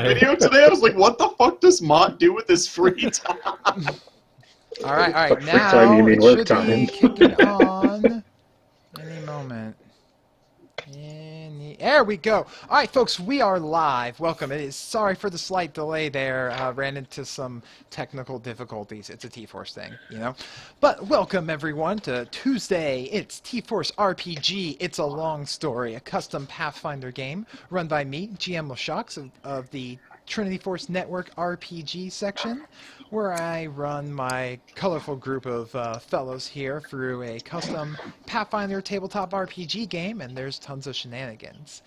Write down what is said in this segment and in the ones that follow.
video today. I was like, what the fuck does Mott do with his free time? All right. Free time, you Now mean it work should time. be kicking on any moment. There we go. All right, folks, we are live. Welcome. Sorry for the slight delay there. Ran into some technical difficulties. It's a TForce thing, you know. But welcome, everyone, to Tuesday. It's TForce RPG. It's a long story, a custom Pathfinder game run by me, GM LaShocks of the Trinity Force Network RPG section, where I run my colorful group of fellows here through a custom Pathfinder tabletop RPG game, and there's tons of shenanigans.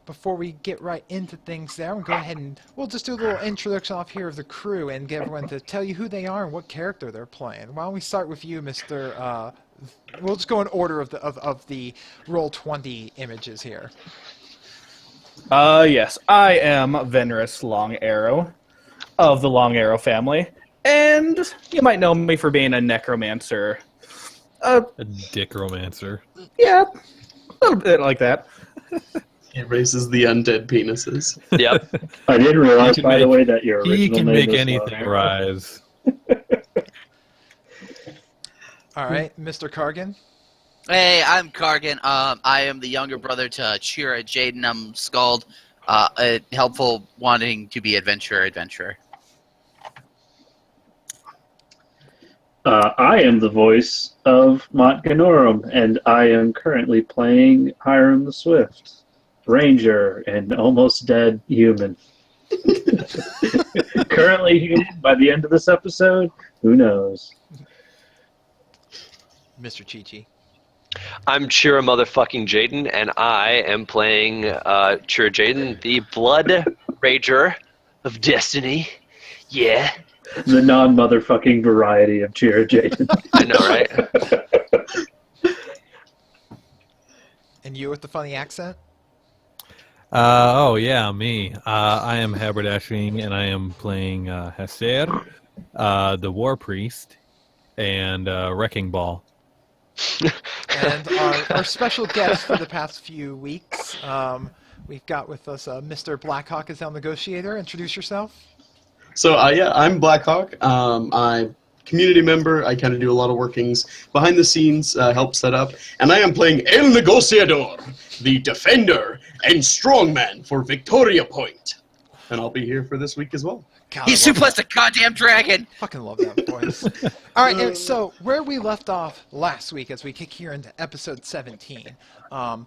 Before we get right into things there, I'm going to go ahead and we'll just do a little introduction off here of the crew and get everyone to tell you who they are and what character they're playing. Why don't we start with you, Mr. We'll just go in order of the Roll20 images here. Yes, I am Venerus Long Arrow of the Long Arrow family, and you might know me for being a necromancer. A dickromancer. Yeah, a little bit like that. He raises the undead penises. Yep. I didn't realize, by the way, that your original He can name make was anything rise. All right, Mr. Kargan. Hey, I'm Kargan. I am the younger brother to Chira Jaden. I'm Scald. Helpful, wanting to be adventurer. I am the voice of Mott Ganorum, and I am currently playing Hiram the Swift, ranger and almost dead human. Currently human. By the end of this episode, who knows? Mr. Chi-Chi. I'm Chira motherfucking Jaden, and I am playing Chira Jaden, the Blood Rager of Destiny. Yeah. The non-motherfucking variety of Cheer Jaden. I know, right? And you with the funny accent? Oh, yeah, me. I am haberdashing, and I am playing Hester, the War Priest, and Wrecking Ball. And our special guest for the past few weeks, we've got with us Mr. Blackhawk as our negotiator. Introduce yourself. So, yeah, I'm Blackhawk. I'm a community member. I kind of do a lot of workings behind the scenes, help set up. And I am playing El Negociador, the defender and strongman for Victoria Point. And I'll be here for this week as well. God, He suplexed a goddamn dragon! Fucking love that voice. All right, and so where we left off last week as we kick here into episode 17, where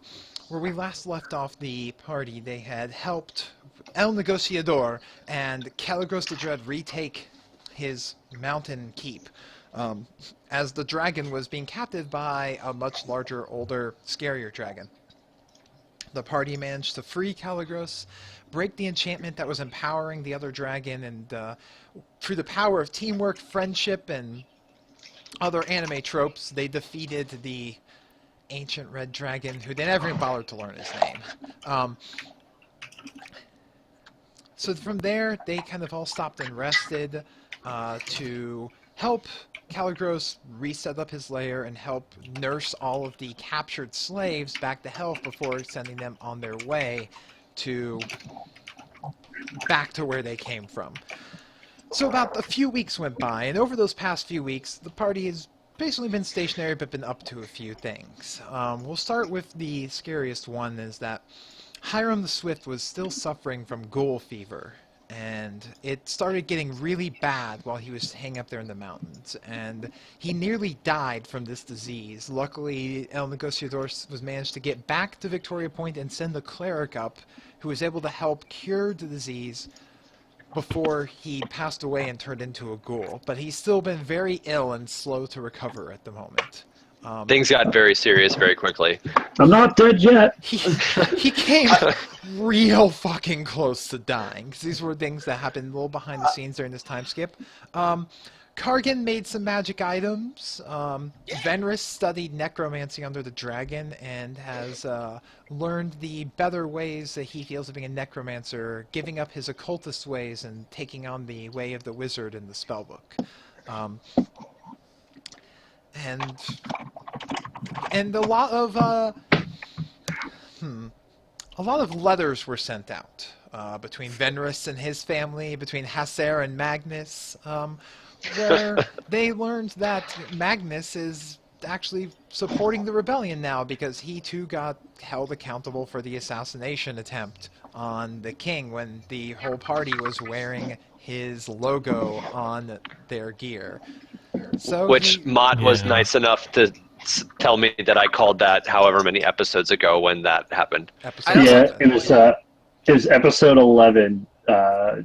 we last left off the party, they had helped El Negociador and Caligros the Dread retake his mountain keep, as the dragon was being captured by a much larger, older, scarier dragon. The party managed to free Caligros, break the enchantment that was empowering the other dragon, and through the power of teamwork, friendship, and other anime tropes, they defeated the ancient red dragon, who they never even bothered to learn his name. So from there, they kind of all stopped and rested to help Caligros reset up his lair and help nurse all of the captured slaves back to health before sending them on their way back to where they came from. So about a few weeks went by, and over those past few weeks, the party has basically been stationary but been up to a few things. We'll start with the scariest one, is that Hiram the Swift was still suffering from ghoul fever, and it started getting really bad while he was hanging up there in the mountains, and he nearly died from this disease. Luckily, El Negociador was managed to get back to Victoria Point and send a cleric up who was able to help cure the disease before he passed away and turned into a ghoul. But he's still been very ill and slow to recover at the moment. Things got very serious very quickly. I'm not dead yet. He came real fucking close to dying, because these were things that happened a little behind the scenes during this time skip. Kargan made some magic items. Venris studied necromancy under the dragon and has learned the better ways that he feels of being a necromancer, giving up his occultist ways and taking on the way of the wizard in the spellbook. And a lot of letters were sent out between Venrus and his family, between Hasser and Magnus, where they learned that Magnus is actually supporting the rebellion now because he too got held accountable for the assassination attempt on the king when the whole party was wearing his logo on their gear. So Which Mott was Yeah. nice enough to tell me that I called that however many episodes ago when that happened. episode Yeah, 7. it was episode 11.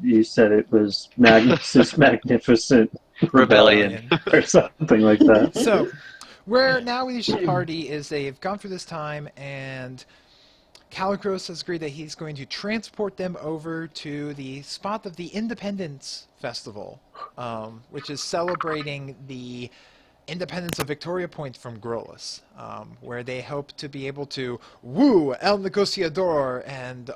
You said it was Magnus's Magnificent Rebellion or something like that. So, where now we reach the party is they've gone through this time, and Caligros has agreed that he's going to transport them over to the spot of the Independence Festival, which is celebrating the independence of Victoria Point from Grolus, where they hope to be able to woo El Negociador and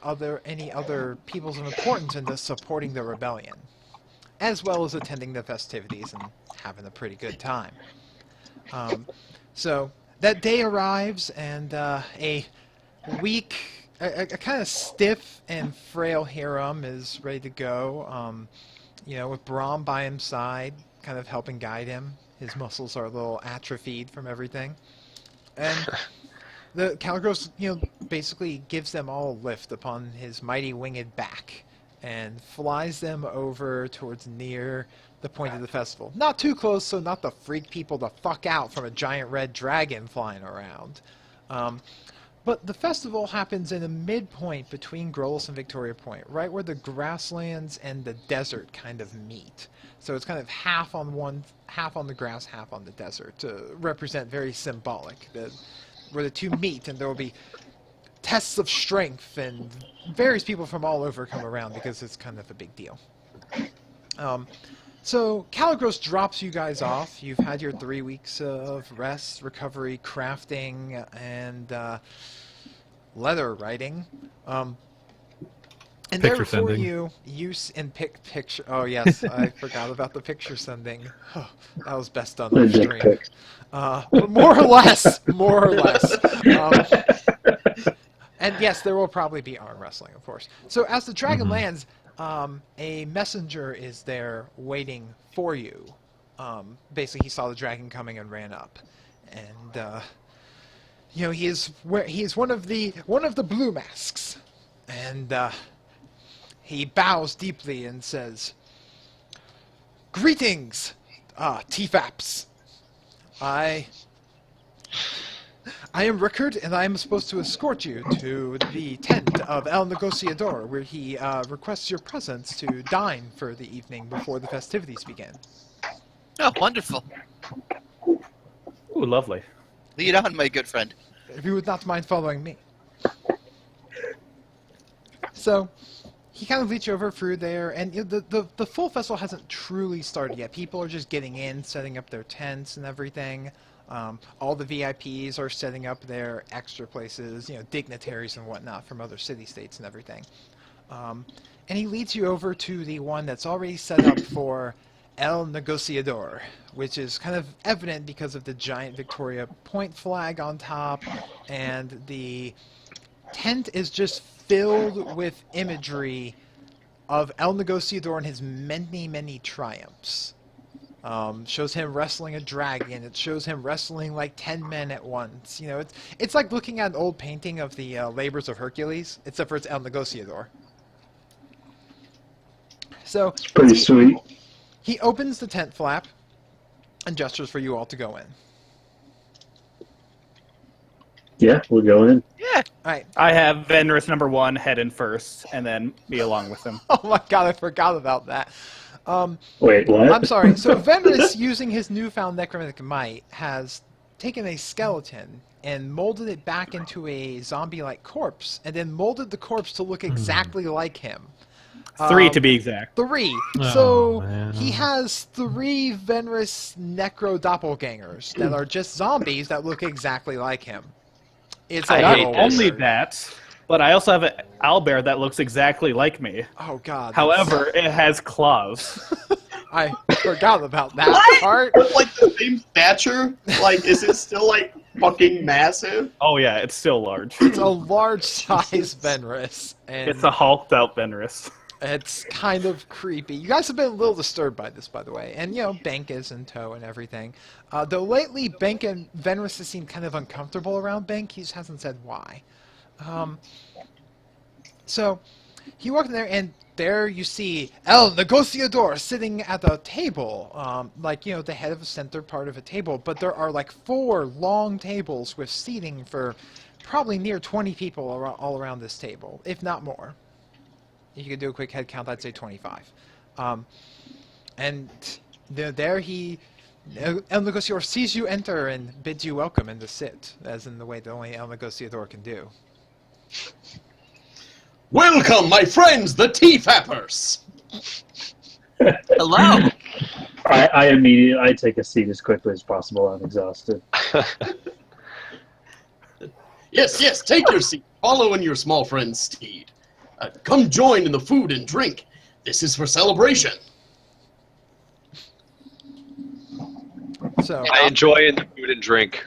any other peoples of importance into supporting the rebellion, as well as attending the festivities and having a pretty good time. So that day arrives, and a weak, a kind of stiff and frail Hiram is ready to go, with Brahm by his side, kind of helping guide him. His muscles are a little atrophied from everything. And the Caligros, basically gives them all a lift upon his mighty winged back and flies them over towards near the point of the festival. Not too close, so not to freak people the fuck out from a giant red dragon flying around. But the festival happens in a midpoint between Grolus and Victoria Point, right where the grasslands and the desert kind of meet. So it's kind of half on the grass, half on the desert, to represent very symbolic, where the two meet, and there will be tests of strength, and various people from all over come around because it's kind of a big deal. So Caligros drops you guys off. You've had your 3 weeks of rest, recovery, crafting, and letter writing. And Picture there before sending. you, use and picture. Oh yes, I forgot about the picture sending. Oh, that was best done The off dick stream. pic. But more or less. And yes, there will probably be arm wrestling, of course. So as the dragon lands, a messenger is there waiting for you. Basically, he saw the dragon coming and ran up, and he is one of the blue masks, and he bows deeply and says, "Greetings, TFAPs. I am Rickard, and I am supposed to escort you to the tent of El Negociador, where he requests your presence to dine for the evening before the festivities begin." Oh, wonderful. Ooh, lovely. Lead on, my good friend. If you would not mind following me. So, he kind of leads you over through there, and the full festival hasn't truly started yet. People are just getting in, setting up their tents and everything. All the VIPs are setting up their extra places, dignitaries and whatnot from other city-states and everything. And he leads you over to the one that's already set up for El Negociador, which is kind of evident because of the giant Victoria Point flag on top, and the tent is just filled with imagery of El Negociador and his many, many triumphs. Shows him wrestling a dragon. It shows him wrestling like 10 men at once. It's like looking at an old painting of the labors of Hercules, except for it's El Negociador. So Pretty sweet. he opens the tent flap and gestures for you all to go in. Yeah, we'll go in. Yeah. All right. I have Venrus number 1 head in first, and then me along with him. Oh my god, I forgot about that. Wait, what? I'm sorry. So Venrus, using his newfound necromantic might, has taken a skeleton and molded it back into a zombie-like corpse, and then molded the corpse to look exactly like him. 3 to be exact. 3. Oh, So man. he has 3 Venrus necro doppelgangers that are just zombies that look exactly like him. It's I a Not hate little this. only weird. that, but I also have an owlbear that looks exactly like me. Oh god. However, it has claws. I forgot about that part. With like the same stature? Like, is it still like fucking massive. Oh yeah, it's still large. It's a large size Venris, and It's a hulked out Venris. it's kind of creepy. You guys have been a little disturbed by this, by the way. And, Bank is in tow and everything. Though lately, Bank and Venris have seemed kind of uncomfortable around Bank. He just hasn't said why. So, you walk in there, and there you see El Negociador sitting at the table. The head of the center part of a table. But there are, 4 long tables with seating for probably near 20 people all around this table, if not more. If you could do a quick head count, I'd say 25. And there he, El Negociador sees you enter and bids you welcome and to sit, as in the way that only El Negociador can do. Welcome, my friends, the T-Fappers! Hello. I take a seat as quickly as possible. I'm exhausted. Yes, take your seat. Follow in your small friend's steed. Come join in the food and drink. This is for celebration. So I enjoy in the food and drink.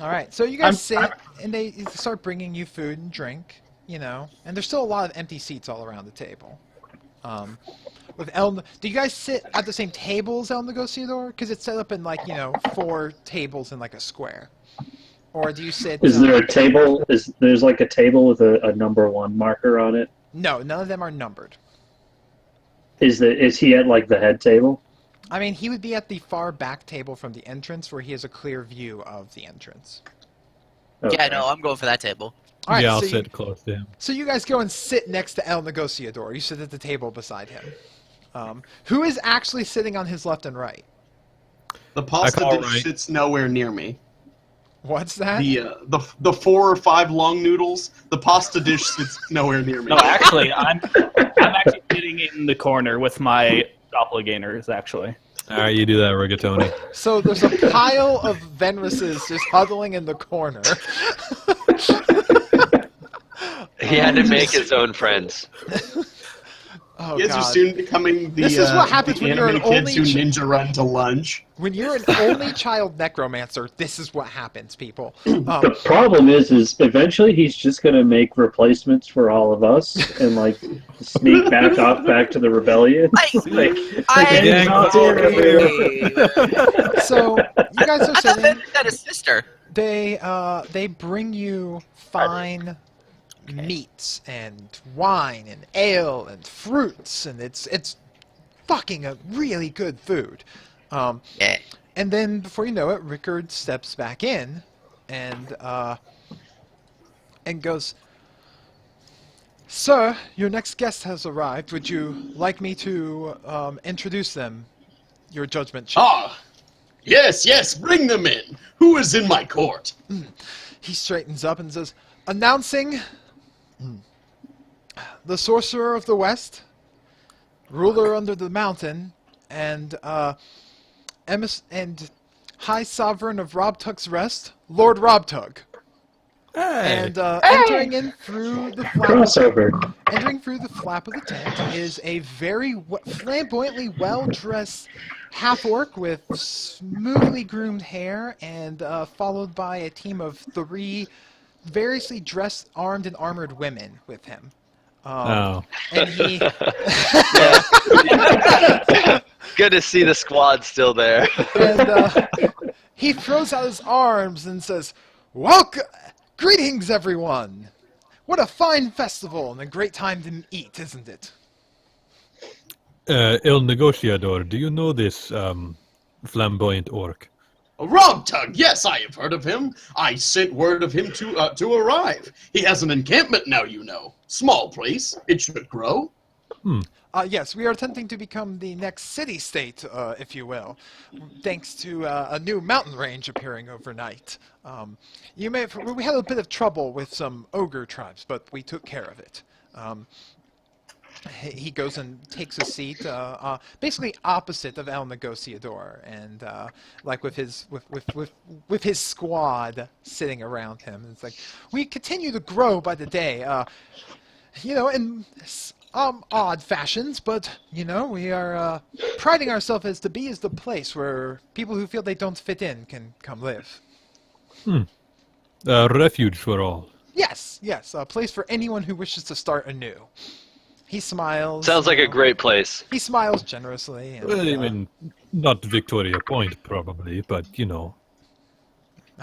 all right, so you guys sit, and they start bringing you food and drink, and there's still a lot of empty seats all around the table. Do you guys sit at the same table as El Negociador? Because it's set up in 4 tables in a square. Or do you sit? Is there a table? There's a table with a number 1 marker on it? No, none of them are numbered. Is he at the head table? I mean, he would be at the far back table from the entrance, where he has a clear view of the entrance. Okay. Yeah, no, I'm going for that table. All right, yeah, I'll so sit close to him. So you guys go and sit next to El Negociador. You sit at the table beside him. Who is actually sitting on his left and right? The pasta call dish right. sits nowhere near me. What's that? The 4 or 5 long noodles, the pasta dish sits nowhere near me. No, actually, I'm actually sitting in the corner with my doppelgangers. Actually, All right, you do that, Rigatoni. So there's a pile of Venrises just huddling in the corner. He had to make his own friends. Oh, You guys are God. soon becoming the, This is what happens the when you're anime an kids only who ninja run to lunch. When you're an only child necromancer, this is what happens, people. The problem is eventually he's just going to make replacements for all of us and sneak back to the rebellion. Gang not all here. So you guys are I thought sitting. Ben had a sister. They bring you fine meats and wine and ale and fruits, and it's fucking a really good food. Yeah. And then before you know it, Rickard steps back in and goes, "Sir, your next guest has arrived. Would you like me to introduce them? Your judgment chief." Ah, yes, bring them in. Who is in my court? He straightens up and says, "Announcing the Sorcerer of the West, ruler under the mountain, and High Sovereign of Robtug's Rest, Lord Robtug." Hey. And entering through the flap of the tent is a very flamboyantly well-dressed half-orc with smoothly groomed hair, and followed by a team of 3 variously dressed, armed, and armored women with him. Oh. And he... Good to see the squad still there. And he throws out his arms and says, "Welcome! Greetings, everyone! What a fine festival and a great time to eat, isn't it?" El Negociador, do you know this flamboyant orc? Robtug, yes, I have heard of him. I sent word of him to arrive. He has an encampment now, you know. Small place. It should grow. Yes, we are attempting to become the next city-state, if you will, thanks to a new mountain range appearing overnight. We had a bit of trouble with some ogre tribes, but we took care of it. He goes and takes a seat, basically opposite of El Negociador, and with his squad sitting around him. It's like, we continue to grow by the day. And odd fashions, but, you know, we are priding ourselves as to be as the place where people who feel they don't fit in can come live. A refuge for all. Yes, a place for anyone who wishes to start anew. He smiles. Sounds like you a know. great place. He smiles generously. And, Well, I mean, not Victoria Point, probably, but, you know.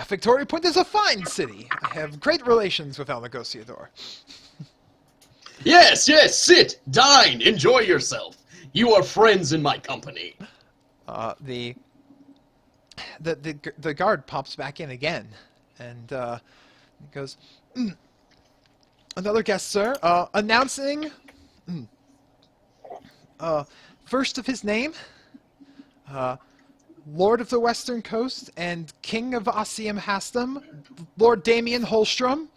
Victoria Point is a fine city. I have great relations with El Negociador. Yes, sit, dine, enjoy yourself. You are friends in my company. The guard pops back in again, and he goes, "Another guest, sir. Announcing, first of his name, Lord of the Western Coast and King of Ossium Hastum, Lord Damien Holstrom."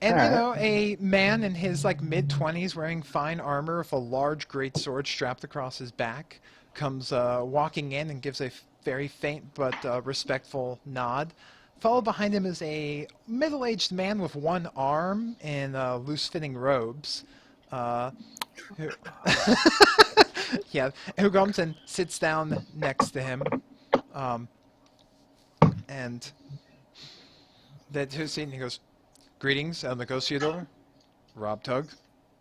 And, you know, a man in his, like, mid-20s wearing fine armor with a large greatsword strapped across his back comes walking in and gives a very faint but respectful nod. Followed behind him is a middle-aged man with one arm in loose-fitting robes. Who yeah, who comes and sits down next to him. And then to see, and he goes, "Greetings, El Negociador, Rob Tug."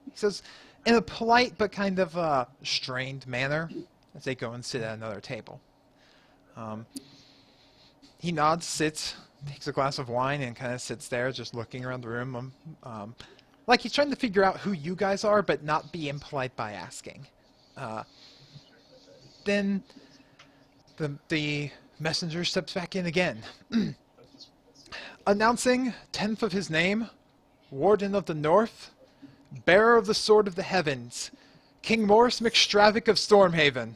He says, in a polite but kind of strained manner, as they go and sit at another table. He nods, sits, takes a glass of wine, and kind of sits there, just looking around the room. Like he's trying to figure out who you guys are, but not be impolite by asking. Then the messenger steps back in again. Announcing, 10th of his name, Warden of the North, Bearer of the Sword of the Heavens, King Morris McStravick of Stormhaven.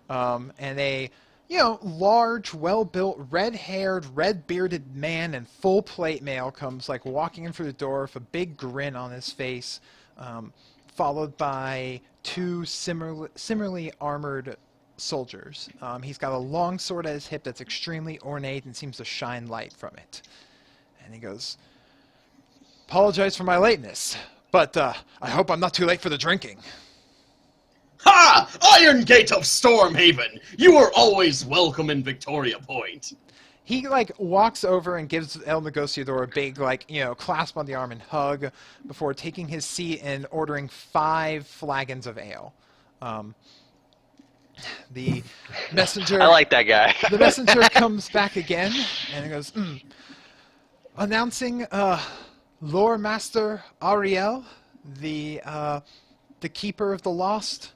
And a, you know, large, well-built, red-haired, red-bearded man in full plate mail comes, like, walking in through the door with a big grin on his face, followed by two similarly armored soldiers. He's got a long sword at his hip that's extremely ornate and seems to shine light from it. And he goes, "Apologize for my lateness, but I hope I'm not too late for the drinking." Ha! Iron Gate of Stormhaven! You are always welcome in Victoria Point. He, like, walks over and gives El Negociador a big, like, you know, clasp on the arm and hug before taking his seat and ordering 5 flagons of ale. The messenger... I like that guy. The messenger comes back again, and he goes, announcing Lore Master Ariel, the Keeper of the Lost,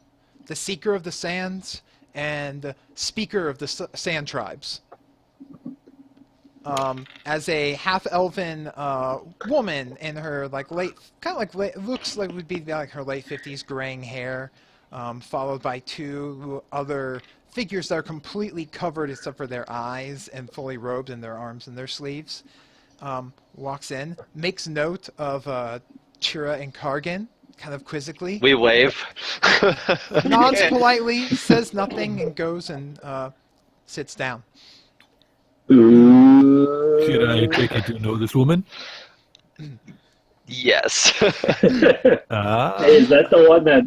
the Seeker of the Sands, and Speaker of the Sand Tribes. As a half-elven woman in her, like, looks like would be like her late 50s, graying hair, followed by 2 other figures that are completely covered except for their eyes and fully robed in their arms and their sleeves. Walks in, makes note of Chira and Kargan, kind of quizzically. We wave. Nods politely, says nothing, and goes and sits down. Should I take it to know this woman? Yes. Ah. Is that the one that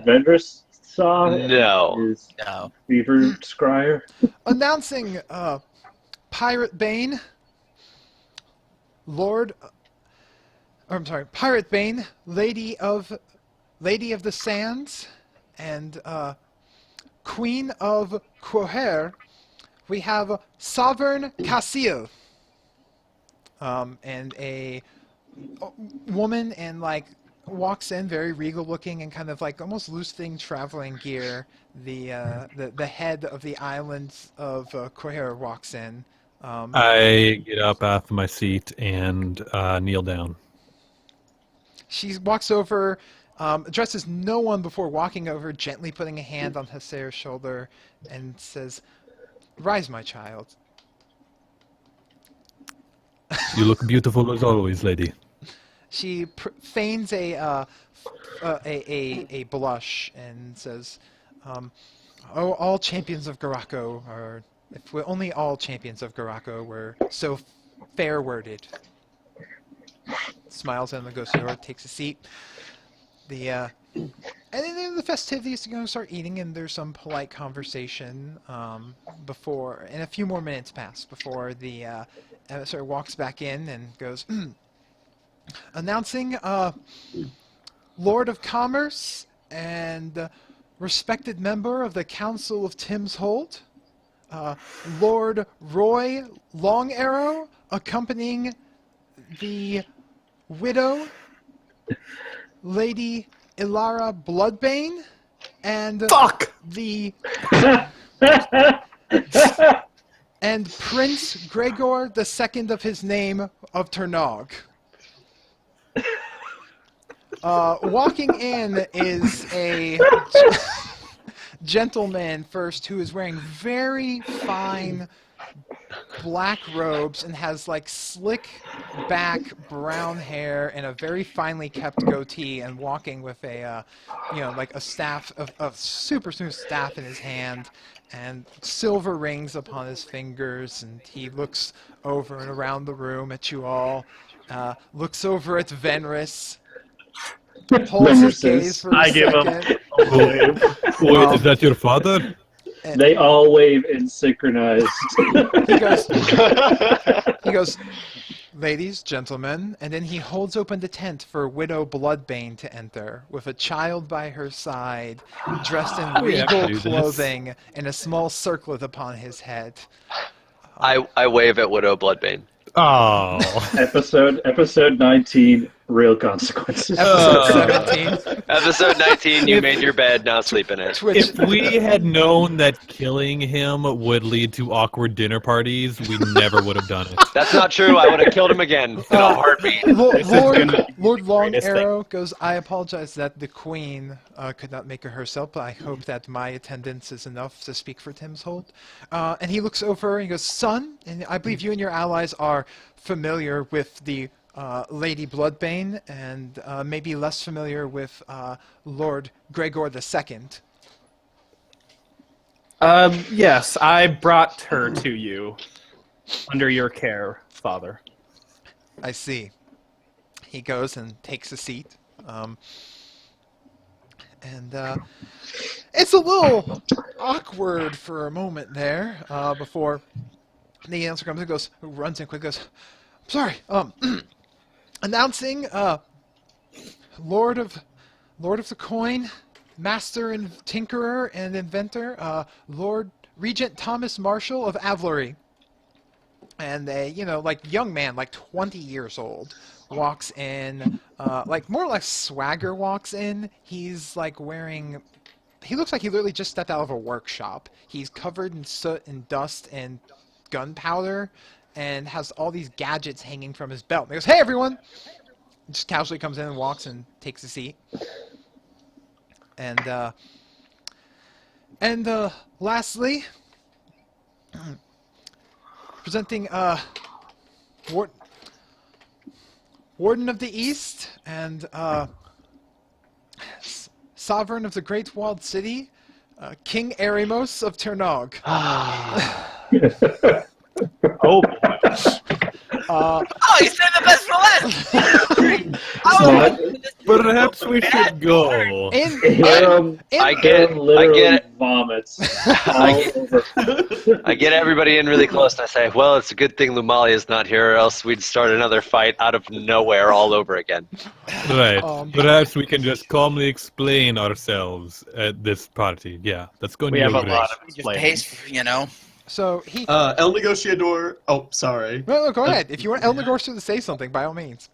Vendrus saw? No. Is No. Beaver Scryer? Announcing Pirate Bane, Pirate Bane, Lady of the Sands, and Queen of Quoher. We have Sovereign Cassil, and a woman in, like, walks in very regal looking and kind of like almost loose-fitting traveling gear. The head of the islands of Quoher walks in. I get up off my seat and kneel down. She walks over, addresses no one before walking over, gently putting a hand on Haser's shoulder, and says, "Rise, my child." You look beautiful as always, lady. She feigns a blush and says, "Oh, all champions of Garako are. If only all champions of Garako were so fair-worded." smiles at Negociador, takes a seat. And then the festivities are going to start eating, and there's some polite conversation before, and a few more minutes pass before the emissary walks back in and goes, announcing Lord of Commerce and respected member of the Council of Tim's Hold, Lord Roy Long Arrow, accompanying the widow, Lady Ilara Bloodbane, and the and Prince Gregor II of his name of Ternog. Walking in is a gentleman first who is wearing very fine black robes and has like slick back brown hair and a very finely kept goatee, and walking with a like a staff of a super smooth staff in his hand and silver rings upon his fingers, and he looks over and around the room at you all, looks over at Venris, holds his gaze for a I give second. him. Wait, is that your father? And They all wave in synchronized. he goes, ladies, gentlemen, and then he holds open the tent for Widow Bloodbane to enter, with a child by her side, dressed in We have to regal do this. clothing and a small circlet upon his head. I wave at Widow Bloodbane. Oh. Episode 19, real consequences. Episode 17. Episode 19, you made your bed, now sleep in it. Twitch. If we had known that killing him would lead to awkward dinner parties, we never would have done it. That's not true. I would have killed him again in a heartbeat. Lord Long greatest Arrow goes, I apologize that the Queen could not make it herself, but I hope that my attendance is enough to speak for Tim's Hold. And he looks over and he goes, son, and I believe you and your allies are familiar with the Lady Bloodbane, and maybe less familiar with Lord Gregor II. Yes, I brought her to you under your care, Father. I see. He goes and takes a seat. It's a little awkward for a moment there before the answer comes and goes, runs in quick, goes, I'm sorry, announcing Lord of the Coin, Master and Tinkerer and Inventor, Lord Regent Thomas Marshall of Avalery. And a, young man, 20 years old, walks in, more or less swagger walks in. He's, wearing... He looks like he literally just stepped out of a workshop. He's covered in soot and dust and gunpowder and has all these gadgets hanging from his belt. And he goes, hey, everyone! Just casually comes in and walks and takes a seat. And lastly... presenting Warden of the East and Sovereign of the Great Walled City, King Eremos of Ternog. Oh, Oh, you saved the best for last! Perhaps we should go. I get it. Vomits all over. I get everybody in really close, and I say, well, it's a good thing Lumalia's not here, or else we'd start another fight out of nowhere all over again. Right. Perhaps we can just calmly explain ourselves at this party. Yeah, that's going we to have be a great. lot of Just explaining. pace, So he... El Negociador. Oh, sorry. No, go ahead. If you want El Negociador to say something, by all means.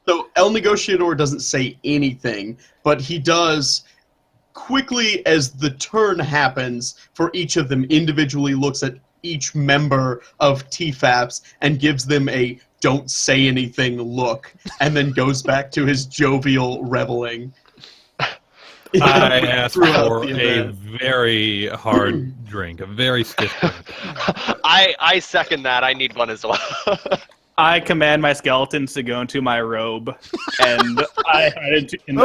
So El Negociador doesn't say anything, but he does, quickly as the turn happens, for each of them individually looks at each member of TFAPS and gives them a don't say anything look, and then goes back to his jovial reveling. I asked Throughout for the a event. very hard drink, a very stiff drink. I second that. I need one as well. I command my skeletons to go into my robe, and I hide into in the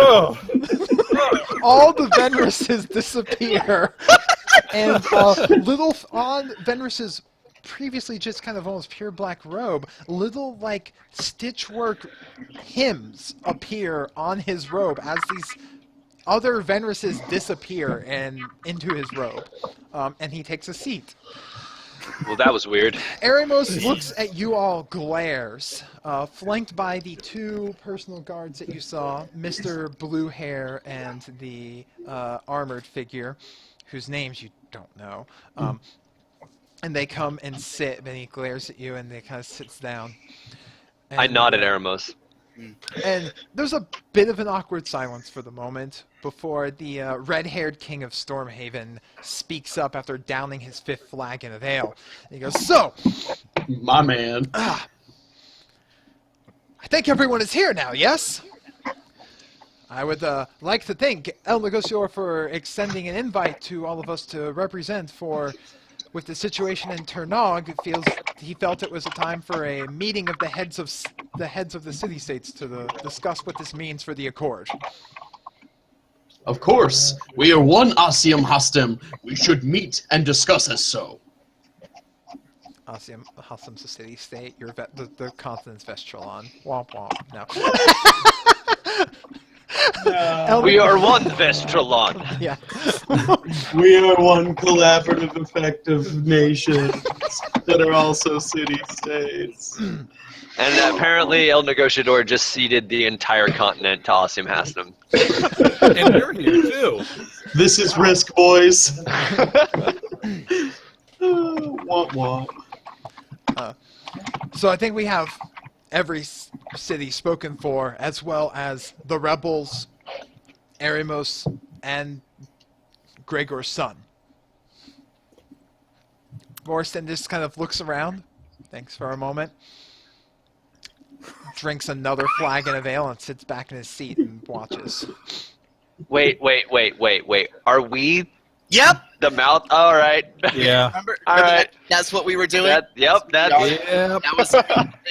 All the Venruses disappear, and little on Venrus's previously just kind of almost pure black robe, little like stitchwork hymns appear on his robe as these other Venruses disappear and into his robe, and he takes a seat. Well, that was weird. Eremos looks at you all, glares, flanked by the two personal guards that you saw, Mr. Blue Hair and the armored figure, whose names you don't know. And they come and sit, and he glares at you, and they kind of sits down. I And, nod at Eremos. and there's a bit of an awkward silence for the moment before the red-haired king of Stormhaven speaks up after downing his 5th flagon of ale. And he goes, "So, My man. I think everyone is here now, yes? I would like to thank El Negocior for extending an invite to all of us to represent for... With the situation in Ternog, he felt it was a time for a meeting of the heads of the city-states to discuss what this means for the Accord." Of course, we are one Asium Hastem. We should meet and discuss as so. Hassem's a city-state. You're the continent's Vestralon. Womp womp. No. We are one Vestralon. Yeah. We are one collaborative, effective nations that are also city-states. And apparently El Negociador just ceded the entire continent to Asim Hastem. And you're here too. This is Risk, boys. Womp womp. So I think we have every city spoken for, as well as the rebels, Eremos, and Gregor's son. Morstan just kind of looks around, thinks for a moment, drinks another flagon of ale, and sits back in his seat and watches. Wait. Are we Yep. the mouth? All right. Yeah. Remember All right. that's what we were doing. That's Yep. That was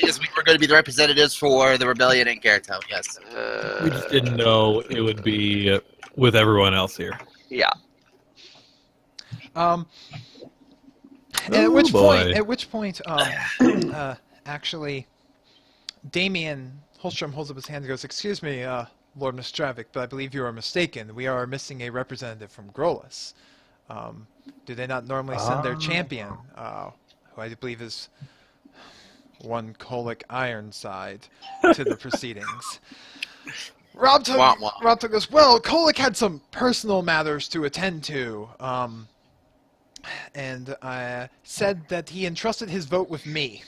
because we were going to be the representatives for the rebellion in Garito. Yes. We just didn't know it would be with everyone else here. Yeah. And Oh, boy. at which point, actually, Damien Holstrom holds up his hand and goes, "Excuse me, Lord Nostravik, but I believe you are mistaken. We are missing a representative from Grolus. Do they not normally send their champion, who I believe is one Kolic Ironside, to the proceedings?" Rob goes, "Well, Kolic had some personal matters to attend to, and said that he entrusted his vote with me.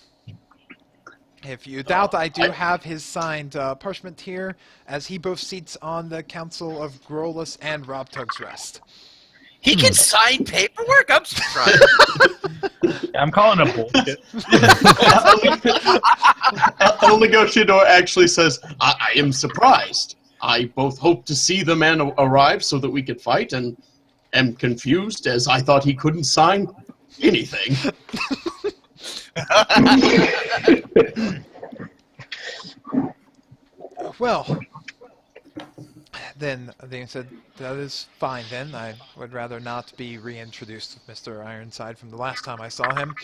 If you doubt, I do have his signed parchment here, as he both seats on the Council of Grolus and Rob Tug's Rest." He can sign paperwork? I'm surprised. I'm calling it bullshit. El Negociador actually says, I am surprised. I both hope to see the man arrive so that we could fight, and am confused as I thought he couldn't sign anything. Well, then they said, "That is fine then. I would rather not be reintroduced with Mr. Ironside from the last time I saw him."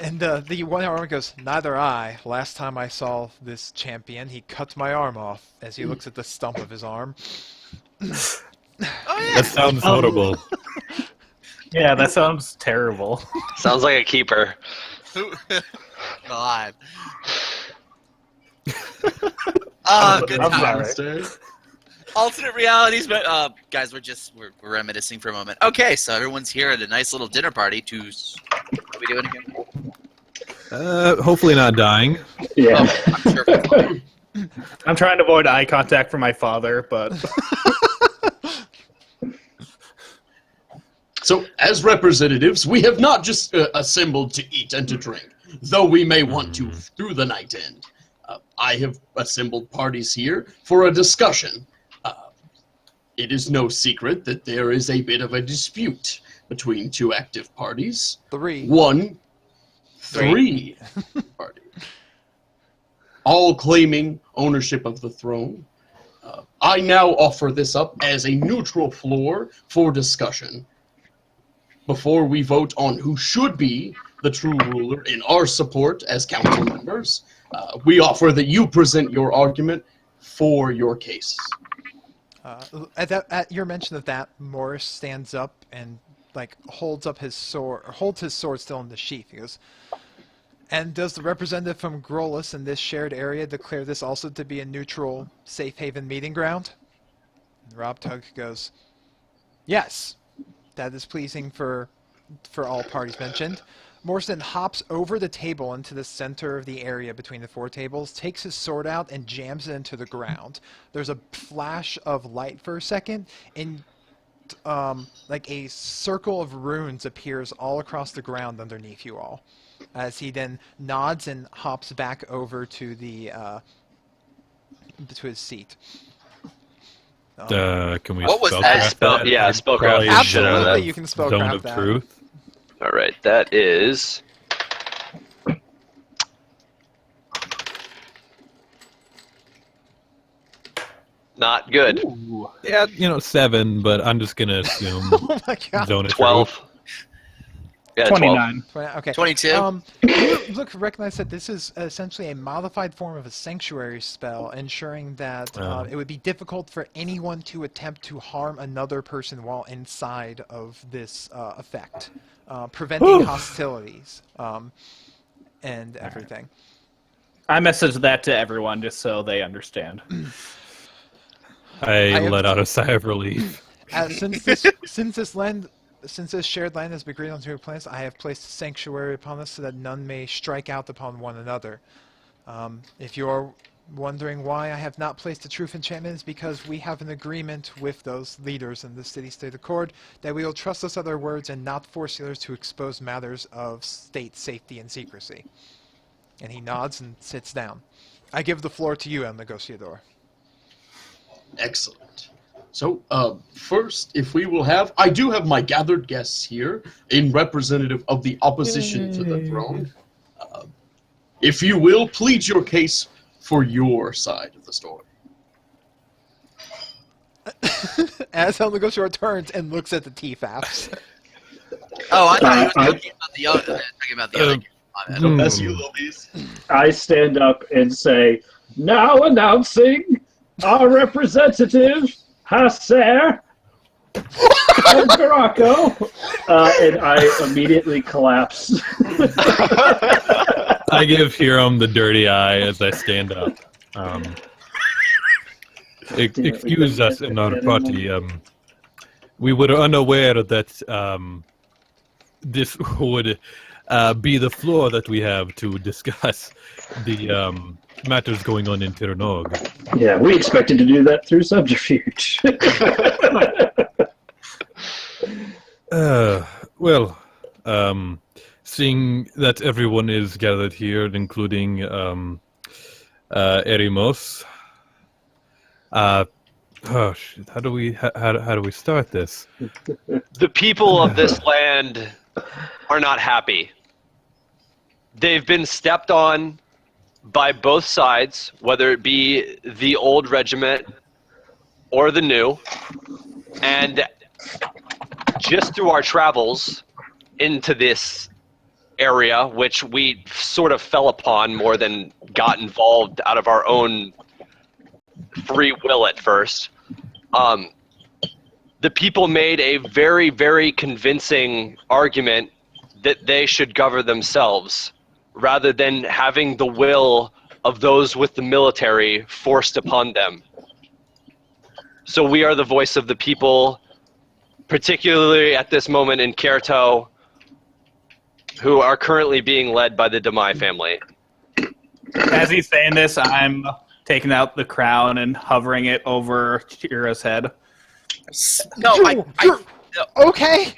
And the one arm goes, "Neither I. Last time I saw this champion, he cut my arm off," as he looks at the stump of his arm. That sounds notable. Yeah, that sounds terrible. Sounds like a keeper. God. Good I'm time. sorry. Alternate realities, but guys, we're reminiscing for a moment. Okay, so everyone's here at a nice little dinner party to. What are we doing again? Hopefully not dying. Yeah. I'm sure. I'm trying to avoid eye contact from my father, but So, as representatives, we have not just assembled to eat and to drink, though we may want to through the night end. I have assembled parties here for a discussion. It is no secret that there is a bit of a dispute between two active parties. Three. Three parties. All claiming ownership of the throne. I now offer this up as a neutral floor for discussion. before we vote on who should be the true ruler in our support as council members, we offer that you present your argument for your case. At your mention of that, Morris stands up and holds his sword still in the sheath. He goes, "And does the representative from Grolus in this shared area declare this also to be a neutral, safe haven meeting ground?" And Rob Tug goes, "Yes, that is pleasing for all parties mentioned." Morrison hops over the table into the center of the area between the four tables, takes his sword out, and jams it into the ground. There's a flash of light for a second, and a circle of runes appears all across the ground underneath you all, as he then nods and hops back over to to his seat. Can we What was spellcraft that? Yeah, I'd spellcraft. probably Absolutely, use, you can Zone spellcraft of that. Truth. All right, that is not good. Ooh. Yeah, 7, but I'm just gonna assume Oh my god. Zone of 12. Yeah, 29. Okay. 22. You recognize that this is essentially a modified form of a sanctuary spell, ensuring that it would be difficult for anyone to attempt to harm another person while inside of this effect, preventing hostilities and everything. I messaged that to everyone just so they understand. I let out a sigh of relief. Since this shared land has been agreed on to place, I have placed a sanctuary upon us so that none may strike out upon one another. If you are wondering why I have not placed a truth enchantment, it's because we have an agreement with those leaders in the city-state accord that we will trust us at their words and not force others to expose matters of state safety and secrecy. And he nods and sits down. I give the floor to you, El Negociador. Excellent. So, first, if we will have, I do have my gathered guests here in representative of the opposition to the throne. If you will, plead your case for your side of the story. As El Negociador turns and looks at the TFAFs. Oh, I thought you were talking about the other. That's you, Lobies. I stand up and say, "Now announcing our representative, Hasser Baraco," and I immediately collapse. I give Hiram the dirty eye as I stand up. Excuse us in our party. We were unaware that this would be the floor that we have to discuss the matters going on in Tirnog. Yeah, we expected to do that through subterfuge. Seeing that everyone is gathered here, including Erimos, how do we start this? The people of this land are not happy. They've been stepped on by both sides, whether it be the old regiment or the new. And just through our travels into this area, which we sort of fell upon more than got involved out of our own free will at first, the people made a very, very convincing argument that they should govern themselves rather than having the will of those with the military forced upon them. So we are the voice of the people, particularly at this moment in Kyoto, who are currently being led by the Demai family. As he's saying this, I'm taking out the crown and hovering it over Chira's head. No, Okay.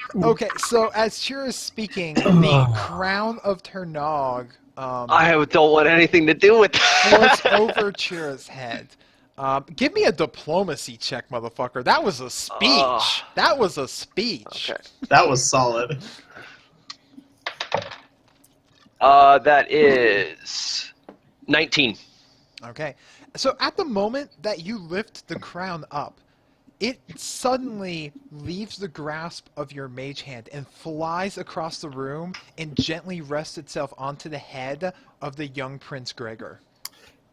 So as Chira's speaking, the crown of Ternog I don't want anything to do with that. floats over Chira's head. Give me a diplomacy check, motherfucker. That was a speech. That was a speech. Okay. That was solid. That is 19. Okay. So at the moment that you lift the crown up, it suddenly leaves the grasp of your mage hand and flies across the room and gently rests itself onto the head of the young Prince Gregor.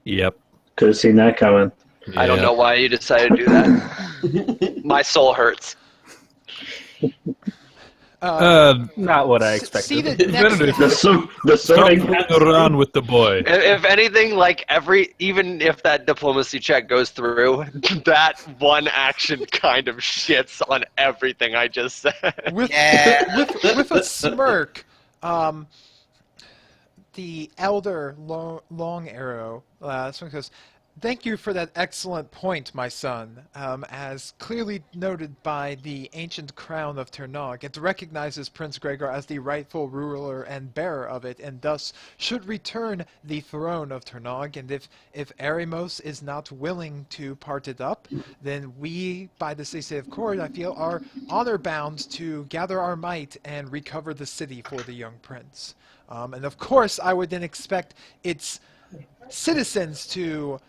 Yep. Could have seen that coming. I don't know why you decided to do that. My soul hurts. Not what I expected. Seated next to Venerous, The stop sorting fooling hat. around with the boy. If anything, like even if that diplomacy check goes through, that one action kind of shits on everything I just said. with a smirk, the elder Long Arrow goes, "Thank you for that excellent point, my son. As clearly noted by the ancient crown of Ternog, it recognizes Prince Gregor as the rightful ruler and bearer of it, and thus should return the throne of Ternog. And if Eremos is not willing to part it up, then we, by the legislative court, I feel, are honor-bound to gather our might and recover the city for the young prince. And of course, I would then expect its citizens to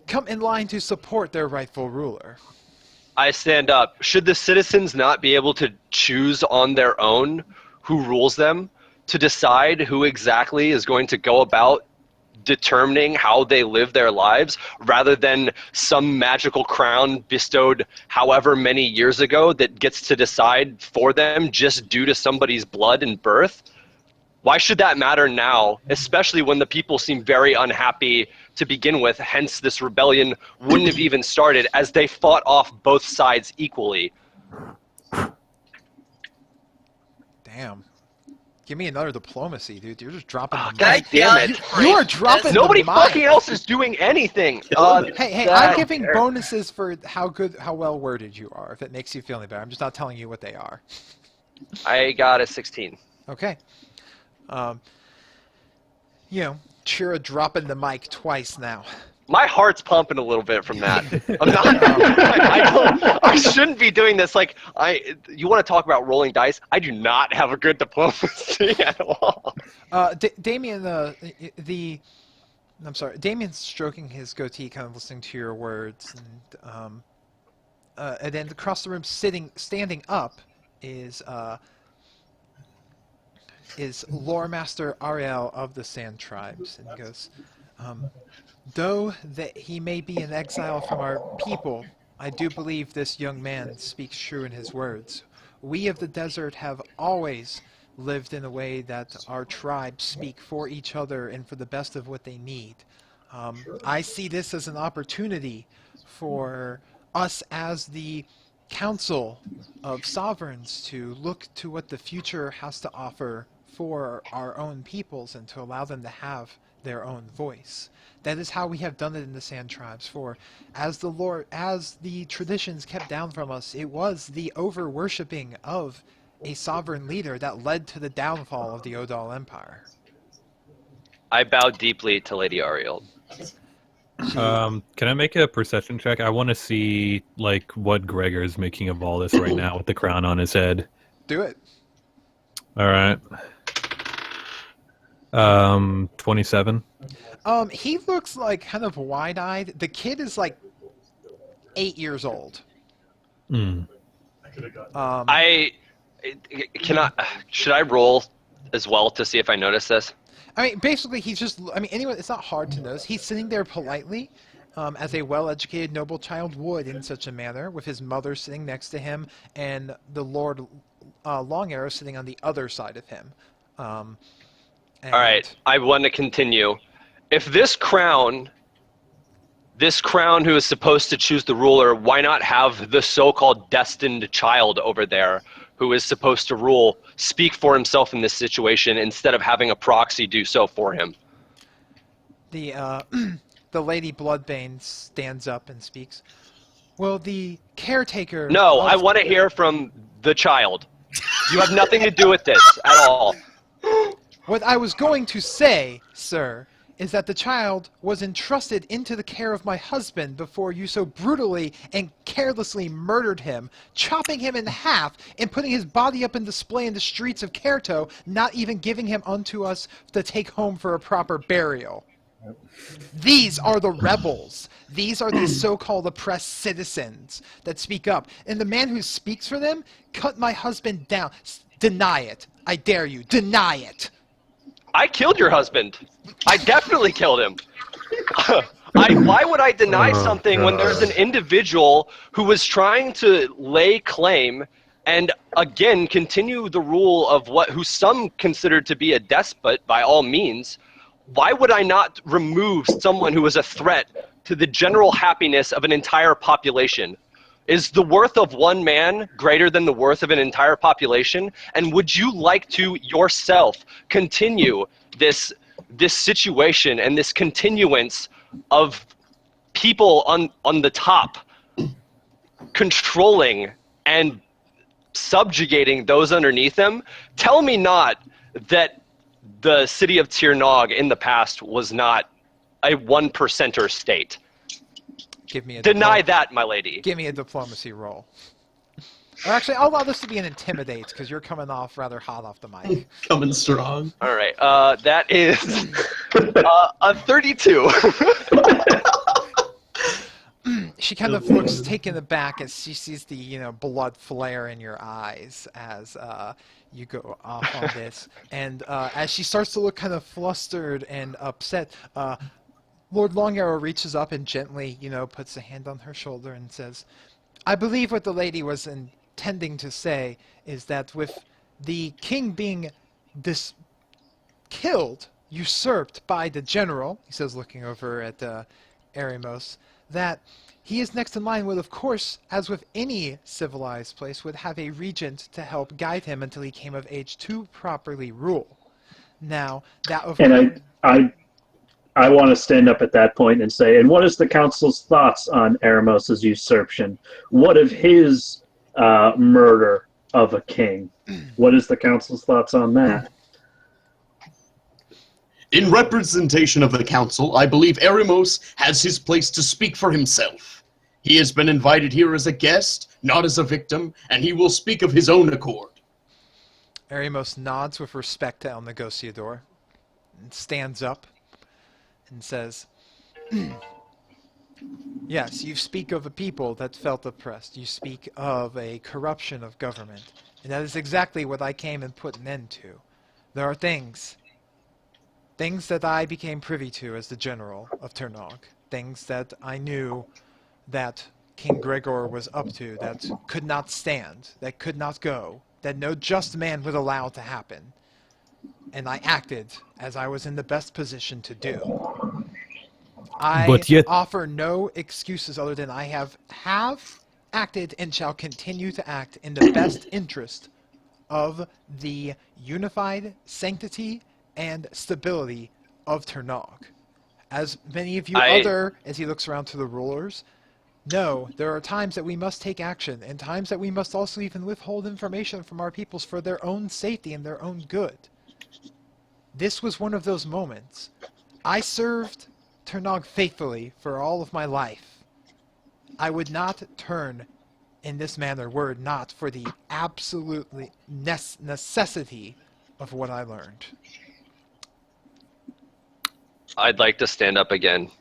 come in line to support their rightful ruler." I stand up. Should the citizens not be able to choose on their own who rules them, to decide who exactly is going to go about determining how they live their lives, rather than some magical crown bestowed however many years ago that gets to decide for them just due to somebody's blood and birth? Why should that matter now, especially when the people seem very unhappy to begin with, hence this rebellion wouldn't have even started, as they fought off both sides equally? Damn. Give me another diplomacy, dude. You're just dropping the God mic. damn it. You are dropping Nobody the mic. fucking else is doing anything. Hey, I'm giving bonuses for how well worded you are, if it makes you feel any better. I'm just not telling you what they are. I got a 16. Okay. Chira dropping the mic twice now. My heart's pumping a little bit from that. I'm not. I shouldn't be doing this. Like, you want to talk about rolling dice? I do not have a good diplomacy at all. Damien, I'm sorry. Damien's stroking his goatee, kind of listening to your words, and then across the room, standing up, is Lore Master Ariel of the Sand Tribes, and he goes, "Though that he may be in exile from our people, I do believe this young man speaks true in his words. We of the desert have always lived in a way that our tribes speak for each other and for the best of what they need. I see this as an opportunity for us as the Council of Sovereigns to look to what the future has to offer for our own peoples and to allow them to have their own voice. That is how we have done it in the Sand Tribes. For as the traditions kept down from us, it was the over-worshipping of a sovereign leader that led to the downfall of the Odal Empire." I bow deeply to Lady Ariel. Can I make a perception check? I want to see what Gregor is making of all this right now with the crown on his head. Do it. All right. 27. He looks like kind of wide-eyed. The kid is like 8 years old. Should I roll as well to see if I notice this? I mean, basically, anyone, it's not hard to notice. He's sitting there politely, as a well-educated, noble child would in such a manner, with his mother sitting next to him, and the Lord Long Arrow sitting on the other side of him. All right, I want to continue. If this crown who is supposed to choose the ruler, why not have the so-called destined child over there who is supposed to rule speak for himself in this situation instead of having a proxy do so for him? The Lady Bloodbane stands up and speaks. Well, the caretaker... No, I want to hear from the child. You have nothing to do with this at all. What I was going to say, sir, is that the child was entrusted into the care of my husband before you so brutally and carelessly murdered him, chopping him in half and putting his body up in display in the streets of Kerto, not even giving him unto us to take home for a proper burial. These are the rebels. These are the so-called oppressed citizens that speak up. And the man who speaks for them cut my husband down. Deny it. I dare you. Deny it. I killed your husband. I definitely killed him. Why would I deny Oh, something when there's an God. individual who was trying to lay claim and again continue the rule of who some considered to be a despot by all means? Why would I not remove someone who is a threat to the general happiness of an entire population? Is the worth of one man greater than the worth of an entire population? And would you like to yourself continue this situation and this continuance of people on the top controlling and subjugating those underneath them? Tell me not that the city of Tirnog in the past was not a 1%er state. Give me a Deny that, my lady. Give me a diplomacy roll. Or actually, I'll allow this to be an intimidate, because you're coming off rather hot off the mic. Coming strong. All right, that is a 32. She kind of looks taken aback as she sees the blood flare in your eyes as you go off on this, and as she starts to look kind of flustered and upset, Lord Long Arrow reaches up and gently puts a hand on her shoulder and says, "I believe what the lady was intending to say is that with the king being killed, usurped by the general," he says, looking over at Eremos, "that he is next in line would, of course, as with any civilized place, would have a regent to help guide him until he came of age to properly rule. Now, that of And I want to stand up at that point and say, and what is the council's thoughts on Eremos' usurpation? What of his murder of a king? What is the council's thoughts on that? In representation of the council, I believe Eremos has his place to speak for himself. He has been invited here as a guest, not as a victim, and he will speak of his own accord." Eremos nods with respect to El Negociador and stands up and says, "Yes, you speak of a people that felt oppressed. You speak of a corruption of government. And that is exactly what I came and put an end to. There are things that I became privy to as the general of Ternog. Things that I knew that King Gregor was up to that could not stand, that could not go, that no just man would allow to happen. And I acted as I was in the best position to do. I offer no excuses other than I have acted and shall continue to act in the best interest of the unified sanctity and stability of Ternog. As many of you as he looks around to the rulers, know, there are times that we must take action, and times that we must also even withhold information from our peoples for their own safety and their own good. This was one of those moments. I served Ternog faithfully for all of my life. I would not turn in this manner were it not for the absolutely necessity of what I learned." I'd like to stand up again.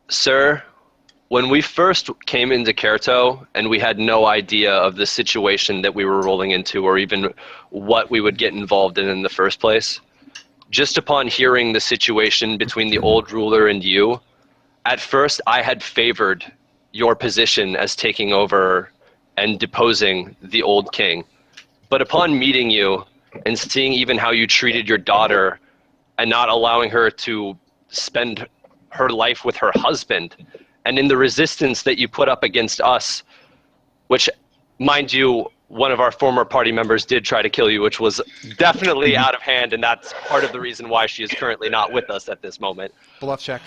Sir, when we first came into Kerto and we had no idea of the situation that we were rolling into or even what we would get involved in the first place, just upon hearing the situation between the old ruler and you, at first I had favored your position as taking over and deposing the old king. But upon meeting you and seeing even how you treated your daughter and not allowing her to spend her life with her husband, and in the resistance that you put up against us, which, mind you, one of our former party members did try to kill you, which was definitely out of hand, and that's part of the reason why she is currently not with us at this moment. Bluff check.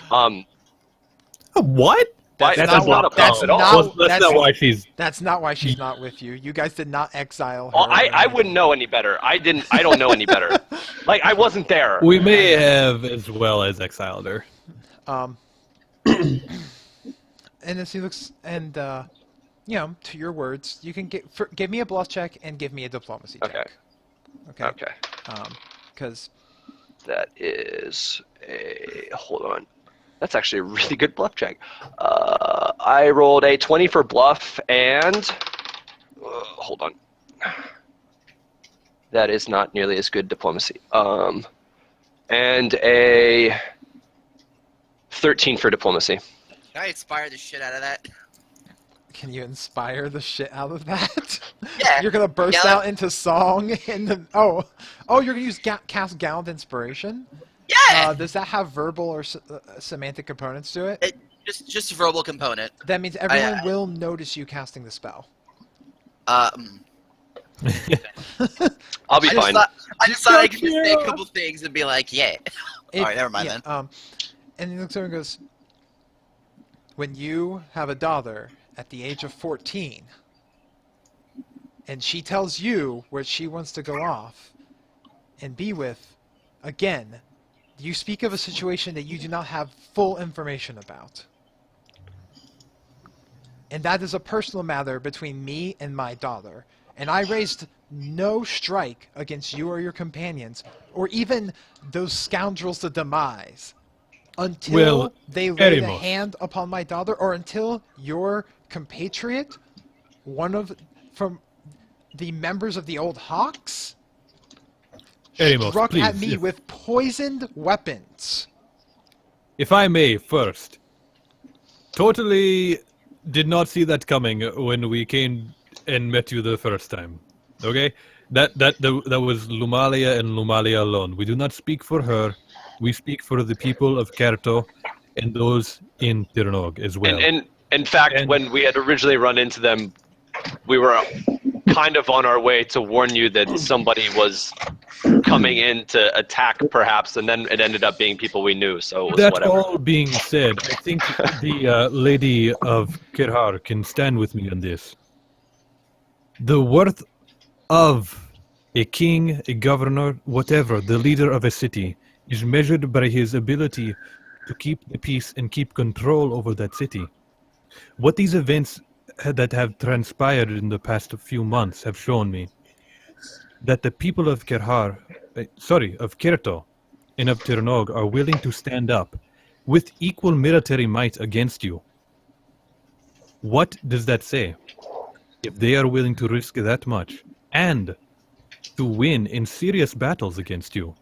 What? That's not a bluff at all. That's not why she's. That's not why she's not with you. You guys did not exile her. Well, I wouldn't know any better. I don't know any better. Like, I wasn't there. We may have as well as exiled her. And as he looks, and to your words, you can give me a bluff check and give me a diplomacy check. Okay. Because that is a, hold on. That's actually a really good bluff check. I rolled a 20 for bluff, and hold on. That is not nearly as good diplomacy. And a 13 for diplomacy. Can I inspire the shit out of that? Can you inspire the shit out of that? Yeah. You're gonna burst Yeah. out into song and then you're gonna use cast Gallant Inspiration. Yeah. Does that have verbal or semantic components to it? Just a verbal component. That means everyone will notice you casting the spell. I'll be fine. I just thought I could just say a couple things and be like, yeah. All right, never mind then. And he looks over and goes, when you have a daughter at the age of 14, and she tells you where she wants to go off and be with, again, you speak of a situation that you do not have full information about. And that is a personal matter between me and my daughter. And I raised no strike against you or your companions, or even those scoundrels of demise, until they lay a hand upon my daughter, or until your compatriot, from the members of the Old Hawks, struck at me with poisoned weapons. If I may, first, totally did not see that coming when we came and met you the first time. Okay, that was Lumalia and Lumalia alone. We do not speak for her. We speak for the people of Kerto and those in Tirnog as well. And in fact, when we had originally run into them, we were kind of on our way to warn you that somebody was coming in to attack, perhaps, and then it ended up being people we knew. So it was that whatever. all being said, I think the lady of Kirhar can stand with me on this. The worth of a king, a governor, whatever, the leader of a city, is measured by his ability to keep the peace and keep control over that city. What these events that have transpired in the past few months have shown me, that the people of Kirhar, of Kirto and of Tirnog are willing to stand up with equal military might against you. What does that say? If they are willing to risk that much and to win in serious battles against you,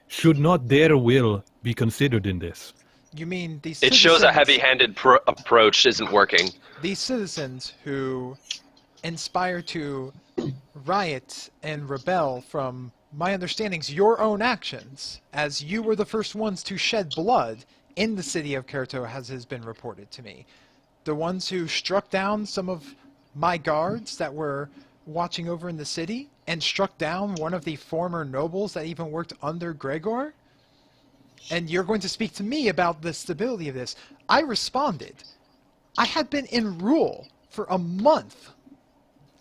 should not their will be considered in this? You mean these It shows a heavy-handed approach isn't working. These citizens who inspire to riot and rebel from, my understandings, your own actions, as you were the first ones to shed blood in the city of Kerto, as has been reported to me. The ones who struck down some of my guards that were watching over in the city, and struck down one of the former nobles that even worked under Gregor. And you're going to speak to me about the stability of this. I responded. I had been in rule for a month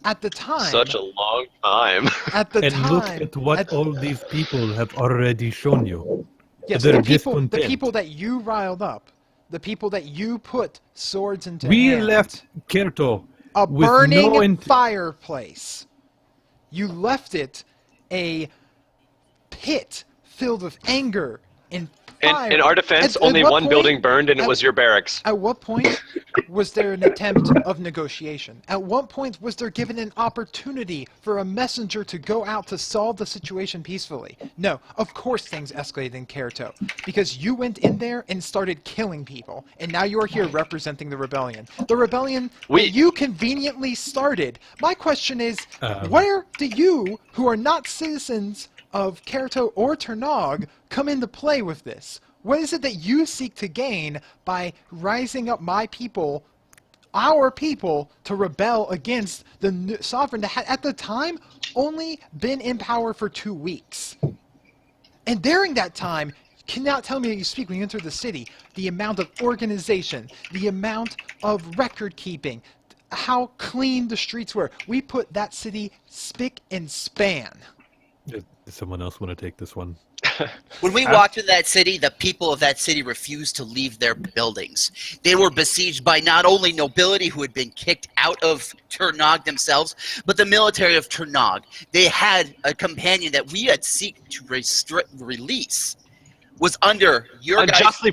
at the time. Such a long time. At the time. And look at what all these people have already shown you. Yes, They're the people that you riled up, the people that you put swords into We left Kerto a with burning fireplace. You left it a pit filled with anger and fire. In our defense, only one building burned, and it was your barracks. At what point was there an attempt of negotiation? At what point was there given an opportunity for a messenger to go out to solve the situation peacefully? No, of course things escalated in Kerto, because you went in there and started killing people, and now you are here representing the rebellion. The rebellion that you conveniently started. My question is, where do you, who are not citizens of Kerto or Tirnog, come into play with this? What is it that you seek to gain by rising up my people, our people, to rebel against the sovereign that had at the time only been in power for 2 weeks? And during that time, cannot tell me that you speak when you enter the city, the amount of organization, the amount of record keeping, how clean the streets were. We put that city spick and span. Does someone else want to take this one? When we walked into that city, the people of that city refused to leave their buildings. They were besieged by not only nobility who had been kicked out of Tirnog themselves, but the military of Tirnog. They had a companion that we had seek to release, was under your guys' Unjustly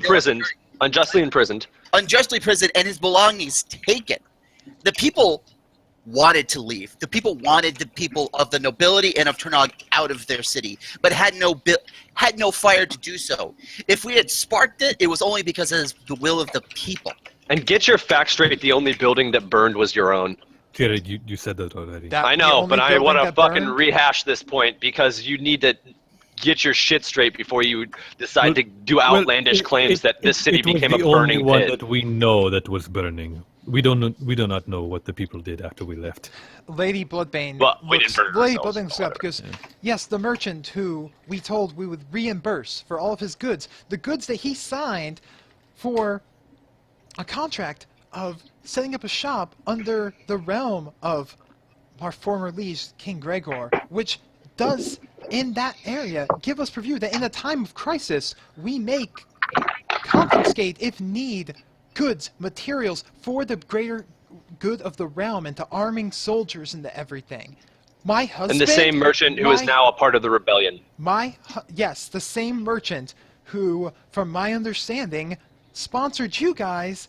Unjustly imprisoned. Unjustly imprisoned and his belongings taken. The people wanted to leave. The people wanted the people of the nobility and of Turnog out of their city, but had no fire to do so. If we had sparked it, it was only because of the will of the people. And get your facts straight, the only building that burned was your own. Jared, you said that already. I know, but I want to fucking rehash this point because you need to get your shit straight before you decide to do outlandish claims that this city became a burning the only one pit. that we know that was burning. We do not know what the people did after we left. Lady Bloodbane. Well, we didn't burn Lady ourselves. Bloodbane looks up because, yes, the merchant who we told we would reimburse for all of his goods, the goods that he signed for a contract of setting up a shop under the realm of our former liege, King Gregor, which does, in that area, give us preview that in a time of crisis, we may confiscate, if need, goods, materials for the greater good of the realm, into arming soldiers into everything. My husband... And the same merchant who is now a part of the rebellion. Yes, the same merchant who, from my understanding, sponsored you guys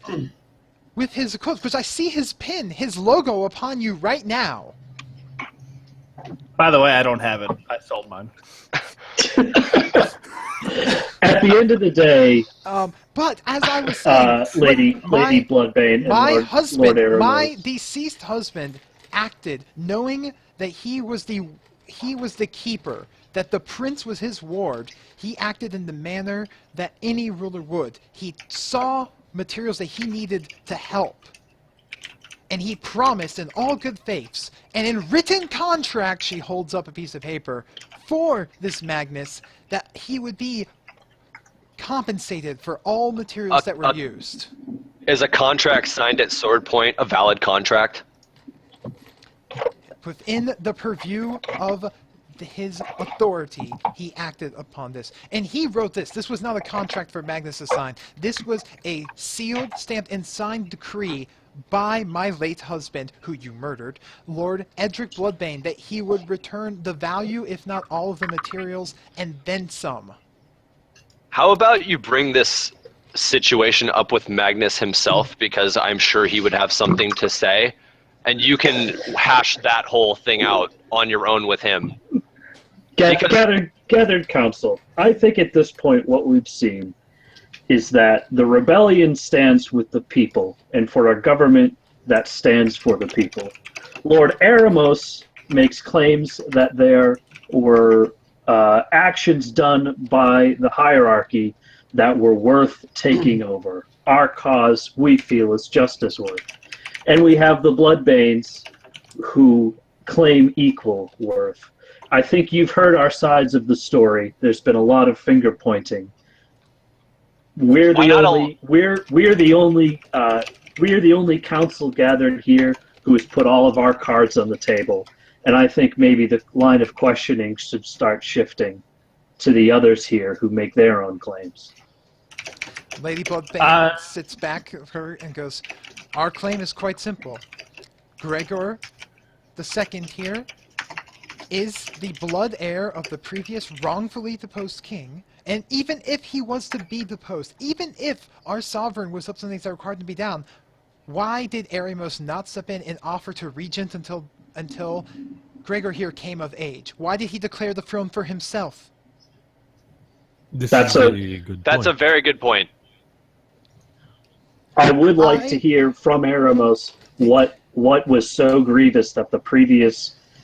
with his quote, because I see his pin, his logo upon you right now. By the way, I don't have it. I sold mine. At the end of the day, But as I was saying, Lady Bloodbane and my Lord husband, Eremos. my deceased husband, acted knowing that he was the keeper, that the prince was his ward. He acted in the manner that any ruler would. He saw materials that he needed to help. And he promised in all good faiths, and in written contract, she holds up a piece of paper for this Magnus, that he would be compensated for all materials that were used. Is a contract signed at sword point a valid contract? Within the purview of his authority, he acted upon this. And he wrote this. This was not a contract for Magnus to sign. This was a sealed, stamped, and signed decree by my late husband, who you murdered, Lord Edric Bloodbane, that he would return the value, if not all of the materials, and then some. How about you bring this situation up with Magnus himself, because I'm sure he would have something to say, and you can hash that whole thing out on your own with him. Gathered council. I think at this point what we've seen is that the rebellion stands with the people, and for a government that stands for the people. Lord Eremos makes claims that there were actions done by the hierarchy that were worth taking over. Our cause, we feel, is just as worth. And we have the Bloodbanes who claim equal worth. I think you've heard our sides of the story. There's been a lot of finger pointing. We're the only council gathered here who has put all of our cards on the table. And I think maybe the line of questioning should start shifting to the others here who make their own claims. Lady Bloodbane sits back of her and goes, "Our claim is quite simple. Gregor the second here is the blood heir of the previous wrongfully deposed king, and even if he was to be deposed, even if our sovereign was up to things that required to be down, why did Eremos not step in and offer to regent until Gregor here came of age? Why did he declare the throne for himself?" That's a very good point. That's a very good point. I would like to hear from Eremos what was so grievous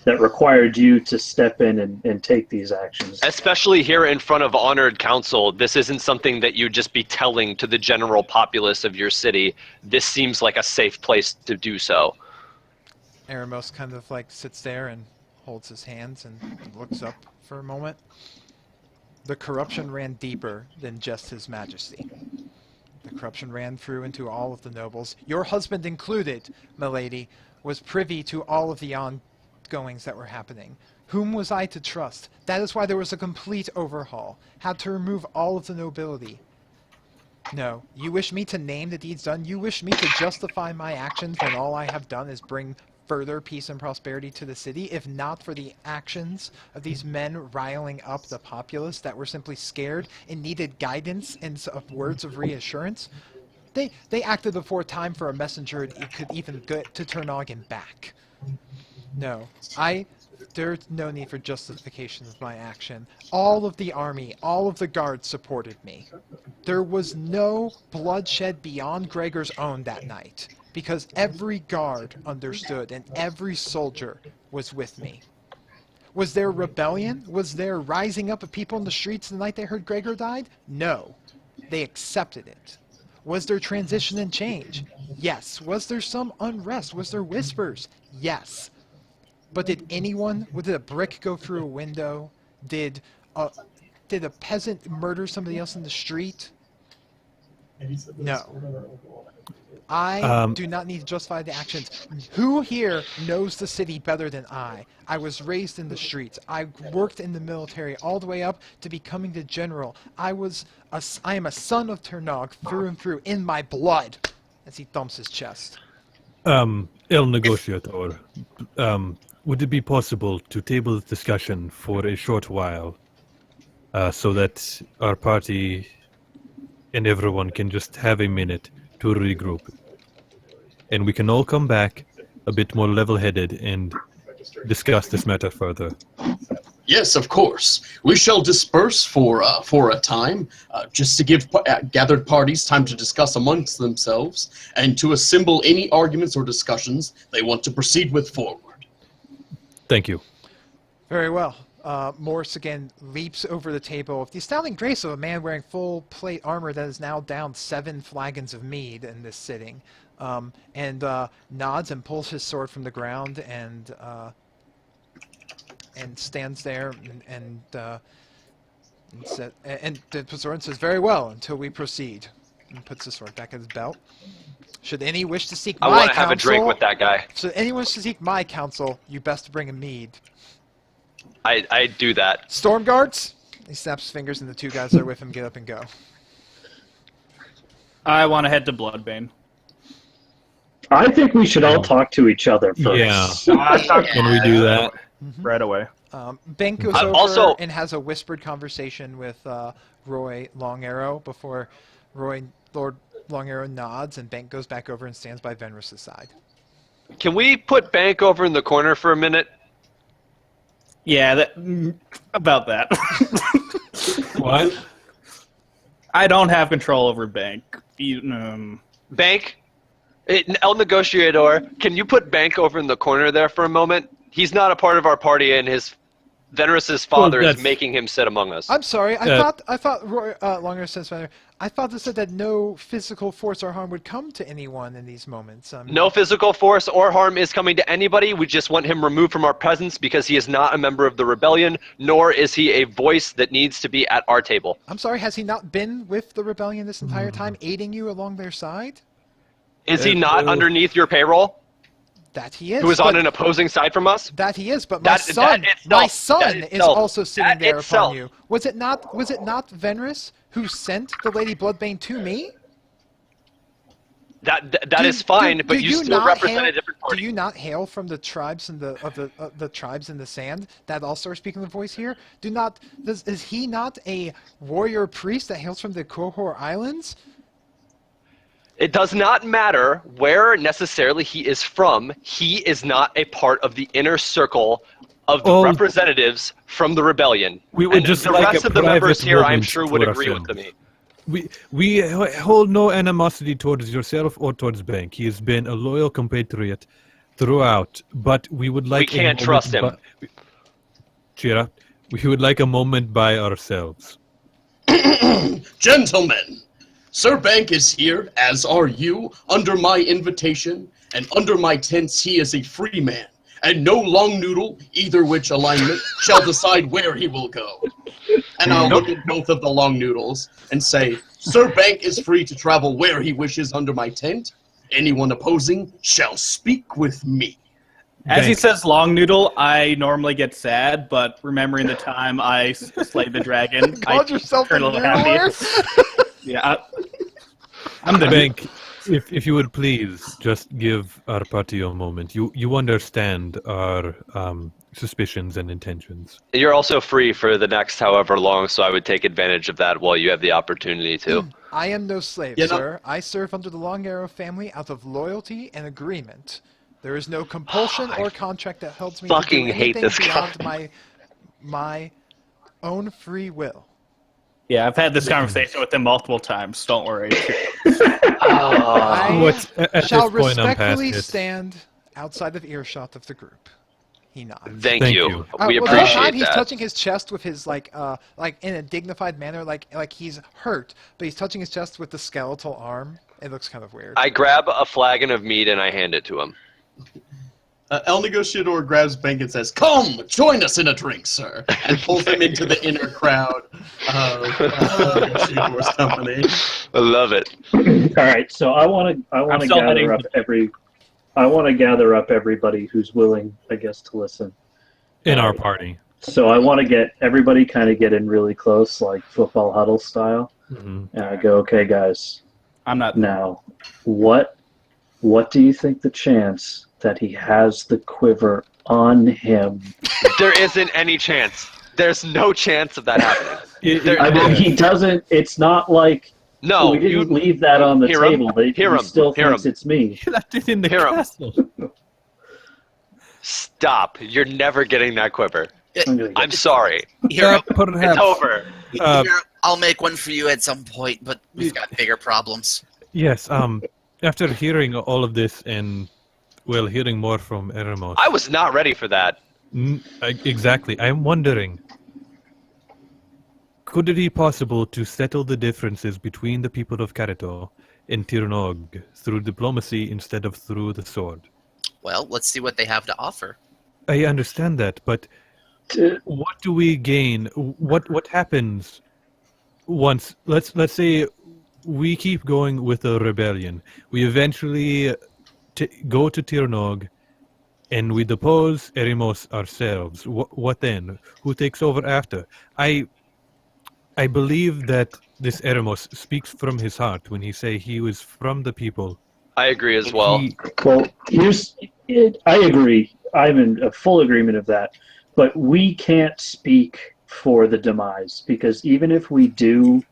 that required you to step in and take these actions. Especially here in front of honored council, this isn't something that you'd just be telling to the general populace of your city. This seems like a safe place to do so. Eremos kind of like sits there and holds his hands and looks up for a moment. The corruption ran deeper than just his majesty. The corruption ran through into all of the nobles. Your husband included, milady, was privy to all of the ongoings that were happening. Whom was I to trust? That is why there was a complete overhaul. Had to remove all of the nobility. No, you wish me to name the deeds done? You wish me to justify my actions when all I have done is bring further peace and prosperity to the city if not for the actions of these men riling up the populace that were simply scared and needed guidance and of words of reassurance. They acted before time for a messenger could even get to Turnog and back. No, there's no need for justification of my action. All of the army, all of the guards supported me. There was no bloodshed beyond Gregor's own that night, because every guard understood and every soldier was with me. Was there rebellion? Was there rising up of people in the streets the night they heard Gregor died? No. They accepted it. Was there transition and change? Yes. Was there some unrest? Was there whispers? Yes. But did a brick go through a window? Did a peasant murder somebody else in the street? No. I do not need to justify the actions. Who here knows the city better than I? I was raised in the streets. I worked in the military all the way up to becoming the general. I am a son of Turnog through and through, in my blood, as he thumps his chest. El Negociator, would it be possible to table the discussion for a short while so that our party and everyone can just have a minute to regroup? And we can all come back a bit more level-headed and discuss this matter further. Yes, of course. We shall disperse for a time, just to give gathered parties time to discuss amongst themselves and to assemble any arguments or discussions they want to proceed with forward. Thank you. Very well. Morse again leaps over the table with the astounding grace of a man wearing full plate armor that is now down 7 flagons of mead in this sitting, and nods and pulls his sword from the ground and stands there and the sword says, "Very well, until we proceed," and puts the sword back in his belt. Should any wish to seek my counsel, I want to have a drink with that guy. Should anyone wish to seek my counsel, you best bring a mead. I do that. Storm guards? He snaps his fingers and the 2 guys that are with him get up and go. I want to head to Bloodbane. I think we should all talk to each other first. Yeah. Can we do that? Right away. Ben goes over and has a whispered conversation with Roy Longarrow before Lord Longarrow nods, and Bank goes back over and stands by Venrus' side. Can we put Bank over in the corner for a minute? Yeah, about that. What? I don't have control over Bank. Bank? El Negociador, can you put Bank over in the corner there for a moment? He's not a part of our party, and his Venrus' father is making him sit among us. I'm sorry. I thought Roy Longarrow says. I thought this said that no physical force or harm would come to anyone in these moments. No physical force or harm is coming to anybody. We just want him removed from our presence because he is not a member of the rebellion, nor is he a voice that needs to be at our table. I'm sorry. Has he not been with the rebellion this entire time, aiding you along their side? Is he not underneath your payroll? That he is. Who is on an opposing side from us? That he is, but my son is also sitting there upon you. Was it not Venrus who sent the Lady Bloodbane to me? That is fine, but you still represent a different party. Do you not hail from the tribes and the tribes in the sand that also are speaking the voice here? Is he not a warrior priest that hails from the Kohor Islands? It does not matter where necessarily he is from. He is not a part of the inner circle of the representatives from the rebellion. We would just the like rest a of the members private here, I'm moment sure, would for agree him. with me. We hold no animosity towards yourself or towards Bank. He has been a loyal compatriot throughout, but we would like. We can't trust him. Cheer up. We would like a moment by ourselves. Gentlemen, Sir Bank is here, as are you, under my invitation, and under my tents he is a free man, and no long noodle, either which alignment, shall decide where he will go. And I'll look at both of the long noodles and say, Sir Bank is free to travel where he wishes under my tent. Anyone opposing shall speak with me. As he says long noodle, I normally get sad, but remembering the time I slayed the dragon, I yourself turn a little happy. Yeah, I'm the Bank. If you would please just give our party a moment. You understand our suspicions and intentions. You're also free for the next however long, so I would take advantage of that while you have the opportunity to. I am no slave, You know- sir. I serve under the Long Arrow family out of loyalty and agreement. There is no compulsion or contract that holds me to do fucking hate anything this beyond guy. my own free will. Yeah, I've had this conversation with him multiple times. Don't worry. I At shall this point, I'm respectfully past it. stand outside of earshot of the group. He nods. Thank Thank you. you. We Well, this time appreciate he's that. touching his chest with his like in a dignified manner, like he's hurt, but he's touching his chest with the skeletal arm. It looks kind of weird. I grab a flagon of mead and I hand it to him. El Negociador grabs Bank and says, "Come, join us in a drink, sir," and pulls him into the inner crowd of Shador's company. I love it. All right, so I want to still heading gather up everybody who's willing, I guess, to listen. In our party. So I want to get everybody kind of get in really close, like football huddle style. Mhm. And I go, okay, guys, I'm not. now, what do you think the chance that he has the quiver on him? There isn't any chance. There's no chance of that happening. I mean, he doesn't. It's not like No, we didn't you leave that on the hear him, table. He hear him, still hear thinks him. it's me. Left it in the Hear 'em. castle. stop. You're never getting that quiver. I'm gonna get I'm sorry. Here, Perhaps. It's over. here, I'll make one for you at some point, but we've got bigger problems. Yes. After hearing all of this and hearing more from Eremos. I was not ready for that. Exactly. I'm wondering, could it be possible to settle the differences between the people of Karato and Tirnog through diplomacy instead of through the sword? Well, let's see what they have to offer. I understand that, but what do we gain? What happens once? Let's say we keep going with the rebellion. We eventually go to Tirnog, and we depose Eremos ourselves. What then? Who takes over after? I believe that this Eremos speaks from his heart when he say he was from the people. I agree as well. Well, I agree. I'm in a full agreement of that. But we can't speak for the demise, because even if we do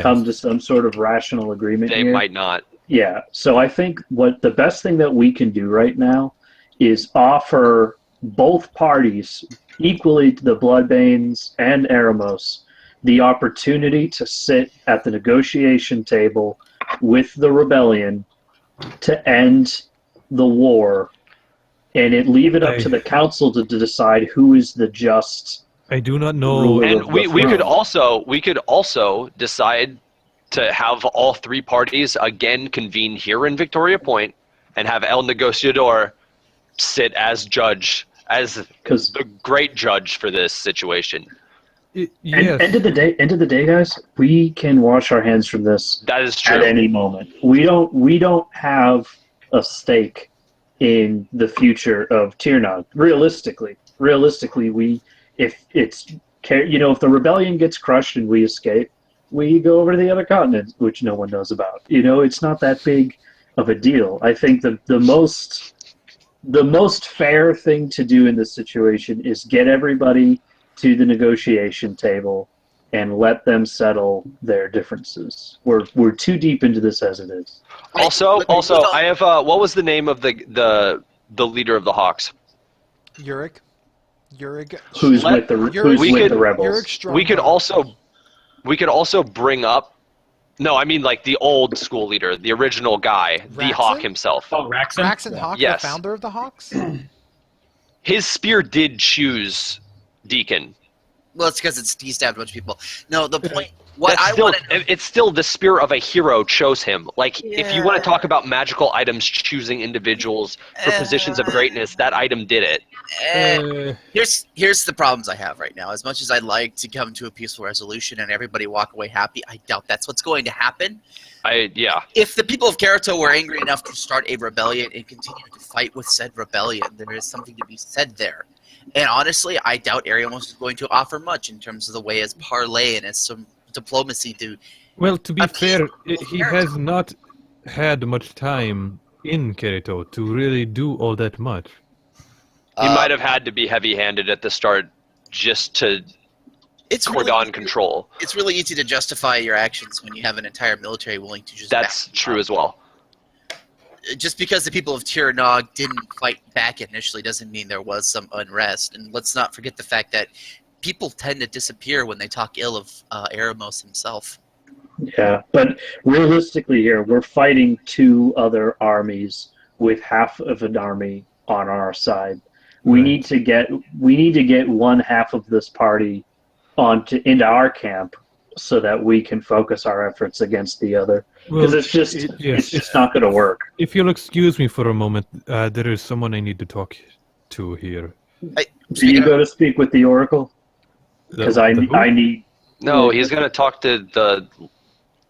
come to some sort of rational agreement They here, might not. yeah. So I think what the best thing that we can do right now is offer both parties, equally to the Bloodbanes and Eremos, the opportunity to sit at the negotiation table with the rebellion to end the war, and leave it up to the council to decide who is the just. I do not know. Ruler. And we could also decide to have all three parties again convene here in Victoria Point and have El Negociador sit as judge, as the great judge for this situation. Yes. End of the day, guys, we can wash our hands from this That is true. at any moment. We don't have a stake in the future of Tirnog. Realistically, if the rebellion gets crushed and we escape, we go over to the other continent, which no one knows about. It's not that big of a deal. I think the most fair thing to do in this situation is get everybody to the negotiation table and let them settle their differences. We're too deep into this as it is. Also, I have what was the name of the leader of the Hawks? Yurik. Who's Let- with the we could- rebels? Yurik We could also bring up. No, I mean like the old school leader, the original guy, the Raxon? Hawk himself. Oh, Raxon? Raxon Hawk, Yes. the founder of the Hawks? His spear did choose Deacon. Well, it's because he stabbed a bunch of people. No, the point. What I want to It's still the spear of a hero chose him. Like, if you want to talk about magical items choosing individuals for positions of greatness, that item did it. Here's the problems I have right now. As much as I'd like to come to a peaceful resolution and everybody walk away happy, I doubt that's what's going to happen. Yeah. If the people of Karato were angry enough to start a rebellion and continue to fight with said rebellion, there is something to be said there. And honestly, I doubt Ariamos is going to offer much in terms of the way as parlay and as some diplomacy to. Well, to be fair, he has not had much time in Kirito to really do all that much. He might have had to be heavy-handed at the start just to It's cordon really, control. it's really easy to justify your actions when you have an entire military willing to just That's back you true up. as well. Just because the people of Tirnog didn't fight back initially doesn't mean there was some unrest. And let's not forget the fact that people tend to disappear when they talk ill of Eremos himself. Yeah, but realistically here, we're fighting two other armies with half of an army on our side. We Right. need to get one half of this party into our camp so that we can focus our efforts against the other. Because Well, it's just yes, it's just not going to work. If you'll excuse me for a moment, there is someone I need to talk to here. Do you go to speak with the Oracle? Because I who? need. No, he's going to talk to the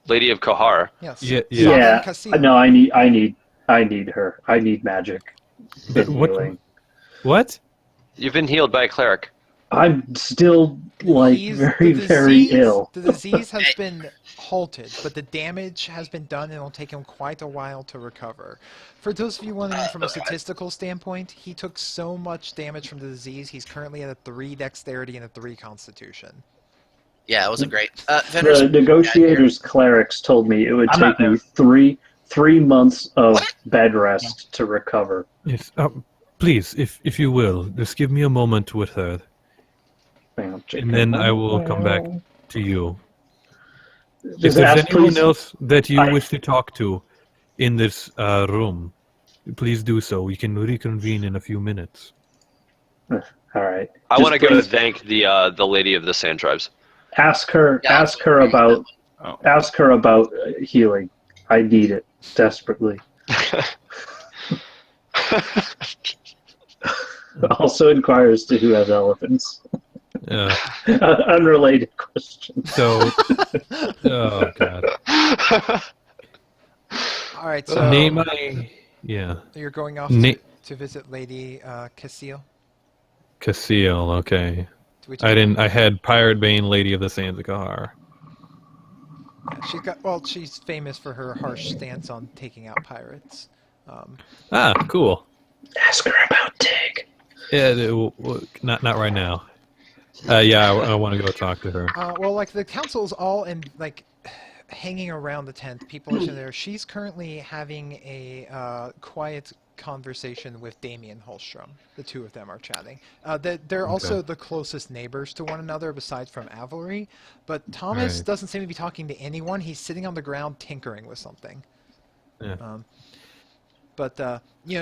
Lady of Kahar. Yes. Yeah, Yeah, Castillo. no, I need her. I need magic. But And what? healing. What? You've been healed by a cleric. I'm still like very, very ill. The disease has been halted, but the damage has been done, and it'll take him quite a while to recover. For those of you wondering from a statistical standpoint, he took so much damage from the disease, he's currently at a 3 dexterity and a 3 constitution. Yeah, it wasn't great. The negotiators' clerics told me it would I'm not take me three months of bed rest to recover. Yes. Please, if you will, just give me a moment with her, Hang on, check and then that I will out. come back to you. If Just there's ask, anyone please. else that you I- wish to talk to in this room, please do so. We can reconvene in a few minutes. All right. I Just want to go please thank the Lady of the Sand Tribes. ask her. Yeah, Ask her about. Oh. Ask her about healing. I need it desperately. Also inquires to who has elephants. Unrelated question. So, oh god. All right, so Name I. Yeah. you're going off to visit Lady Castillo? Casil, okay. Which I had Pirate Bane, Lady of the Sands of Kahar. she's famous for her harsh stance on taking out pirates. Cool. Ask her about Tig. Yeah, not right now. Yeah, I want to go talk to her. The council's all in, hanging around the tent. People are sitting there. She's currently having a quiet conversation with Damien Holstrom. The two of them are chatting. They're also the closest neighbors to one another, besides from Avalry. But Thomas Right. doesn't seem to be talking to anyone. He's sitting on the ground tinkering with something. Yeah.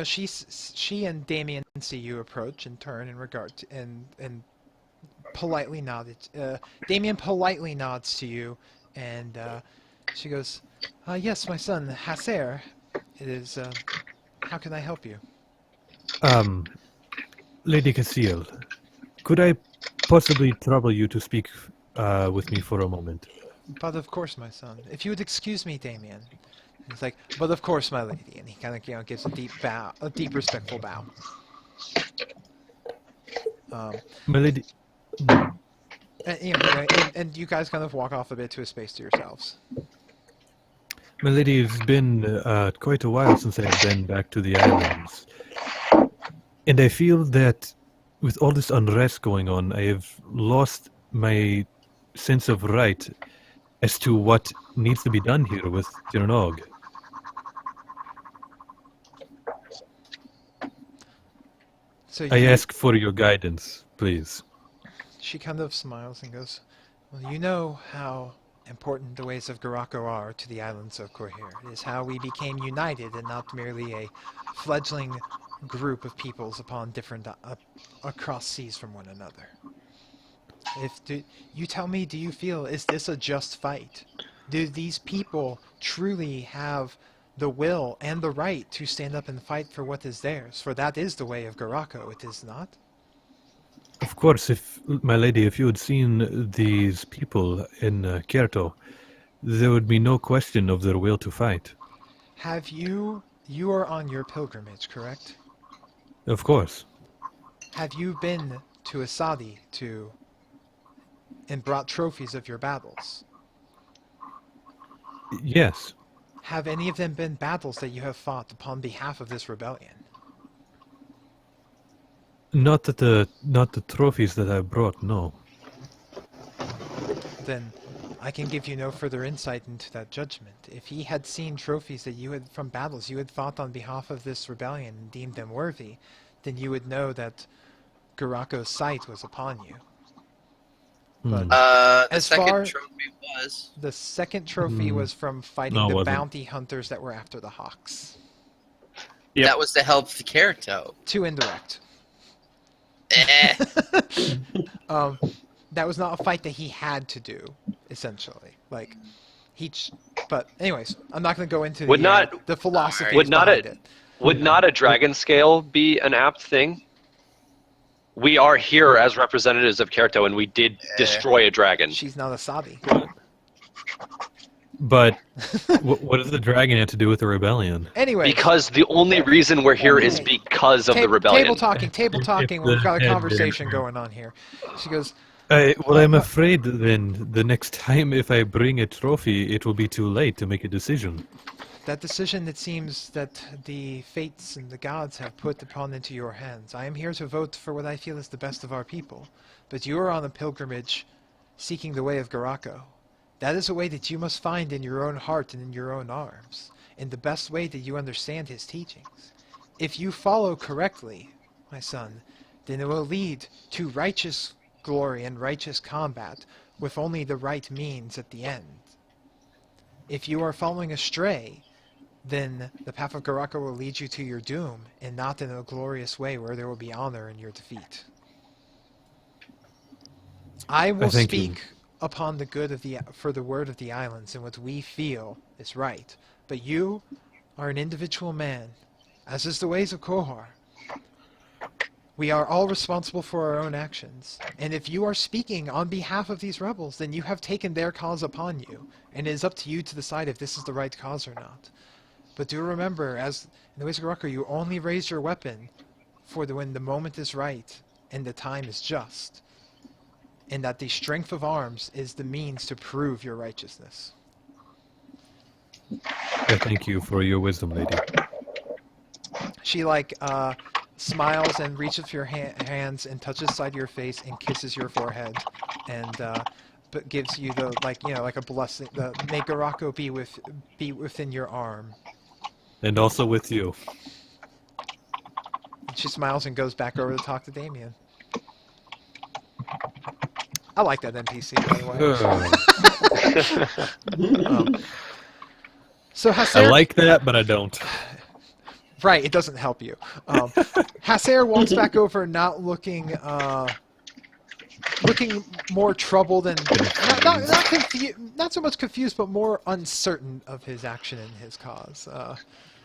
She and Damien see you approach and turn in regard to, and politely nodded. Damien politely nods to you, and she goes, "Yes, my son, Hasser. It is. How can I help you?" Lady Casil, could I possibly trouble you to speak with me for a moment? But of course, my son. If you would excuse me, Damien. He's like, "But of course, my lady," and he kind of gives a deep bow, a deep respectful bow. My lady. And you guys kind of walk off a bit to a space to yourselves. My lady, it's been quite a while since I've been back to the islands. And I feel that with all this unrest going on, I have lost my sense of right as to what needs to be done here with Tirnog. So I ask for your guidance, please. She kind of smiles and goes, "Well, you know how important the ways of Garako are to the islands of Corhir. It is how we became united and not merely a fledgling group of peoples upon different across seas from one another. You tell me, do you feel, is this a just fight? Do these people truly have the will and the right to stand up and fight for what is theirs? For that is the way of Garako, it is not?" Of course, my lady, if you had seen these people in Kyoto, there would be no question of their will to fight. You are on your pilgrimage, correct? Of course. Have you been to Asadi and brought trophies of your battles? Yes. Have any of them been battles that you have fought upon behalf of this rebellion? Not the trophies that I brought. No. Then I can give you no further insight into that judgment. If he had seen trophies that you had from battles you had fought on behalf of this rebellion and deemed them worthy, then you would know that Garako's sight was upon you. But The as second far trophy was. the second trophy was from fighting No, it the wasn't. bounty hunters that were after the Hawks. Yep. That was to help the Kerito. Too indirect. Eh. That was not a fight that he had to do, essentially. Like, but anyways, I'm not going to go into the philosophy behind it. Would not a dragon scale be an apt thing? We are here as representatives of Kerito, and we did destroy a dragon. She's not a Sabi. But what does the dragon have to do with the rebellion? Anyway, Because the only reason we're here is because of the rebellion. Table talking. If We've the got a head conversation didn't- going on here. She goes, Well, I'm afraid then the next time if I bring a trophy, it will be too late to make a decision. that decision it seems that the fates and the gods have put upon into your hands. I am here to vote for what I feel is the best of our people, but you are on a pilgrimage seeking the way of Garako. That is a way that you must find in your own heart and in your own arms, in the best way that you understand his teachings. If you follow correctly, my son, then it will lead to righteous glory and righteous combat with only the right means at the end. If you are following astray, then the path of Garako will lead you to your doom, and not in a glorious way where there will be honor in your defeat. I will thank you. speak upon the good for the word of the islands and what we feel is right, but you are an individual man, as is the ways of Kohar. We are all responsible for our own actions, and if you are speaking on behalf of these rebels, then you have taken their cause upon you, and it is up to you to decide if this is the right cause or not. But do remember, as in the ways of Garako, you only raise your weapon for when the moment is right and the time is just, and that the strength of arms is the means to prove your righteousness. I thank you for your wisdom, lady. She smiles and reaches for your hands and touches the side of your face and kisses your forehead, and but gives you the like a blessing. May Garako be within your arm. And also with you. She smiles and goes back over to talk to Damien. I like that NPC, by the way. So I Haser, like that, but I don't. right, it doesn't help you. Haser walks back over, not looking more troubled and not so much confused, but more uncertain of his action and his cause.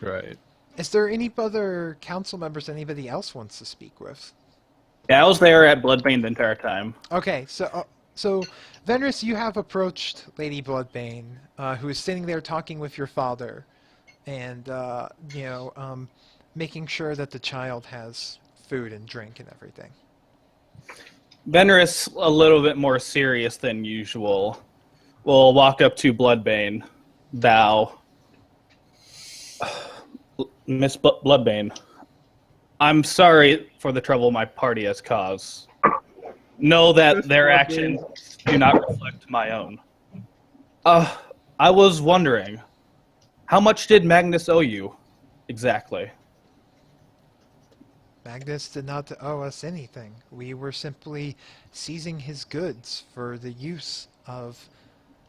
Right. Is there any other council members anybody else wants to speak with? Yeah, I was there at Bloodbane the entire time. Okay, so Venris, you have approached Lady Bloodbane, who is sitting there talking with your father, and making sure that the child has food and drink and everything. Venerus, a little bit more serious than usual, will walk up to Bloodbane. Thou, Miss Bloodbane, I'm sorry for the trouble my party has caused. Know that their actions do not reflect my own. I was wondering, how much did Magnus owe you, exactly? Magnus did not owe us anything. We were simply seizing his goods for the use of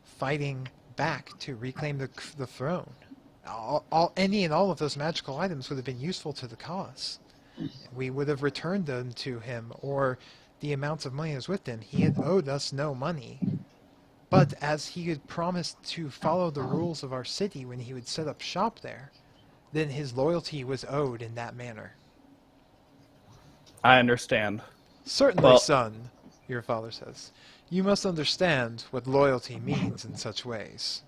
fighting back to reclaim the throne. Any and all of those magical items would have been useful to the cause. We would have returned them to him, or the amounts of money that was with him. He had owed us no money. But as he had promised to follow the rules of our city when he would set up shop there, then his loyalty was owed in that manner. I understand. Certainly, Well, son, your father says. You must understand what loyalty means in such ways.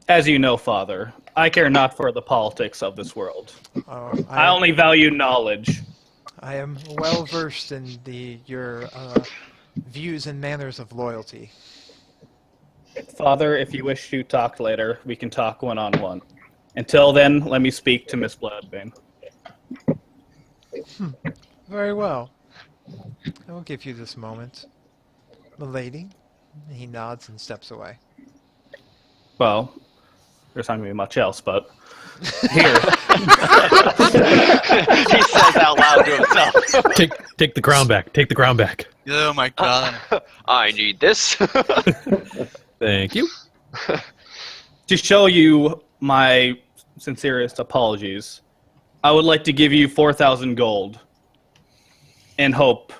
As you know, Father, I care not for the politics of this world. Oh, I only value knowledge. I am well versed in your views and manners of loyalty. Father, if you wish to talk later, we can talk one-on-one. Until then, let me speak to Miss Bloodbane. Very well. I will give you this moment. Milady. And he nods and steps away. Well, there's not going to be much else, but here. He says out loud to himself. Take the crown back. Take the crown back. Oh my god. I need this. Thank you. To show you my sincerest apologies, I would like to give you 4,000 gold in hope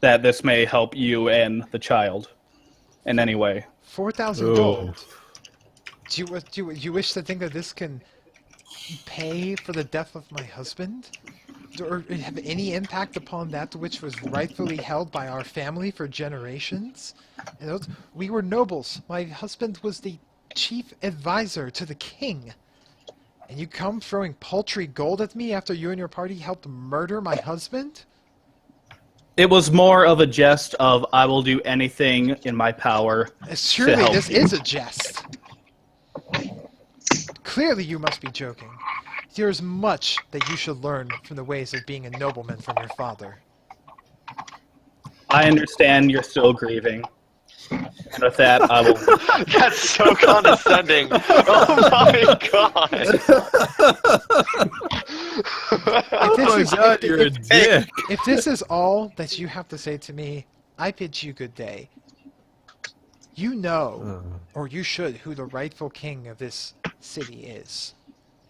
that this may help you and the child in any way. 4,000 Oh. gold. Do you wish to think that this can pay for the death of my husband? Or have any impact upon that which was rightfully held by our family for generations? We were nobles. My husband was the chief advisor to the king. And you come throwing paltry gold at me after you and your party helped murder my husband? It was more of a jest of, I will do anything in my power to Surely help this you. is a jest. Clearly you must be joking. There is much that you should learn from the ways of being a nobleman from your father. I understand you're still grieving. And with that, I will... That's so condescending. Oh my god. Oh my god, you're a dick. If this is all that you have to say to me, I bid you good day. You know, or you should, who the rightful king of this city is.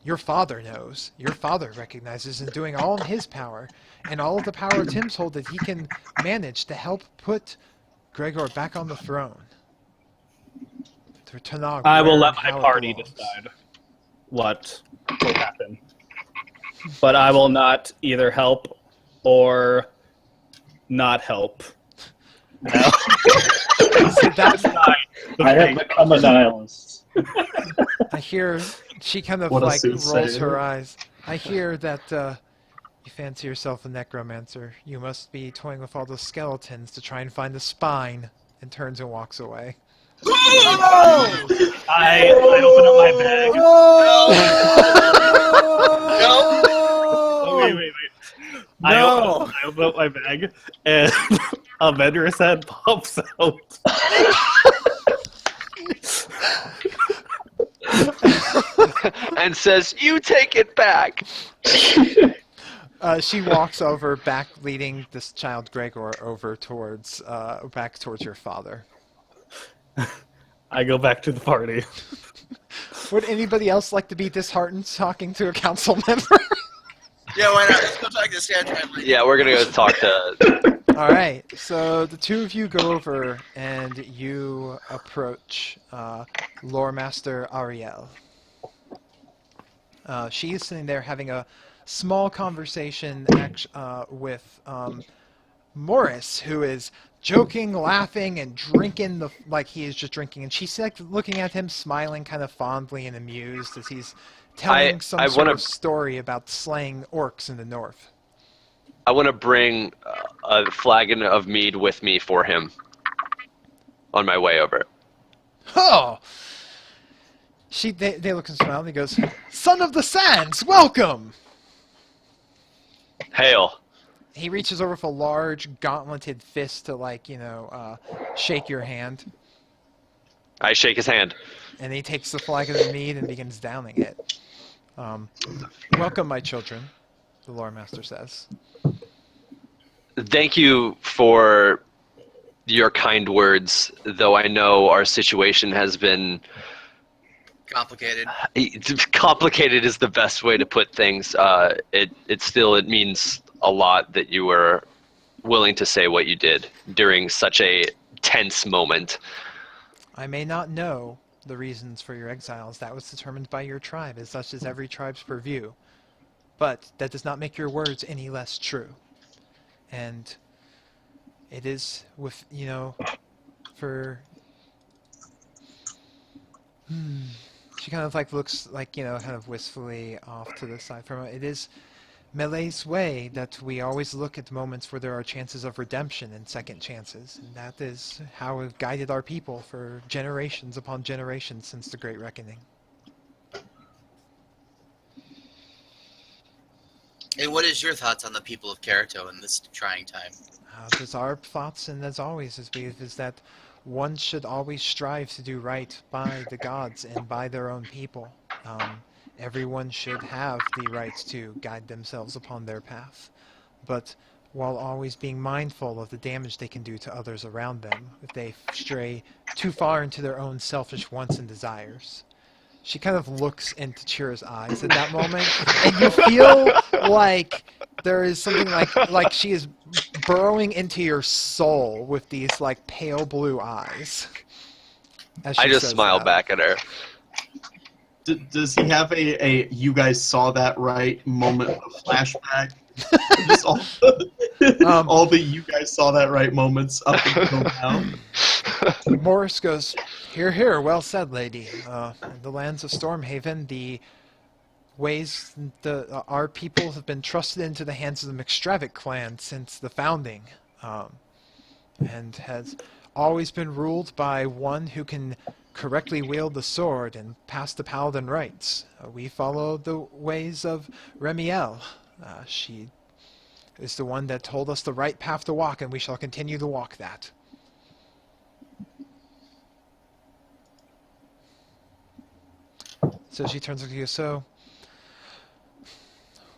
Your father knows. Your father recognizes in doing all in his power, and all of the power of Tim's hold that he can manage to help put Gregor back on the throne. To Tanag, I will where let and my how it party belongs. decide what will happen. But I will not either help or not help. No. So that's I have become a nihilist. I hear she kind of What a like rolls soothsayer. her eyes. I hear that you fancy yourself a necromancer. You must be toying with all the skeletons to try and find the spine. And turns and walks away. I open up my bag. Oh, wait. I open up my bag, and a vendor's head pops out. And says, "You take it back." She walks over, back leading this child Gregor over towards back towards your father. I go back to the party. Would anybody else like to be disheartened talking to a council member? Yeah, why not? Let's go talk to the stand driver. Yeah, we're gonna go talk to. All right, so the two of you go over and you approach Lore Master Ariel. She is sitting there having a small conversation with Morris, who is joking, laughing, and drinking like he is just drinking. And she's like looking at him, smiling kind of fondly and amused as he's telling some sort of story about slaying orcs in the north. I want to bring a flagon of mead with me for him on my way over. Oh! They look and smile, and he goes, "Son of the Sands, welcome!" Hail. He reaches over with a large, gauntleted fist to, shake your hand. I shake his hand. And he takes the flagon of mead and begins downing it. Welcome, my children, the lore master says. Thank you for your kind words, though I know our situation has been... Complicated. Complicated is the best way to put things. It means a lot that you were willing to say what you did during such a tense moment. I may not know the reasons for your exiles. That was determined by your tribe, as such as every tribe's purview. But that does not make your words any less true. And it is with, for... She kind of looks kind of wistfully off to the side from it. It is Melee's way that we always look at moments where there are chances of redemption and second chances, and that is how we've guided our people for generations upon generations since the Great Reckoning. And what is your thoughts on the people of Kerato in this trying time? There's our thoughts, and as always, is that one should always strive to do right by the gods and by their own people. Everyone should have the right to guide themselves upon their path, but while always being mindful of the damage they can do to others around them if they stray too far into their own selfish wants and desires. She kind of looks into Chira's eyes at that moment, and you feel like there is something like she is burrowing into your soul with these like pale blue eyes. As I she just says smile that. back at her. Does he have a you guys saw that right moment of flashback? Just all the you guys saw that right moments up until now. Morris goes, "Hear, hear, well said, lady. In the lands of Stormhaven, the ways our people have been trusted into the hands of the McStravick clan since the founding, and has always been ruled by one who can correctly wield the sword and pass the paladin rights. We follow the ways of Remiel. She is the one that told us the right path to walk, and we shall continue to walk that." So she turns to you. So,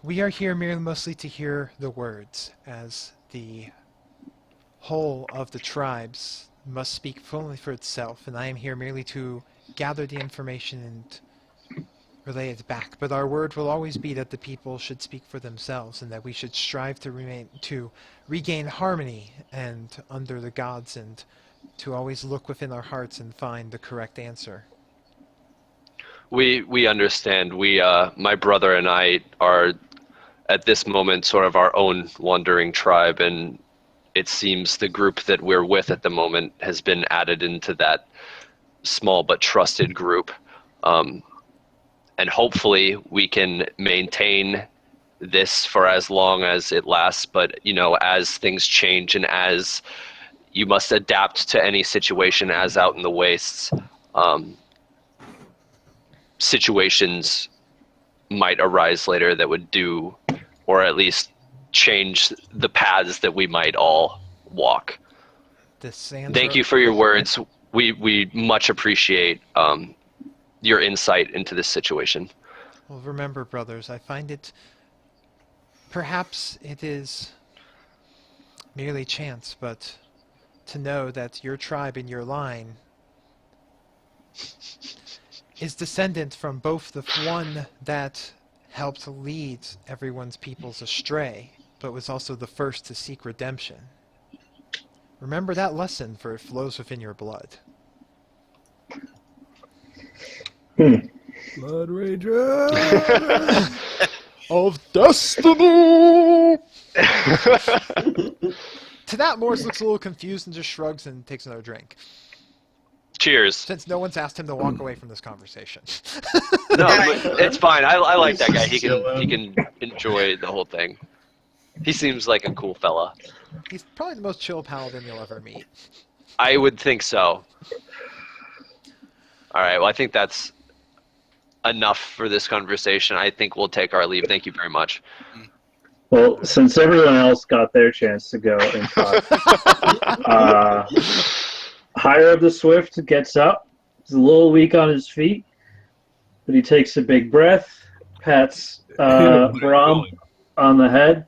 we are here merely mostly to hear the words, as the whole of the tribes must speak fully for itself, and I am here merely to gather the information and relay it back. But our word will always be that the people should speak for themselves, and that we should strive to regain harmony and under the gods, and to always look within our hearts and find the correct answer. We understand. My brother and I are at this moment sort of our own wandering tribe, and it seems the group that we're with at the moment has been added into that small but trusted group. And hopefully we can maintain this for as long as it lasts, but as things change and as you must adapt to any situation as out in the wastes, situations might arise later that would do, or at least change the paths that we might all walk. Thank you for your words. We much appreciate your insight into this situation. Well, remember, brothers, I find it... Perhaps it is merely chance, but to know that your tribe and your line is descendant from both the one that helped lead everyone's peoples astray, but was also the first to seek redemption. Remember that lesson, for it flows within your blood. Blood Ranger Of destiny! To that, Morris looks a little confused and just shrugs and takes another drink. Cheers. Since no one's asked him to walk away from this conversation. No, but it's fine. I like that guy. He can enjoy the whole thing. He seems like a cool fella. He's probably the most chill paladin you'll ever meet. I would think so. All right. Well, I think that's enough for this conversation. I think we'll take our leave. Thank you very much. Well, since everyone else got their chance to go and talk, Higher of the Swift gets up. He's a little weak on his feet, but he takes a big breath, pats Brahm on the head,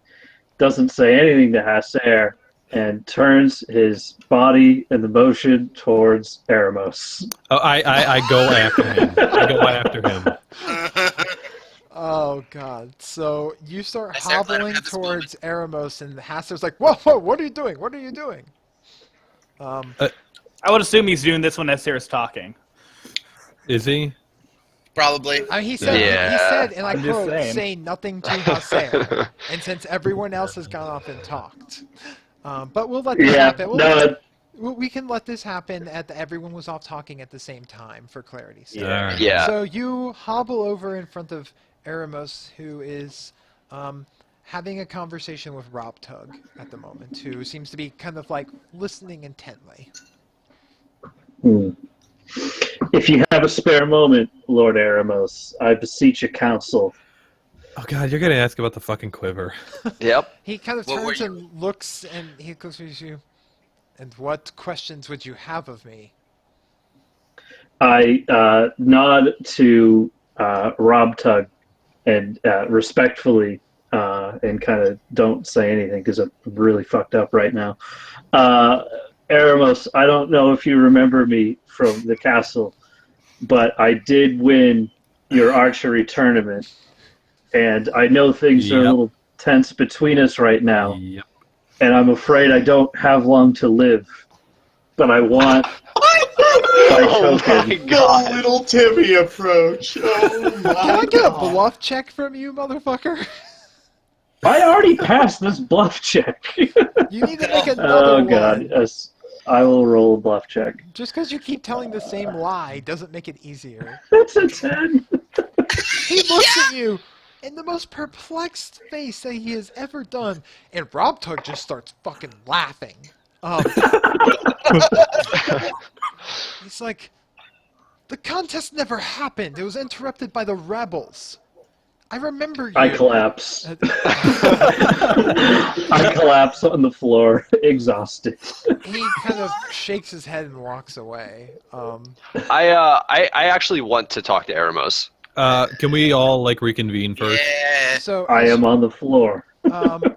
doesn't say anything to Hasser, and turns his body in the motion towards Eremos. Oh, I go after him. I go after him. Oh, God. So you start I start letting him hobbling have this towards Eremos, and Hasser's like, whoa, whoa, what are you doing? What are you doing? I would assume he's doing this when Sarah's talking. Is he? Probably. I mean, he said, and I I'm just quote, saying. say nothing to Hasser. And since everyone else has gone off and talked. But we'll let this happen. We can let this happen everyone was off talking at the same time, for clarity's sake. Yeah. Yeah. So you hobble over in front of Eremos, who is having a conversation with Rob Tug at the moment, who seems to be kind of like listening intently. If you have a spare moment, Lord Eremos, I beseech your counsel. Oh god, you're gonna ask about the fucking quiver. Yep. He kind of What were turns and looks, and he looks at you. And what questions would you have of me? I nod to Rob Tug and respectfully and kind of don't say anything because I'm really fucked up right now. Eremos, I don't know if you remember me from the castle, but I did win your archery tournament, and I know things are a Yep. little tense between us right now, Yep. and I'm afraid I don't have long to live, but I want Oh token. my The god. little Timmy approach. Oh my Can I get a God. bluff check from you, motherfucker? I already passed this bluff check. You need to make another Oh one. god, yes. I will roll a bluff check. Just because you keep telling the same lie doesn't make it easier. That's a 10. He looks at you in the most perplexed face that he has ever done, and Rob Tug just starts fucking laughing. He's like, the contest never happened. It was interrupted by the rebels. I remember you. I collapse. I collapse on the floor, exhausted. He kind of shakes his head and walks away. I actually want to talk to Eremos. Can we all like reconvene first? Yeah. So I am on the floor.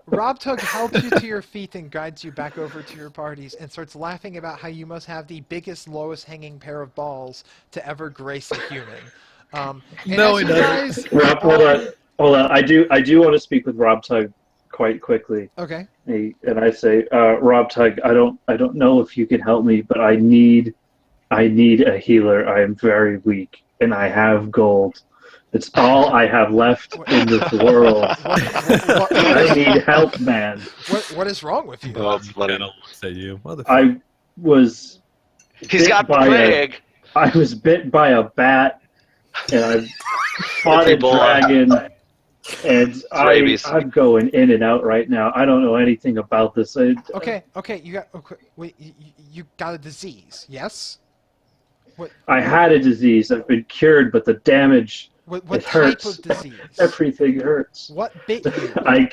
Rob Tug helps you to your feet and guides you back over to your parties and starts laughing about how you must have the biggest, lowest hanging pair of balls to ever grace a human. And No, as he you doesn't. guys- Rob, hold on. I do want to speak with Rob Tug quite quickly. Okay. And I say, Rob Tug, I don't know if you can help me, but I need a healer. I am very weak, and I have gold. It's all I have left in this world. I need help, man. What is wrong with you? Oh, that's funny. Kinda looks at you, motherfucker. I was He's got by plague. I was bit by a bat, and I fought a Ebola. dragon, and Rabies. I'm going in and out right now. I don't know anything about this. Okay. You got. Okay, wait. You got a disease? Yes. I had a disease. I've been cured, but the damage, What it type hurts. of disease? Everything hurts. What bit you?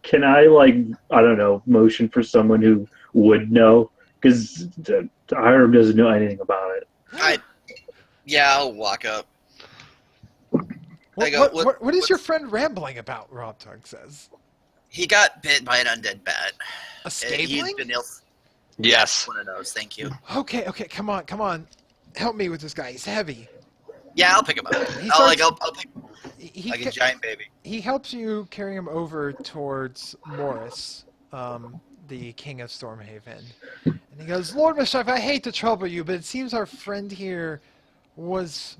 Can I like, I don't know, motion for someone who would know, because Hiram doesn't know anything about it. I'll walk up. I go, What is your friend rambling about? Rob Tug says. He got bit by an undead bat. A He's scaveling? been ill. Yes. One of those. Thank you. Okay, come on. Help me with this guy. He's heavy. Yeah, I'll pick him up. He I'll starts- pick He like a giant baby. he helps you carry him over towards Morris, the king of Stormhaven. And he goes, Lord Mischief, I hate to trouble you, but it seems our friend here was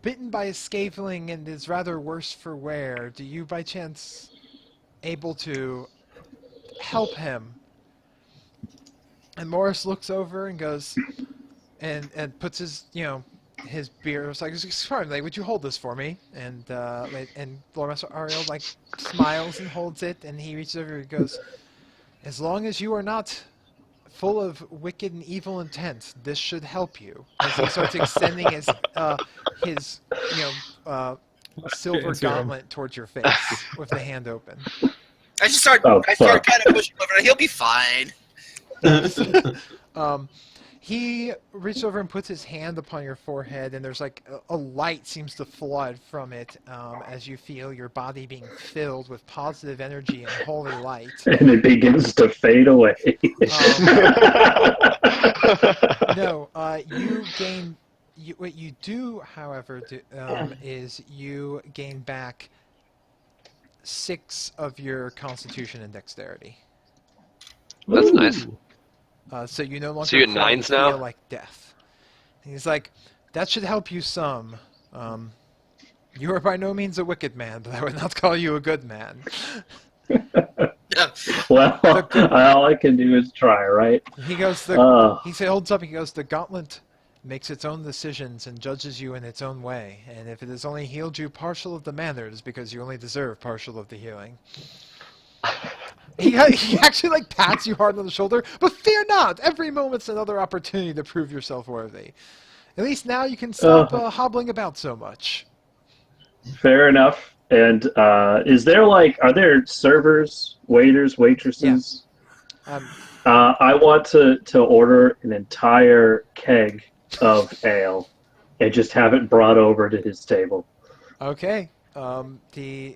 bitten by a scaveling and is rather worse for wear. Do you, by chance, able to help him? And Morris looks over and goes, and puts his, his beer. It's like, sorry, like, would you hold this for me? And Lord Master Ariel like smiles and holds it, and he reaches over and goes, as long as you are not full of wicked and evil intent, this should help you. As he starts extending his silver gauntlet towards your face with the hand open. I start kind of pushing over. He'll be fine. He reaches over and puts his hand upon your forehead, and there's like a light seems to flood from it as you feel your body being filled with positive energy and holy light. And it begins to fade away. You gain. What you do, however, is you gain back 6 of your Constitution and Dexterity. That's nice. So you no longer So you're at 9s now? feel like death. And he's like, that should help you some. You are by no means a wicked man, but I would not call you a good man. Well, all I can do is try, right? He goes, holds up, he goes, the gauntlet makes its own decisions and judges you in its own way. And if it has only healed you partial of the manner, it is because you only deserve partial of the healing. He actually like pats you hard on the shoulder, but fear not. Every moment's another opportunity to prove yourself worthy. At least now you can stop hobbling about so much. Fair enough. And is there are there servers, waiters, waitresses? Yeah. I want to order an entire keg of ale and just have it brought over to his table. Okay. They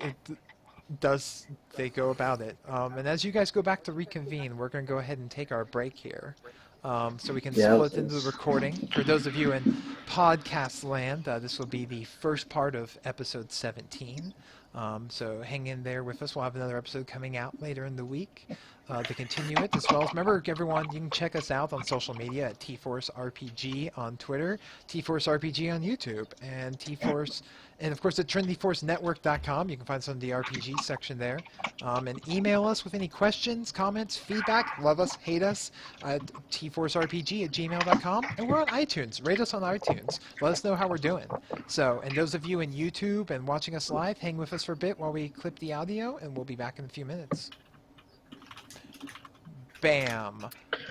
go about it. And as you guys go back to reconvene, we're going to go ahead and take our break here. So we can split into the recording. For those of you in podcast land, this will be the first part of episode 17. So hang in there with us. We'll have another episode coming out later in the week to continue it. As well as, remember, everyone, you can check us out on social media at TForce RPG on Twitter, TForce RPG on YouTube, and TForce... And, of course, at TrinityForceNetwork.com, you can find some of the RPG section there. And email us with any questions, comments, feedback. Love us, hate us, at TForceRPG@gmail.com. And we're on iTunes. Rate us on iTunes. Let us know how we're doing. So, and those of you in YouTube and watching us live, hang with us for a bit while we clip the audio, and we'll be back in a few minutes. Bam.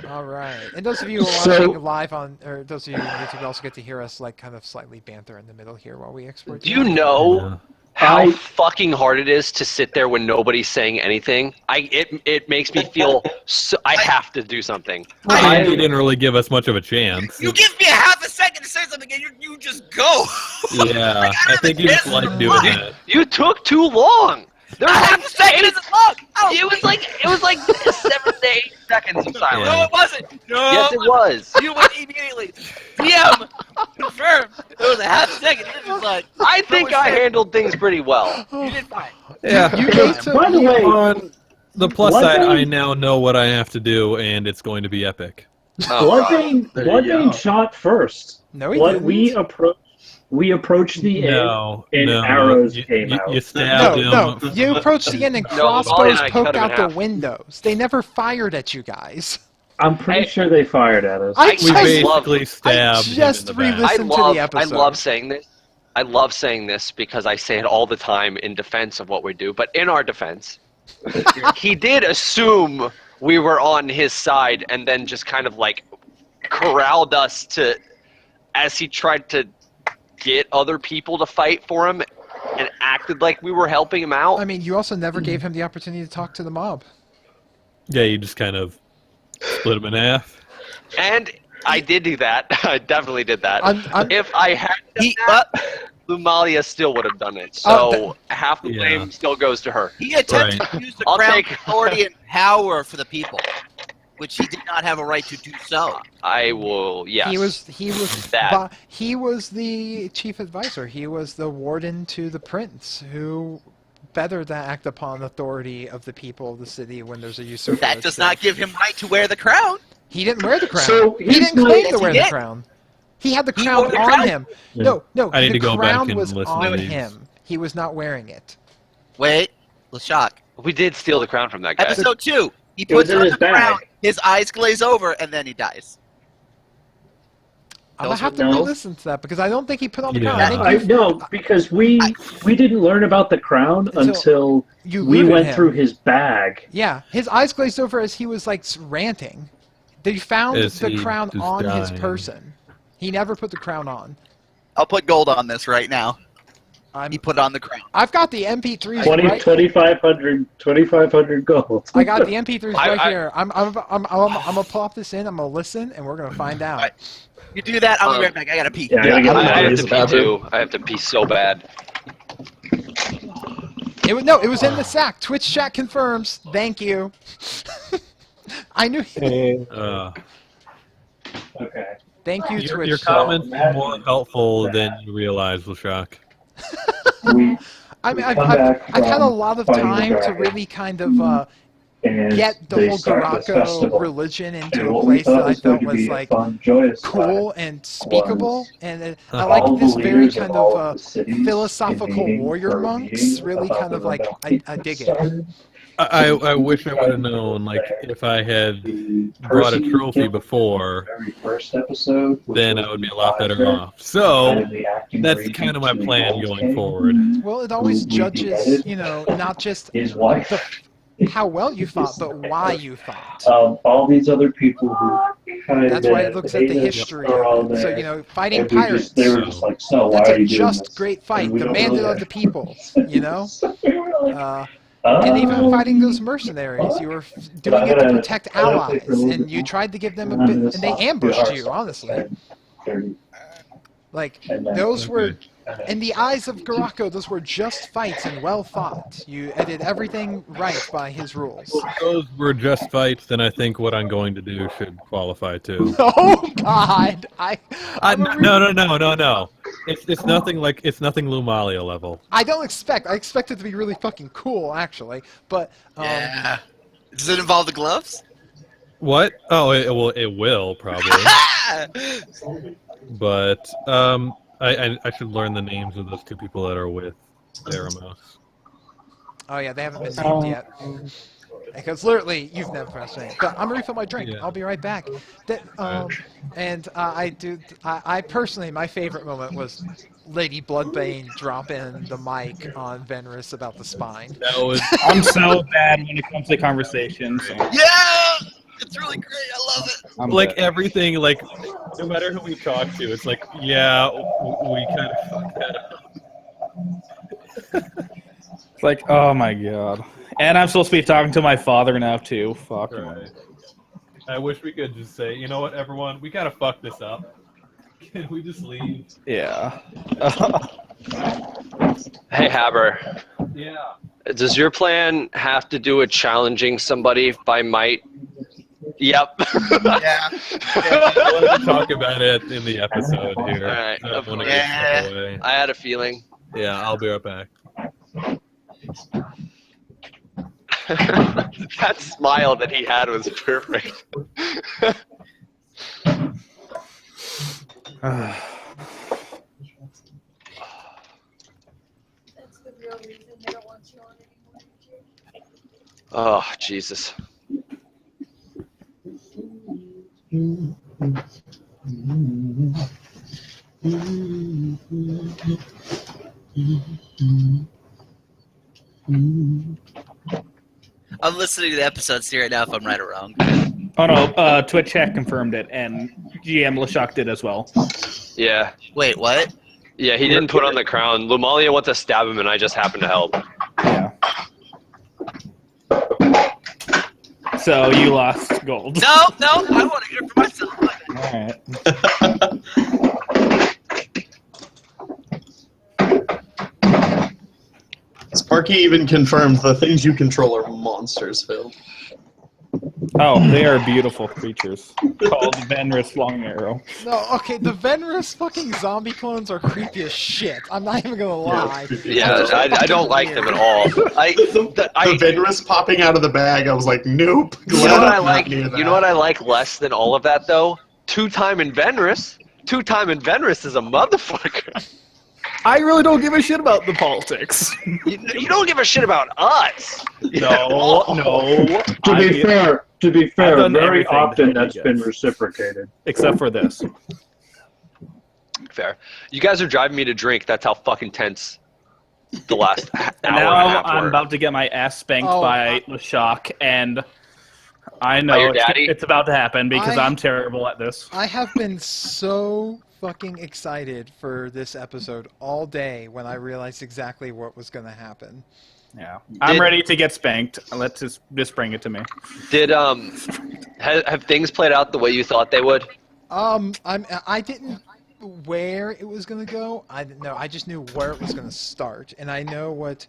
All right. And those of you who are watching live on, or those of you on YouTube also get to hear us kind of slightly banter in the middle here while we export. Do you know how fucking hard it is to sit there when nobody's saying anything? It makes me feel so, I have to do something. Well, you didn't really give us much of a chance. You give me a half a second to say something and you just go. Yeah, I think you just like doing that. You took too long. There was half a second isn't long. It was like 7 to 8 seconds of silence. No, it wasn't. No, Yes, it was. You went immediately. DM confirmed. It was a half second. It was like, I think I handled things pretty well. you did fine. Yeah. By the way, on the plus side, I now know what I have to do, and it's going to be epic. Bloodbane shot first. No, he didn't. We approached the end, and arrows came out. You stabbed him. No, you approached the end and crossbows poked out the windows. They never fired at you guys. I'm pretty sure they fired at us. I We basically stabbed him in the back. Listen to the episode. I love saying this. I love saying this because I say it all the time in defense of what we do. But in our defense, he did assume we were on his side and then just kind of like corralled us to, as he tried to get other people to fight for him and acted like we were helping him out. I mean, you also never gave him the opportunity to talk to the mob. Yeah, you just kind of split him in half. And I did do that. I definitely did that. If I had done that, Lumalia still would have done it. So half the blame still goes to her. He attempted to use the crown authority and power for the people, which he did not have a right to do so. I will. Yes. He was the chief advisor. He was the warden to the prince, who better to act upon authority of the people of the city when there's a usurper. That does not give him right to wear the crown. He didn't wear the crown. So he didn't claim to wear the crown. He had the crown on him. No, I need to go back crown and was listen on to these. him. He was not wearing it. Wait, LeShock. We did steal the crown from that guy. Episode 2. He It was puts in on his the bag. crown, his eyes glaze over, and then he dies. I'm gonna have to re-listen to that because I don't think he put on the crown. Yeah. I think No, because we didn't learn about the crown until you we looted went him. through his bag. Yeah, his eyes glazed over as he was like ranting. They found As the he crown was on his dying. person. He never put the crown on. I'll put gold on this right now. He put on the crown. I've got the MP3s 2,500 gold. I got the MP3s right I- here. I'm gonna pull up this in. I'm gonna listen, and we're gonna find out. Right. You do that. I'll be right back. I gotta pee. Yeah, I gotta get I my have eyes to pee about it. too. I have to pee so bad. It was in the sack. Twitch chat confirms. Thank you. I knew. Okay. Thank you, Twitch. Your comments are more helpful than you realize, LeShock. I mean, I've had a lot of time to really kind of get the whole Garako religion into a place that I felt was like cool and speakable, and I like this very kind of philosophical warrior monks. Really, kind of like I dig it. I wish I would have known, like, if I had brought a trophy before, then I would be a lot better off. So, that's kind of my plan going forward. Well, it always judges, not just his wife. how well you fought, but why you fought. All these other people who kind That's why it looks at the history are all of it. So, there. fighting And pirates. they were just like, so why That's are a you doing just this? great And fight, we don't demanded really of the people, you know? So we were like, And even fighting those mercenaries, you were doing it to protect I gotta play allies, for a little and bit you more. tried to give them a And then bit, this and they song, ambushed our you, song, honestly. 30. Like, And then- those were, Okay. in the eyes of Garako, those were just fights and well fought. You did everything right by his rules. Well, if those were just fights, then I think what I'm going to do should qualify too. Oh God! I'm a No. It's nothing Lumalia level. I don't expect. I expect it to be really fucking cool, actually. But Yeah. Does it involve the gloves? What? Oh, it will probably. But I should learn the names of those two people that are with Eremos. oh yeah, they haven't been named yet. Because literally, you've never pressed me. But I'm gonna refill my drink. Yeah. I'll be right back. I personally, my favorite moment was Lady Bloodbane dropping the mic on Venris about the spine. That was I'm so bad when it comes to conversations. So Yeah! It's really great. I love it. I'm like bad. everything. Like no matter who we talk to, it's like yeah, we kind of fucked that up. It's like, oh my god. And I'm supposed to be talking to my father now too. Fuck. Right. I wish we could just say, you know what, everyone, we gotta fuck this up. Can we just leave? Yeah. Hey, Haber. Yeah. Does your plan have to do with challenging somebody by might? Yep. Yeah. Let's talk about it in the episode here. All right. I don't wanna Yeah. get stuck away. I had a feeling. Yeah, I'll be right back. That smile that he had was perfect. That's the real reason they don't want you on anymore. Oh, Jesus. I'm listening to the episode, see right now if I'm right or wrong. Oh no, Twitch chat confirmed it, and GM Lashok did as well. Yeah. Wait, what? Yeah, he didn't put on the crown. Lumalia went to stab him, and I just happened to help. Yeah. So you lost gold. No, I want to hear it for myself. Alright. Sparky even confirmed the things you control are monsters, Phil. Oh, they are beautiful creatures called Venris Long Arrow. No, okay, the Venris fucking zombie clones are creepy as shit. I'm not even gonna lie. Yeah, I don't like them at all. The Venris popping out of the bag, I was like, nope. You know what I Not like? near that. You know what I like less than all of that though? Two-time in Venris. Two-time in Venris is a motherfucker. I really don't give a shit about the politics. You don't give a shit about us. No. To be fair, done very everything often that he that's been gets. reciprocated. Except for this. Fair. You guys are driving me to drink. That's how fucking tense the last hour And and a now half I'm were. about to get my ass spanked Oh, by Lashok, and I know By your daddy? it's about to happen because I'm terrible at this. I have been so fucking excited for this episode all day when I realized exactly what was gonna happen. Yeah, I'm ready to get spanked. Let's just bring it to me. Did have things played out the way you thought they would? I didn't where it was gonna go. I didn't know. I just knew where it was gonna start, and I know what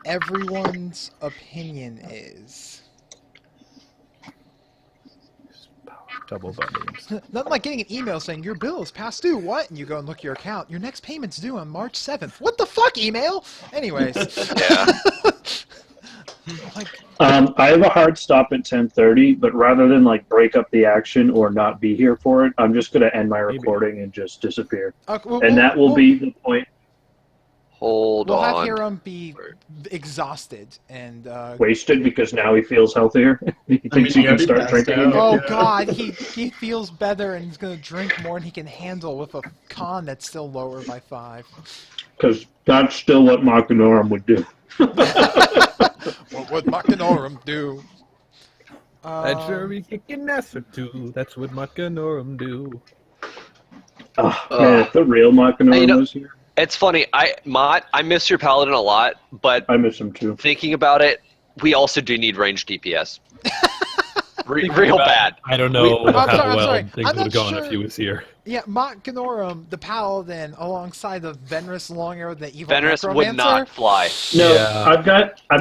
everyone's opinion is. Double buttons. Nothing like getting an email saying your bill is past due. What? And you go and look at your account. Your next payment's due on March 7th. What the fuck, email? Anyways. Yeah. Like, I have a hard stop at 10:30, but rather than like break up the action or not be here for it, I'm just going to end my recording and just disappear. And that will be the point. Hold we'll on. have Hiram be exhausted and Wasted because now he feels healthier. He thinks he can already start passed drinking out. again. oh Yeah. god, he feels better and he's gonna drink more than he can handle with a con that's still lower by 5. Because that's still what Machinorum would do. What would Machinorum do? I'd sure be kicking ass or two. That's what Machinorum do. Oh, man, if the real Machinorum You know- was here, It's funny. I miss your paladin a lot, but I miss him too. thinking about it, we also do need ranged DPS. Thinking Real about bad. it, I don't know I'm how sorry, I'm well sorry. things I'm would not have gone sure. if he was here. Yeah, Machinorum, the paladin, alongside of Venrus Long Arrow, the evil Fenris necromancer. would not fly. No, Yeah. I've No,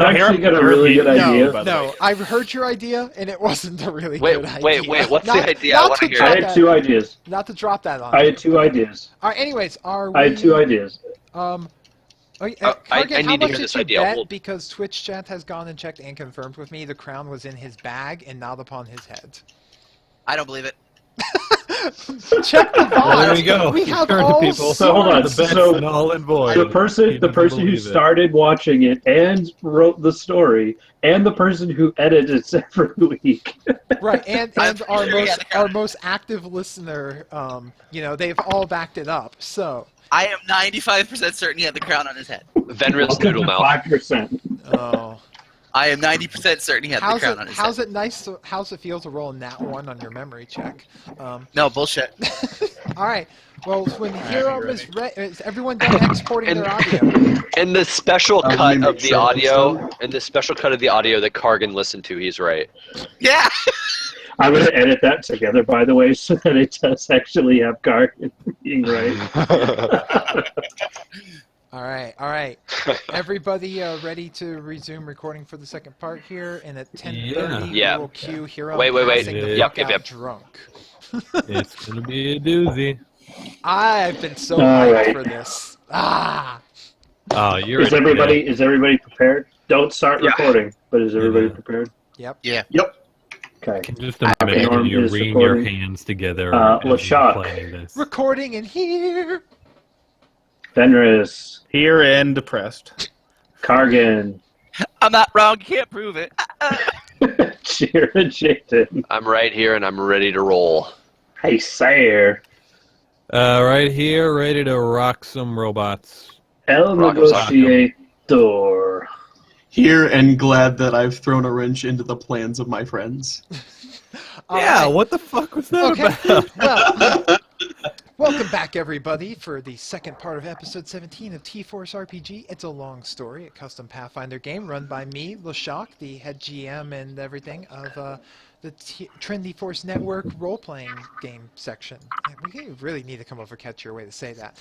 actually here- got a here really he- good no, idea. by the No, way. I've heard your idea, and it wasn't a really Wait, good idea. wait, what's the Not- idea? I Not wanna to hear drop I had that- two ideas. Not to drop that on I you. had two ideas. All right, anyways, are we... I had two ideas. I Kargan, how need to much hear did this you idea. bet? We'll- Because Twitch chat has gone and checked and confirmed with me the crown was in his bag and not upon his head. I don't believe it. Check the Well, there VOD. you go. We have Turn to all people. So hold on. The bet's So null and void. The He person didn't who believe it. started watching it and wrote the story, and the person who edits it every week. Right, and I'm our sure he most had the crown. our most active listener, they've all backed it up. So, I am 95% certain he had the crown on his head. Venris Noodle Mouth. 5%. oh, I am 90% certain he had the crown on his how's head. it nice? How's it feel to roll a nat 1 on your memory check? No, bullshit. All right. Well, when Hero is everyone done exporting their audio? In the special we cut make of the sure audio, it's in the special cut of the audio that Kargan listened to, he's right. Yeah! I'm going to edit that together, by the way, so that it does actually have Gargan being right. All right. Everybody ready to resume recording for the second part here? And at 10:30, Yeah. we will cue Hero Wait. passing the Yep, fuck out drunk. It's gonna be a doozy. I've been so All hyped right. for this. Ah! Oh, you're Is everybody prepared? Don't start Yeah. recording, but is everybody Yeah. prepared? Yep. Yeah. Okay. Just imagine Norm you is wring your recording. hands together Uh, as you're Lashak. playing this. Recording in here. Fenris, Here and depressed. Kargan, I'm not wrong, you can't prove it. Cheer and Jaden. I'm right here and I'm ready to roll. Hey, Sayer. Right here, ready to rock some robots. El Rock 'em, sock 'em. Negotiator. Here and glad that I've thrown a wrench into the plans of my friends. Yeah, All what the fuck was that right. about? Well, welcome back, everybody, for the second part of episode 17 of TForce RPG. It's a long story, a custom Pathfinder game run by me, Lashak, the head GM and everything of the Trendy Force Network role-playing game section. Yeah, we really need to come up with a catchier way to say that.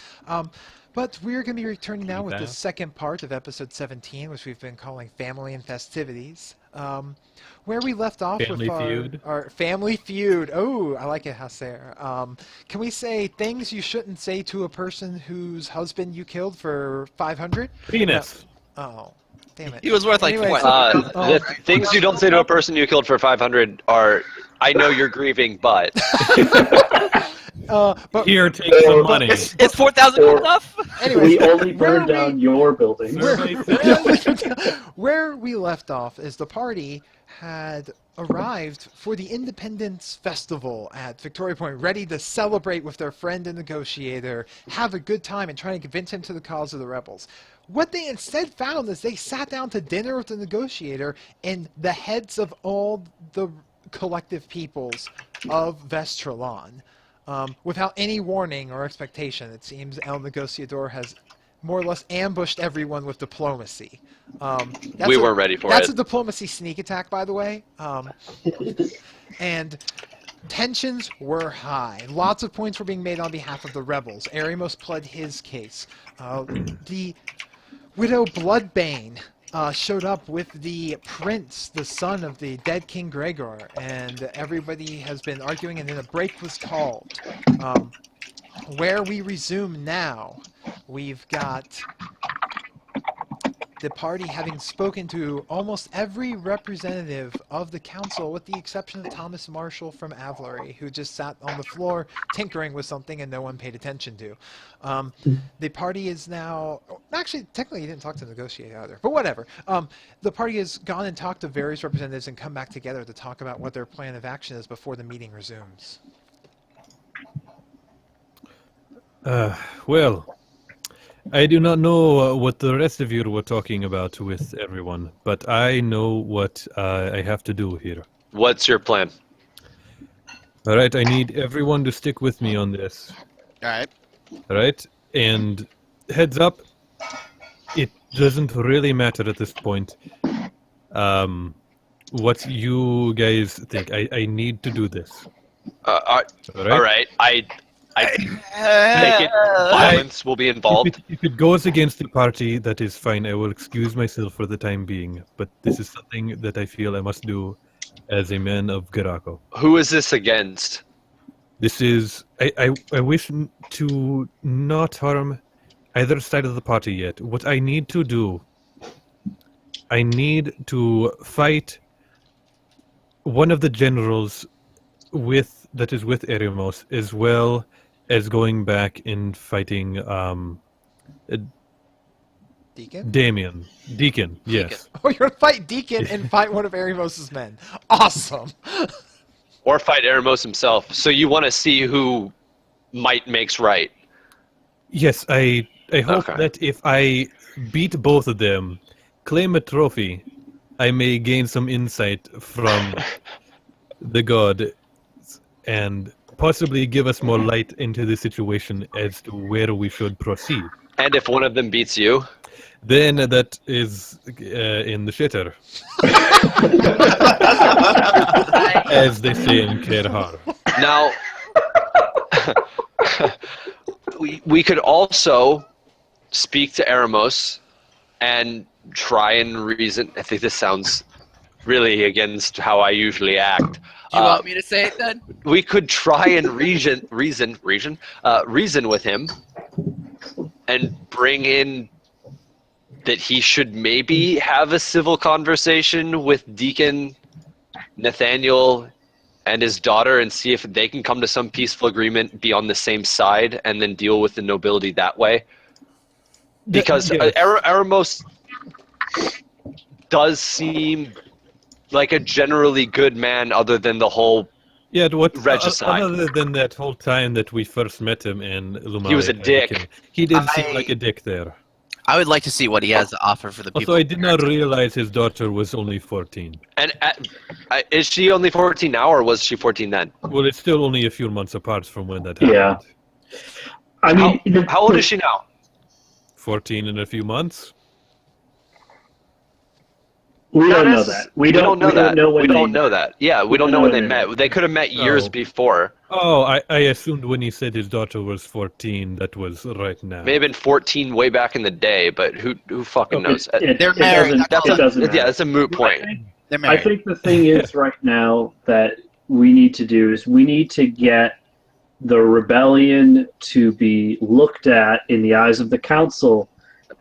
But we're going to be returning now with the that. second part of episode 17, which we've been calling Family and Festivities. Where we left off Family with Feud. our Family Feud. Oh, I like it, Haser. Can we say things you shouldn't say to a person whose husband you killed for 500? Penis. Oh, damn it. He was worth like Anyways, what? The things you don't say to a person you killed for 500 are, I know you're grieving, but. but Here, take some money. It's 4,000 Or- enough? anyways, We only where burned down your buildings. where we left off is the party had arrived for the Independence Festival at Victoria Point, ready to celebrate with their friend and negotiator, have a good time, and try to convince him to the cause of the rebels. What they instead found is they sat down to dinner with the negotiator and the heads of all the collective peoples of Vestralon. Without any warning or expectation, it seems El Negociador has more or less ambushed everyone with diplomacy. We weren't ready for That's it. a diplomacy sneak attack, by the way. And tensions were high. Lots of points were being made on behalf of the rebels. Ariamos pled his case. The Widow Bloodbane showed up with the prince, the son of the dead King Gregor, and everybody has been arguing, and then a break was called. Where we resume now, we've got the party having spoken to almost every representative of the council, with the exception of Thomas Marshall from Avalery, who just sat on the floor tinkering with something and no one paid attention to. The party is now... Actually, technically, he didn't talk to the negotiator either, but whatever. The party has gone and talked to various representatives and come back together to talk about what their plan of action is before the meeting resumes. Well, I do not know what the rest of you were talking about with everyone, but I know what I have to do here. What's your plan? All right, I need everyone to stick with me on this. All right. All right, and heads up, it doesn't really matter at this point. What you guys think? I need to do this. All All right. I take it. Violence will be involved. If it goes against the party, that is fine. I will excuse myself for the time being. But this is something that I feel I must do as a man of Garako. Who is this against? This is. I wish to not harm either side of the party yet. What I need to do. I need to fight one of the generals that is with Eremos, as well as going back and fighting Deacon? Deacon, yes. Oh, you're gonna fight Deacon and fight one of Arimos' men. Awesome. Or fight Eremos himself. So you want to see who might makes right. Yes, I hope Okay. that if I beat both of them, claim a trophy, I may gain some insight from the god and possibly give us more light into the situation as to where we should proceed. And if one of them beats you, Then that is in the shitter, as they say in Kerhar. now we could also speak to Eremos and try and reason. I think this sounds really against how I usually act. Do you want me to say it then? We could try and reason with him and bring in that he should maybe have a civil conversation with Deacon Nathaniel and his daughter and see if they can come to some peaceful agreement, be on the same side, and then deal with the nobility that way. Because Yes. Eremos does seem like a generally good man, other than the whole Yeah, regicide. other than that whole time that we first met him in Lumari, He was a dick. He did seem like a dick there. I would like to see what he has to offer for the people. Also, I did not realize his daughter was only 14. And is she only 14 now, or was she 14 then? Well, it's still only a few months apart from when that happened. Yeah. I mean, How old is she now? 14 in a few months? We Not don't know necess- that. We don't know that. Know when We they don't know that. Yeah, we don't know when they met. They could have met years Oh. before. Oh, I assumed when he said his daughter was 14, that was right now. May have been 14 way back in the day, but who fucking knows? They're married, Doesn't, that's it all. doesn't Yeah, matter. that's a moot point. They're I married. think the thing is right now that we need to do is we need to get the rebellion to be looked at in the eyes of the council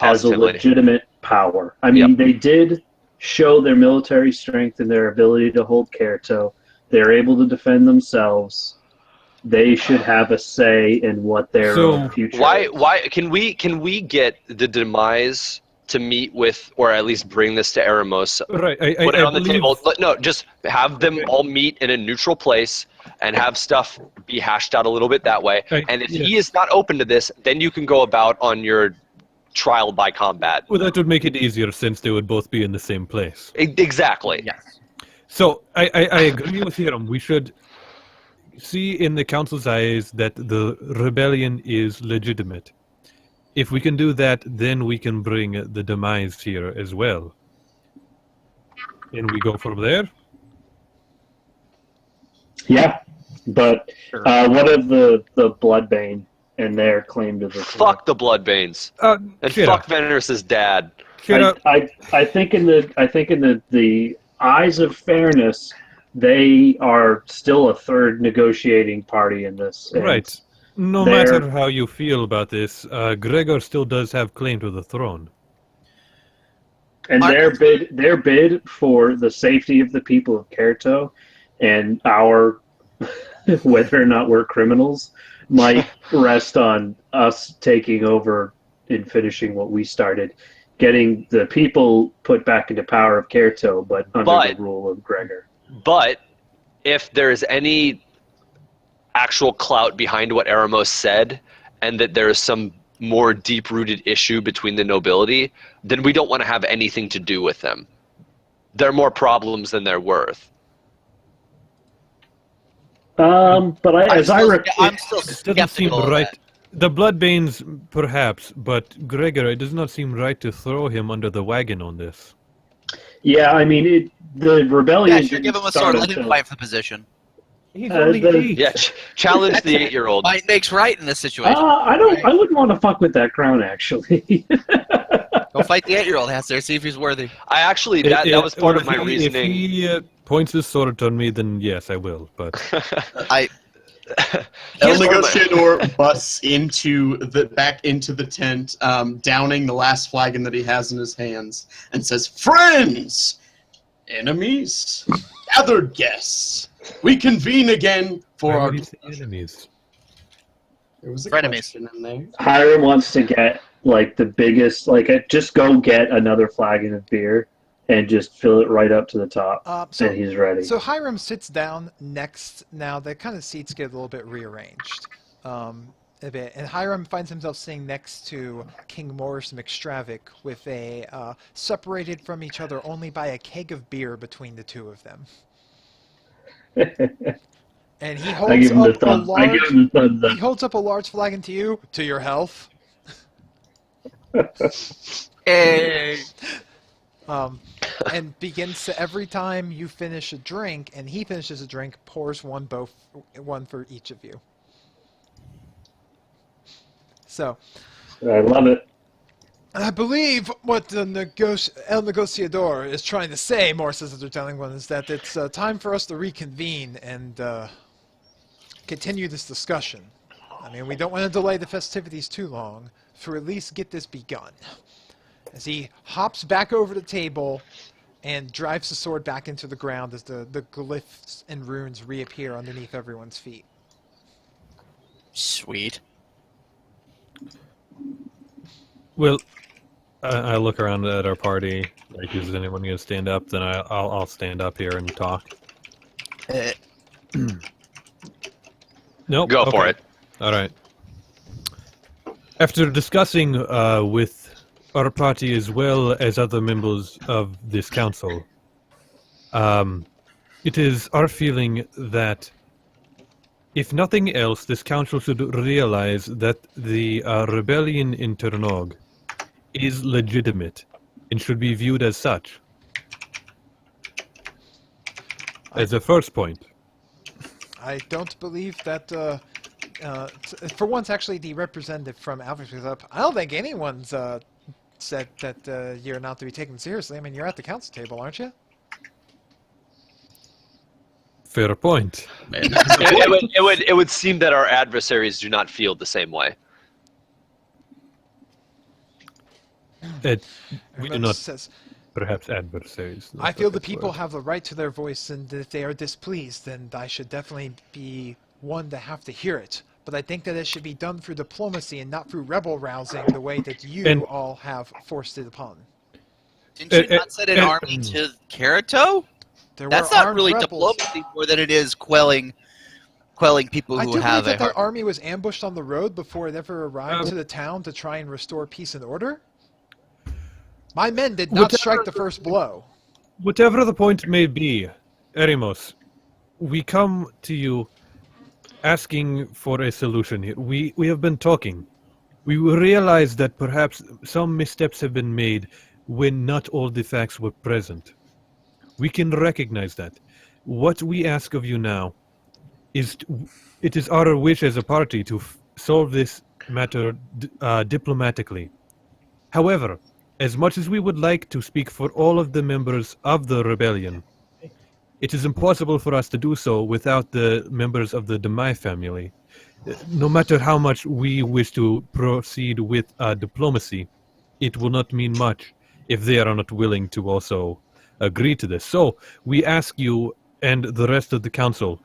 as a Positively. legitimate power. I mean, they did show their military strength and their ability to hold Kerato. They're able to defend themselves. They should have a say in what their So, future is. Why can we get the demise to meet with, or at least bring this to Eremos? Right, Put it I on the believe, table. No, just have them all meet in a neutral place and have stuff be hashed out a little bit that way. And if he is not open to this, then you can go about on your trial by combat. Well, that would make it easier since they would both be in the same place. Exactly. Yes. So, I agree with Hiram. We should see in the council's eyes that the rebellion is legitimate. If we can do that, then we can bring the demise here as well. And we go from there? Yeah, but what of the Bloodbane and their claim to the throne? Fuck the Bloodbanes. And shut fuck up. Veneris' dad. Shut up. I think in the eyes of fairness, they are still a third negotiating party in this. And Right. No they're- matter how you feel about this, Gregor still does have claim to the throne. And their bid for the safety of the people of Kerato and our whether or not we're criminals might rest on us taking over and finishing what we started, getting the people put back into power of Kerato, but under the rule of Gregor. But if there's any actual clout behind what Eremos said, and that there's some more deep-rooted issue between the nobility, then we don't want to have anything to do with them. They're more problems than they're worth. But I'm still It doesn't seem skeptical of right. that. The Bloodbanes, perhaps, but Gregor, it does not seem right to throw him under the wagon on this. yeah, I mean, the rebellion Yeah, sure, didn't give him a start sword. Let him until- fight for the position. He's only the- 8. Yeah, challenge the 8-year-old. Might makes right in this situation. I wouldn't want to fuck with that crown, actually. Go fight the 8-year-old, Hester. See if he's worthy. I actually, that was part of my reasoning. If he points his sword on me, then yes, I will. But El Here's part of my- Negociador busts back into the tent, downing the last flagon that he has in his hands, and says, "Friends, enemies, gathered guests, we convene again for why our." would he say enemies? There was a Frenemies. question in there. Hiram wants to get like the biggest, just go get another flagon of beer and just fill it right up to the top, and he's ready. So Hiram sits down next. Now the kind of seats get a little bit rearranged, a bit, and Hiram finds himself sitting next to King Morris McStravick with separated from each other only by a keg of beer between the two of them. And he I holds give him the up a thumb. I give large. him the thumbs He up. holds up a large flagon to you, to your health. Hey. And begins to, every time you finish a drink and he finishes a drink, pours one for each of you. So, I love it. I believe what the El Negociador is trying to say, more says that they're telling one, is that it's time for us to reconvene and continue this discussion. I mean, we don't want to delay the festivities too long, so at least get this begun. As he hops back over the table and drives the sword back into the ground as the glyphs and runes reappear underneath everyone's feet. Sweet. Well, I look around at our party. Like, is anyone going to stand up? Then I'll stand up here and talk. Nope. Go for okay. it. All right. After discussing with our party as well as other members of this council, it is our feeling that, if nothing else, this council should realize that the rebellion in Ternog is legitimate and should be viewed as such. As a first point. I don't believe that, for once, actually, the representative from Alpha was up. I don't think anyone's said that you're not to be taken seriously. I mean, you're at the council table, aren't you? Fair point. It would seem that our adversaries do not feel the same way. We do not, Says, perhaps, adversaries. I feel the people have the right to their voice, and if they are displeased, then I should definitely be one to have to hear it. But I think that it should be done through diplomacy and not through rebel rousing the way that you all have forced it upon. Didn't you not send an army to Karato? That's not really diplomacy more than it is quelling people who have I do believe that army was ambushed on the road before it ever arrived to the town to try and restore peace and order. My men did not strike the first blow. Whatever the point may be, Eremos, we come to you asking for a solution here. We have been talking. We realize that perhaps some missteps have been made when not all the facts were present. We can recognize that. What we ask of you now is, it is our wish as a party to solve this matter diplomatically. However, as much as we would like to speak for all of the members of the rebellion, it is impossible for us to do so without the members of the Demai family. No matter how much we wish to proceed with diplomacy, it will not mean much if they are not willing to also agree to this. So, we ask you and the rest of the council,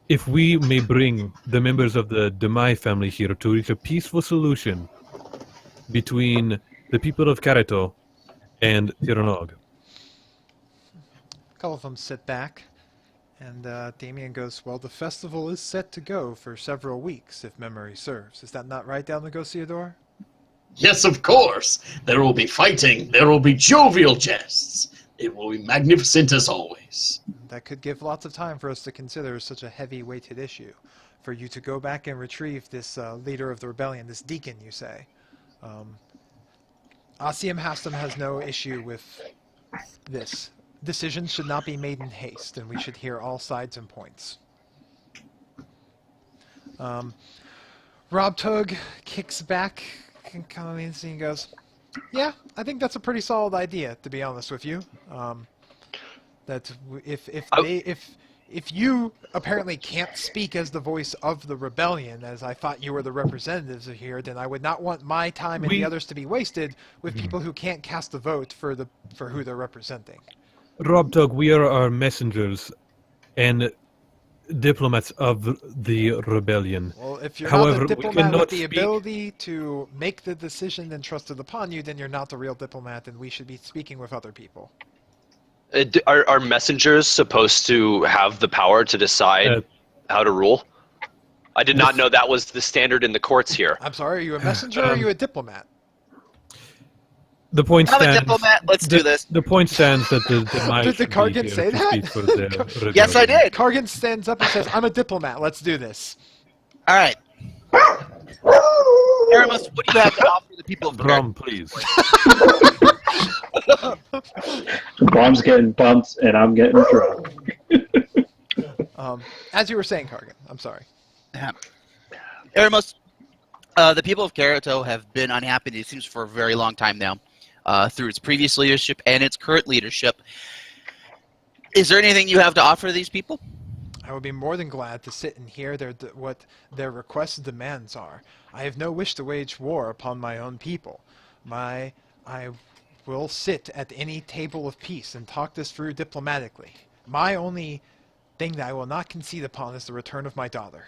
if we may bring the members of the Demai family here to reach a peaceful solution between the people of Karato and Tirnog. A couple of them sit back And Damien goes, well, the festival is set to go for several weeks, if memory serves. Is that not right, El Negociador? Yes, of course. There will be fighting. There will be jovial jests. It will be magnificent as always. That could give lots of time for us to consider such a heavy-weighted issue. For you to go back and retrieve this leader of the rebellion, this deacon, you say. Asiam Hastam has no issue with this. Decisions should not be made in haste, and we should hear all sides and points. Rob Tug kicks back and comments and goes, yeah, I think that's a pretty solid idea, to be honest with you. That if you apparently can't speak as the voice of the rebellion, as I thought you were the representatives here, then I would not want my time and the others to be wasted with people who can't cast a vote for who they're representing. Rob Tug, we are messengers and diplomats of the rebellion. Well, if you're However, not a we diplomat cannot with the speak- ability to make the decision entrusted upon you, then you're not a real diplomat, and we should be speaking with other people. Are messengers supposed to have the power to decide how to rule? I did not know that was the standard in the courts here. I'm sorry, are you a messenger or are you a diplomat? The point I'm a stands. diplomat. Let's do this. The point stands that the demise Did the should be Kargan here say to that? speak for the rebellion. Yes, I did. Kargan stands up and says, I'm a diplomat, let's do this. All right. Aramis, what do you have to offer the people of Brom, please. Bomb's getting bumped, and I'm getting drunk. As you were saying, Kargan, I'm sorry. Aramis, the people of Karato have been unhappy, it seems, for a very long time now, through its previous leadership and its current leadership. Is there anything you have to offer these people? I would be more than glad to sit and hear what their requests and demands are. I have no wish to wage war upon my own people. I will sit at any table of peace and talk this through diplomatically. My only thing that I will not concede upon is the return of my daughter.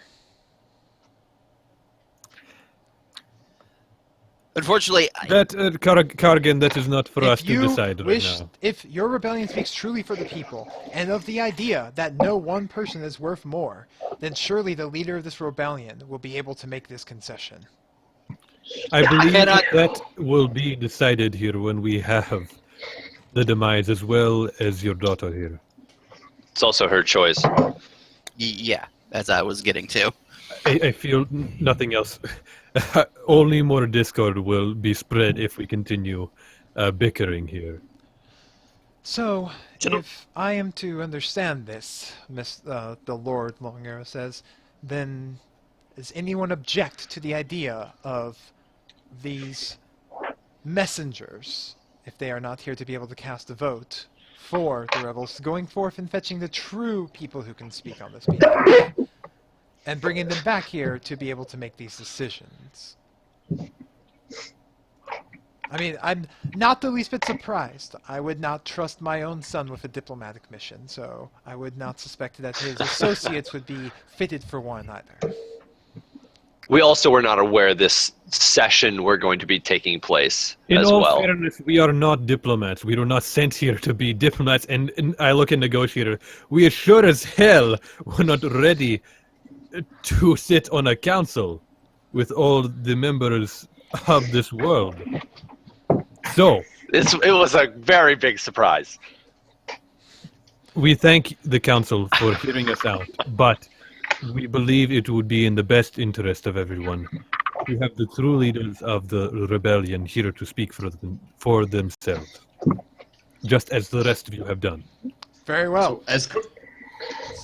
Unfortunately, Kargan, that is not for us to you decide right now. If your rebellion speaks truly for the people, and of the idea that no one person is worth more, then surely the leader of this rebellion will be able to make this concession. I believe that will be decided here when we have the demise as well as your daughter here. It's also her choice. yeah, as I was getting to. I feel nothing else. Only more discord will be spread if we continue bickering here. So, if I am to understand this, the Lord Long Arrow says, then does anyone object to the idea of these messengers, if they are not here to be able to cast a vote for the rebels, going forth and fetching the true people who can speak on this behalf, and bringing them back here to be able to make these decisions? I mean, I'm not the least bit surprised. I would not trust my own son with a diplomatic mission, so I would not suspect that his associates would be fitted for one either. We also were not aware this session were going to be taking place In as all well. fairness, we are not diplomats. We were not sent here to be diplomats. And I look at negotiator. We are sure as hell we're not ready to sit on a council with all the members of this world. So It was a very big surprise. we thank the council for hearing us out, but we believe it would be in the best interest of everyone to have the true leaders of the rebellion here to speak for themselves, just as the rest of you have done. Very well. So,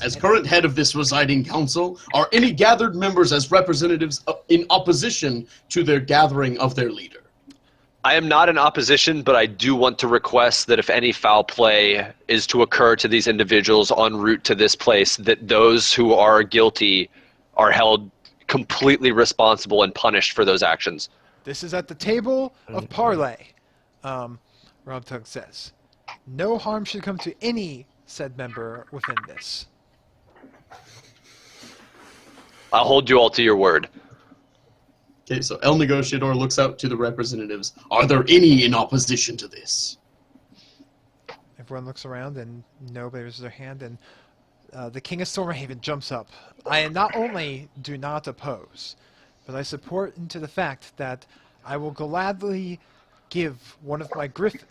as current head of this residing council, are any gathered members as representatives in opposition to their gathering of their leader? I am not in opposition, but I do want to request that if any foul play is to occur to these individuals en route to this place, that those who are guilty are held completely responsible and punished for those actions. This is at the table of parley, Rob Tug says. No harm should come to any said member within this. I'll hold you all to your word. Okay, so El Negociador looks out to the representatives. Are there any in opposition to this? Everyone looks around and nobody raises their hand, and The King of Stormhaven jumps up. I not only do not oppose, but I support into the fact that I will gladly give one of my Griffin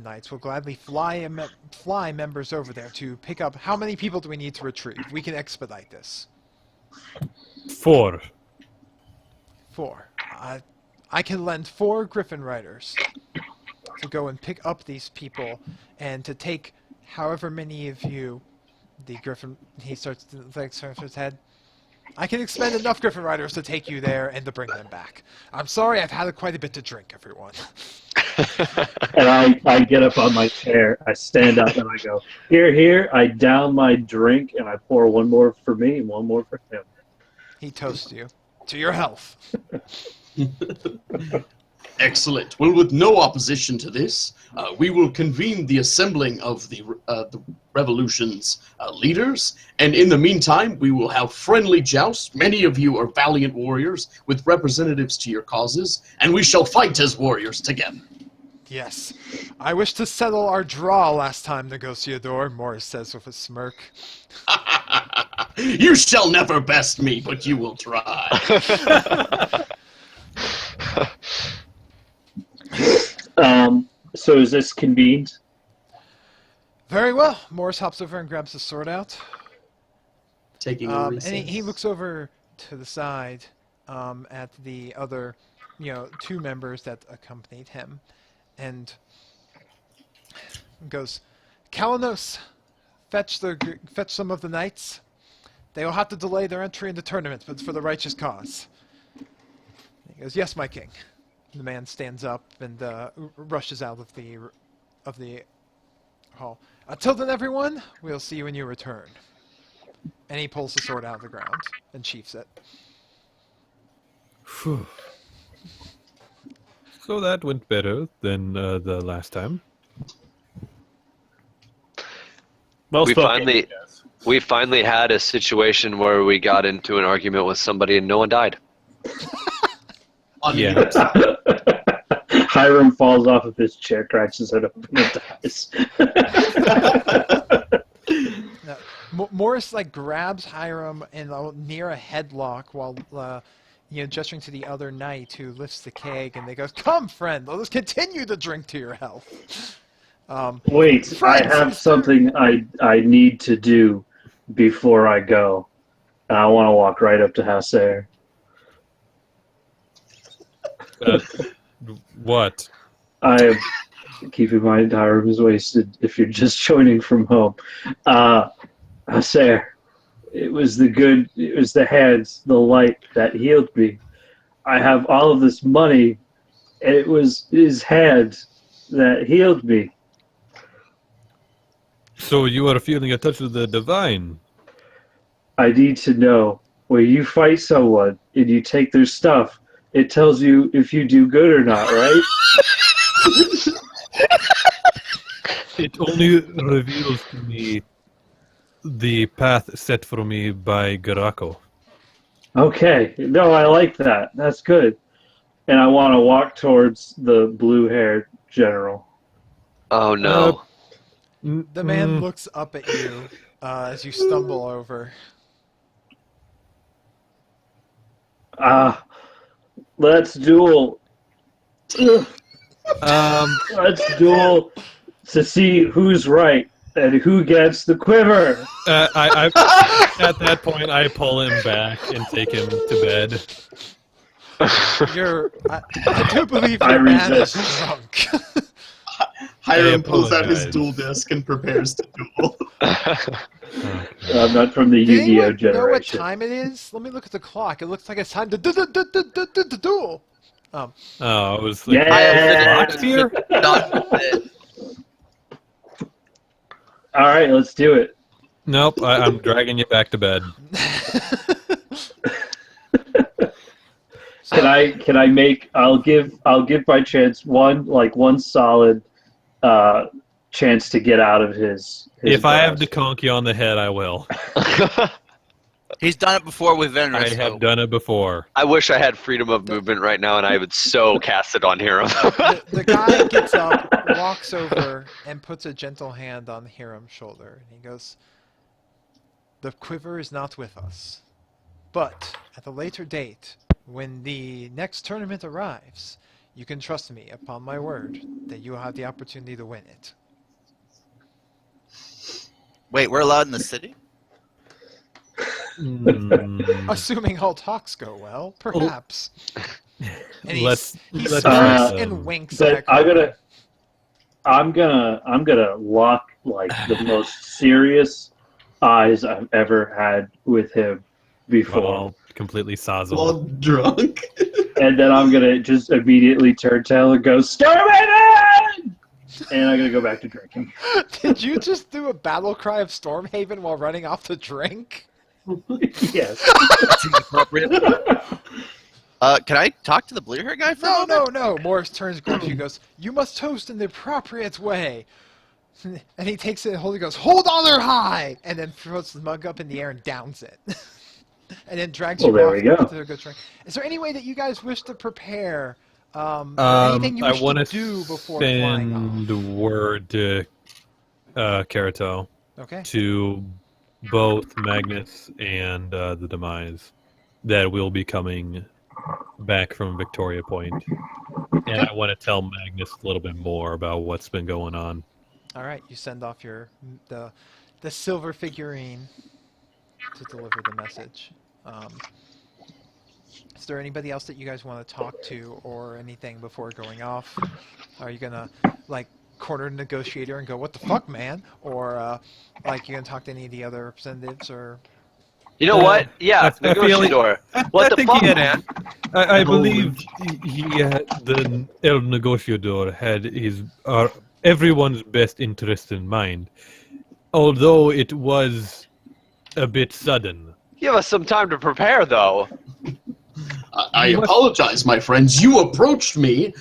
Knights will gladly fly members over there to pick up. How many people do we need to retrieve? We can expedite this. 4. 4. I can lend 4 Griffin Riders to go and pick up these people and to take however many of you. The Griffin, he starts to turn his head. I can expend enough Griffin Riders to take you there and to bring them back. I'm sorry, I've had quite a bit to drink, everyone. And I get up on my chair, I stand up, and I go, here, I down my drink, and I pour one more for me and one more for him. He toasts you. To your health. Excellent. Well, with no opposition to this, we will convene the assembling of the revolution's leaders, and in the meantime, we will have friendly jousts. Many of you are valiant warriors with representatives to your causes, and we shall fight as warriors together. Yes. I wish to settle our draw last time, Negotiador, Morris says with a smirk. You shall never best me, but you will try. So is this convened? Very well. Morris hops over and grabs the sword out. Taking a And recess. he looks over to the side at the other, 2 members that accompanied him, and goes, Kalanos, fetch some of the knights. They will have to delay their entry in the tournament, but for the righteous cause. He goes, yes, my king. The man stands up and rushes out of the hall. Until then, everyone, we'll see you when you return. And he pulls the sword out of the ground and sheaths it. Phew. So that went better than the last time. Well We spoken. we finally had a situation where we got into an argument with somebody and no one died. Yeah. Hiram falls off of his chair, cracks his head up, and dies. Now, Morris grabs Hiram and near a headlock while gesturing to the other knight who lifts the keg, and they go, "Come, friend, let us continue to drink to your health." Wait, Friend, I have sister. something I need to do before I go. And I want to walk right up to Hasser. What? I keep in mind Hiram is wasted if you're just joining from home. Hasser, it was the hands, the light that healed me. I have all of this money, and it was his hands that healed me. So you are feeling a touch of the divine? I need to know, when you fight someone and you take their stuff, it tells you if you do good or not, right? It only reveals to me the path set for me by Garako. Okay. No, I like that. That's good. And I want to walk towards the blue-haired general. Oh no. The man looks up at you as you stumble over. Let's duel. Let's duel to see who's right and who gets the quiver. I at that point, I pull him back and take him to bed. I do believe I your man is resist. drunk. Hiram pulls out his apologize. duel disc and prepares to duel. I'm not from the Does Yu-Gi-Oh anyone know what generation. time it is? Let me look at the clock. It looks like it's time to duel. Oh, I was like, Yeah. Fox here? Done with it. All right, let's do it. Nope, I'm dragging you back to bed. Can I make? I'll give by chance one solid chance to get out of his If I have to grasp. conk you on the head, I will. He's done it before with I Venerous. have done it before. I wish I had freedom of movement right now, and I would so cast it on Hiram. The guy gets up, walks over, and puts a gentle hand on Hiram's shoulder. And he goes, "The quiver is not with us. But at a later date, when the next tournament arrives, you can trust me upon my word that you will have the opportunity to win it." Wait, we're allowed in the city? Assuming all talks go well, perhaps. And he Let's smirks try, and winks But at Karkin. I'm gonna lock like the most serious eyes I've ever had with him before, Well, completely sozzled. All drunk. and then I'm gonna just immediately turn tail and go Stormhaven, and I'm gonna go back to drinking. Did you just do a battle cry of Stormhaven while running off to drink? Yes. That's inappropriate. Can I talk to the blue hair guy for a No, moment? no, no. Morris turns, grabs you, and goes, "You must toast in the appropriate way." And he takes it and Holy goes, "Hold on there high!" And then throws the mug up in the air and downs it. And then drags you Well, there off we go. to go drink. Is there any way that you guys wish to prepare? Or anything you I wish want to to do before flying send off? word to Karato Okay. to both Magnus and the Demise that we'll be coming back from Victoria Point. And I want to tell Magnus a little bit more about what's been going on. All right. You send off the silver figurine to deliver the message. Is there anybody else that you guys want to talk to or anything before going off? Are you gonna like corner the negotiator and go, "What the fuck, man?" Or like you gonna talk to any of the other representatives or? You know what? Yeah, I feel negotiator. What I the think fuck, he had- man? I believe the El Negociador had his everyone's best interest in mind, although it was a bit sudden. Give us some time to prepare, though. I apologize, my friends. You approached me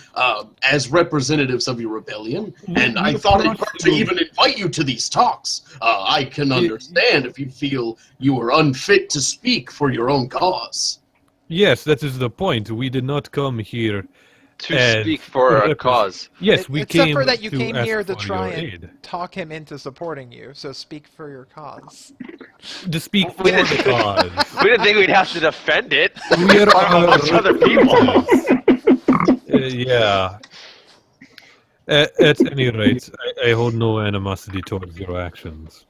as representatives of your rebellion, and I thought it hurt to even invite you to these talks. I can understand if you feel you are unfit to speak for your own cause. Yes, that is the point. We did not come here To And speak for a cause. Yes, we Except came for that you to came ask here to for try your and aid. talk him into supporting you. So speak for your cause. To speak for We the didn't- cause. We didn't think we'd have to defend it. We are On a bunch of other people. Yeah. At any rate, I hold no animosity towards your actions.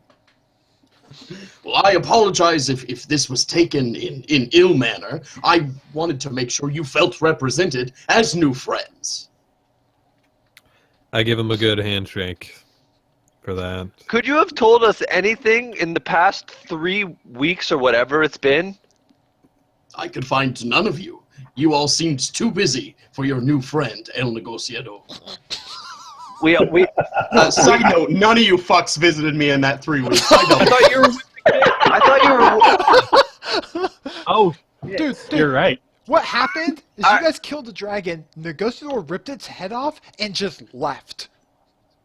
Well, I apologize if this was taken in ill manner. I wanted to make sure you felt represented as new friends. I give him a good handshake for that. Could you have told us anything in the past 3 weeks or whatever it's been? I could find none of you. You all seemed too busy for your new friend, El Negociador. We Side note, none of you fucks visited me in that 3 weeks. I thought you were. I thought you were. Oh, Dude, you're right. what happened is I- you guys killed the dragon, Negotiador ripped its head off, and just left.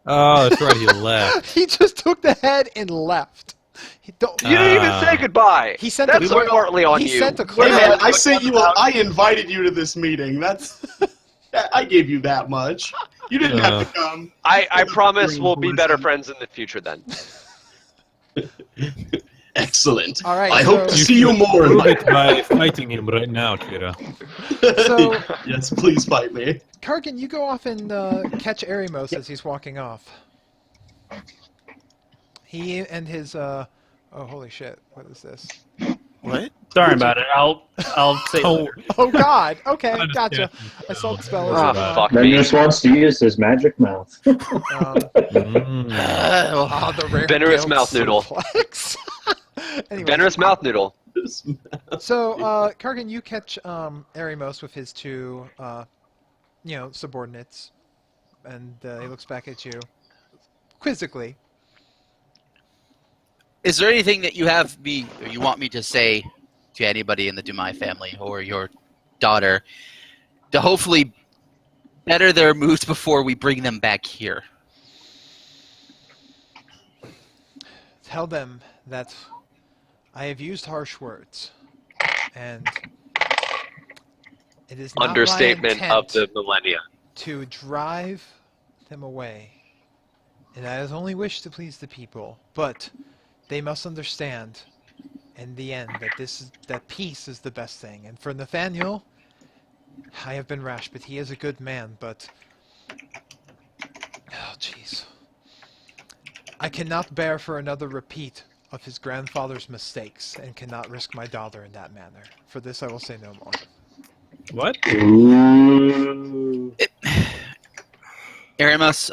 Oh, that's right. He left. He just took the head and left. He don't, You didn't even say goodbye. He sent That's a clip- partly on he you. sent a Hey clip- man, I sent you. I invited you to this meeting. That's. I gave you that much. You didn't have to come. I promise we'll be better friends in the future then. Excellent. All right, I hope to so- see you more. in Prove my- it by fighting him right now, Kira. So, Yes, please fight me. Karkin, you go off and catch Arimos as he's walking off. He and his oh holy shit, what is this? What? Sorry about it. I'll say Oh, later. Oh god, okay, Understand. gotcha. I saw the spell. Ah, as fuck Then me. just wants to use his magic mouth. mm. The rare Venerous guild mouth noodle. suplex. Anyways, Generous mouth noodle. so Karkin, you catch Arimos with his two subordinates, and he looks back at you quizzically. Is there anything that you have me, or you want me to say to anybody in the Dumai family or your daughter to hopefully better their moods before we bring them back here? Tell them that I have used harsh words, and it is not Understatement my of intent the millennia. to drive them away. And I only wish to please the people, but they must understand in the end that peace is the best thing. And for Nathaniel, I have been rash, but he is a good man, but oh jeez. I cannot bear for another repeat of his grandfather's mistakes, and cannot risk my daughter in that manner. For this I will say no more. What? Ooh. Aramus,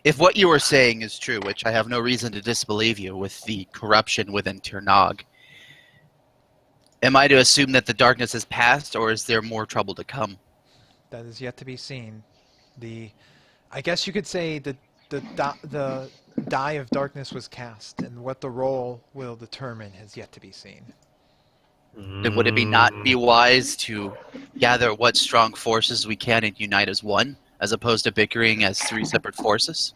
if what you were saying is true, which I have no reason to disbelieve you with the corruption within Tirnog, am I to assume that the darkness has passed, or is there more trouble to come? That is yet to be seen. I guess you could say that the die of darkness was cast, and what the role will determine has yet to be seen. Then would it not be wise to gather what strong forces we can and unite as one, as opposed to bickering as three separate forces?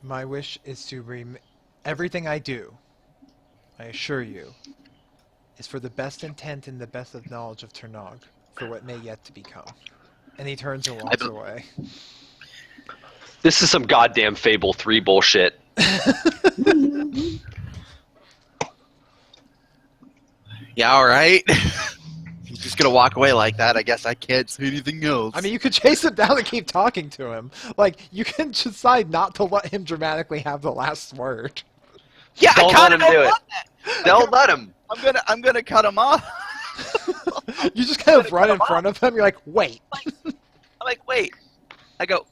My wish is to everything I do, I assure you, is for the best intent and the best of knowledge of Ternog, for what may yet to become. And he turns and walks away. This is some goddamn Fable 3 bullshit. Yeah, alright. He's just gonna walk away like that. I guess I can't say anything else. I mean, you could chase him down and keep talking to him. Like, you can decide not to let him dramatically have the last word. yeah, Don't I let kinda him don't do it. want that. Don't let him. I'm gonna cut him off. You just kind of run in front of him. You're like, wait. I'm like, wait. I go,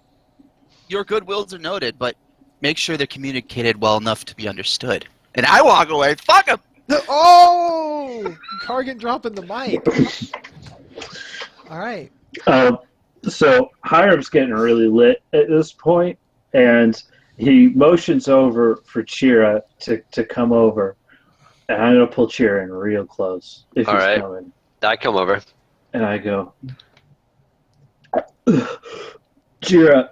your good wills are noted, but make sure they're communicated well enough to be understood. And I walk away. Fuck him! Oh! Kargan dropping the mic. All right. So Hiram's getting really lit at this point, and he motions over for Chira to come over. And I'm going to pull Chira in real close if All he's right. coming. I come over. And I go, Chira,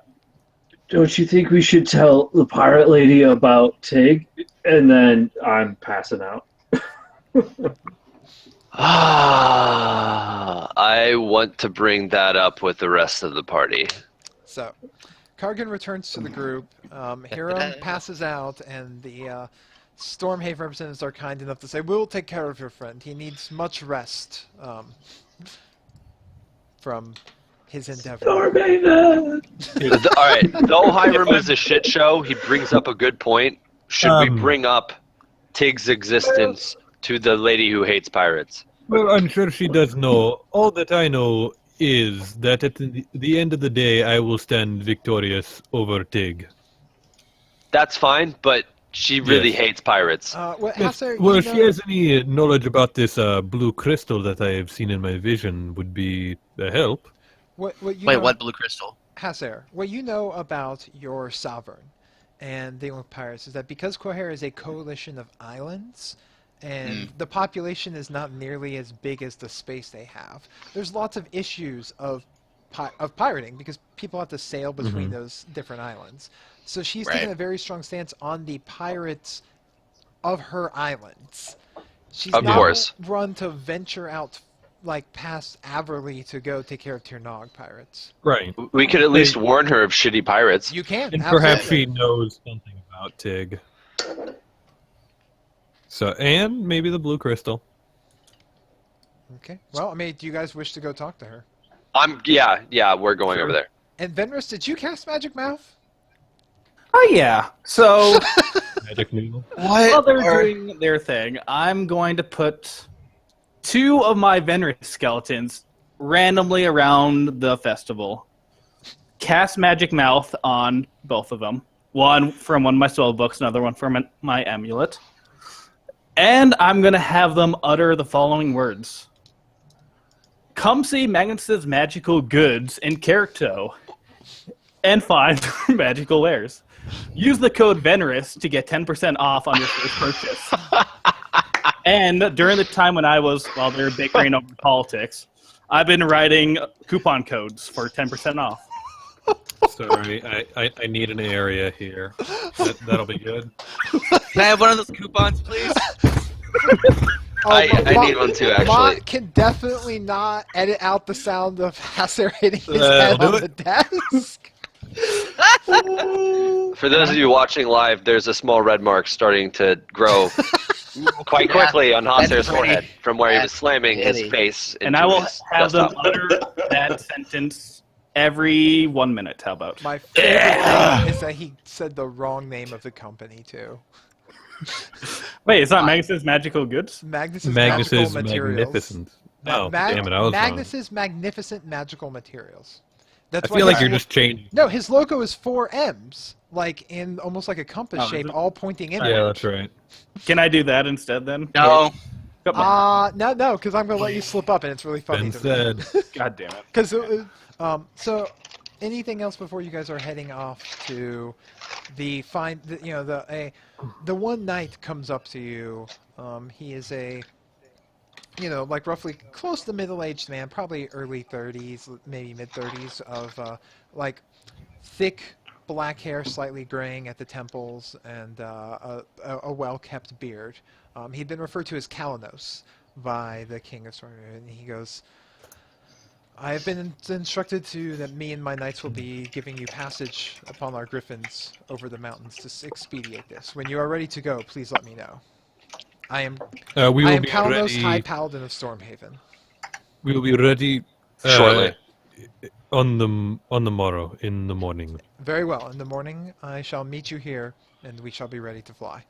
don't you think we should tell the pirate lady about Tig? And then I'm passing out. I want to bring that up with the rest of the party. So, Kargan returns to the group. Hiram passes out, and the Stormhaven representatives are kind enough to say, "We'll take care of your friend. He needs much rest from his endeavor." Stormhaven! All right. Though Hiram is a shit show, he brings up a good point. Should we bring up Tig's existence to the lady who hates pirates? Well, I'm sure she does know. All that I know is that at the end of the day, I will stand victorious over Tig. That's fine, but she really Yes. hates pirates. Well, if she has any knowledge about this blue crystal that I have seen in my vision, would be a help. What you Wait, know, what blue crystal? Haser, what you know about your sovereign and dealing with pirates is that because Quahara is a coalition of islands, and the population is not nearly as big as the space they have, there's lots of issues of pirating because people have to sail between those different islands. So she's taken a very strong stance on the pirates of her islands. She's Of not course. run to venture out like past Averly to go take care of Tirnog pirates. Right. We could at least warn her of shitty pirates. You can. And perhaps absolutely. she knows something about Tig. So, and maybe the blue crystal. Okay. Well, I mean, do you guys wish to go talk to her? Yeah, we're going over there. And Venrus, did you cast Magic Mouth? Oh yeah. So Magic noodle. while they're doing their thing, I'm going to put 2 of my Venrus skeletons randomly around the festival. Cast Magic Mouth on both of them. One from one of my spell books, another one from my amulet. And I'm going to have them utter the following words. Come see Magnus's magical goods in Characto and find magical wares. Use the code VENROUS to get 10% off on your first purchase. And during the time when while they were bickering over politics, I've been writing coupon codes for 10% off. Sorry, I need an area here. That'll be good. Can I have one of those coupons, please? Oh, I need one too, actually. Mott can definitely not edit out the sound of Hasser hitting his I'll head do on it. the desk. For those of you watching live, there's a small red mark starting to grow quite quickly on That's Hosser's pretty. forehead from where he was That's slamming his pretty. face into And I will his have them desktop. utter that sentence every 1 minute. How about? My favorite thing is that he said the wrong name of the company too. Wait, it's not Magnus's Magical Goods? Magnus's Magnus Magical is Materials. magnificent. Oh, Mag- damn it, I was wrong. Magnus's Magnificent Magical Materials. I That's feel why like his you're just changing. No, his logo is 4 M's, like in almost like a compass Oh, is shape, it? all pointing inward. Yeah, that's right. Can I do that instead then? No. Come on. No, because I'm gonna let you slip up, and it's really funny. Ben said. God damn it. Because so, anything else before you guys are heading off to the the one knight comes up to you. He is a like roughly close to middle-aged man, probably early 30s, maybe mid-30s, of like thick black hair, slightly graying at the temples, and a well-kept beard. He'd been referred to as Kalanos by the king of Stormhaven, and he goes, I have been instructed that me and my knights will be giving you passage upon our griffins over the mountains to expedite this. When you are ready to go, please let me know. I am We I will am be Kalanos, ready. High Paladin of Stormhaven. We will be ready Shortly. on the morrow in the morning. Very well. In the morning, I shall meet you here, and we shall be ready to fly.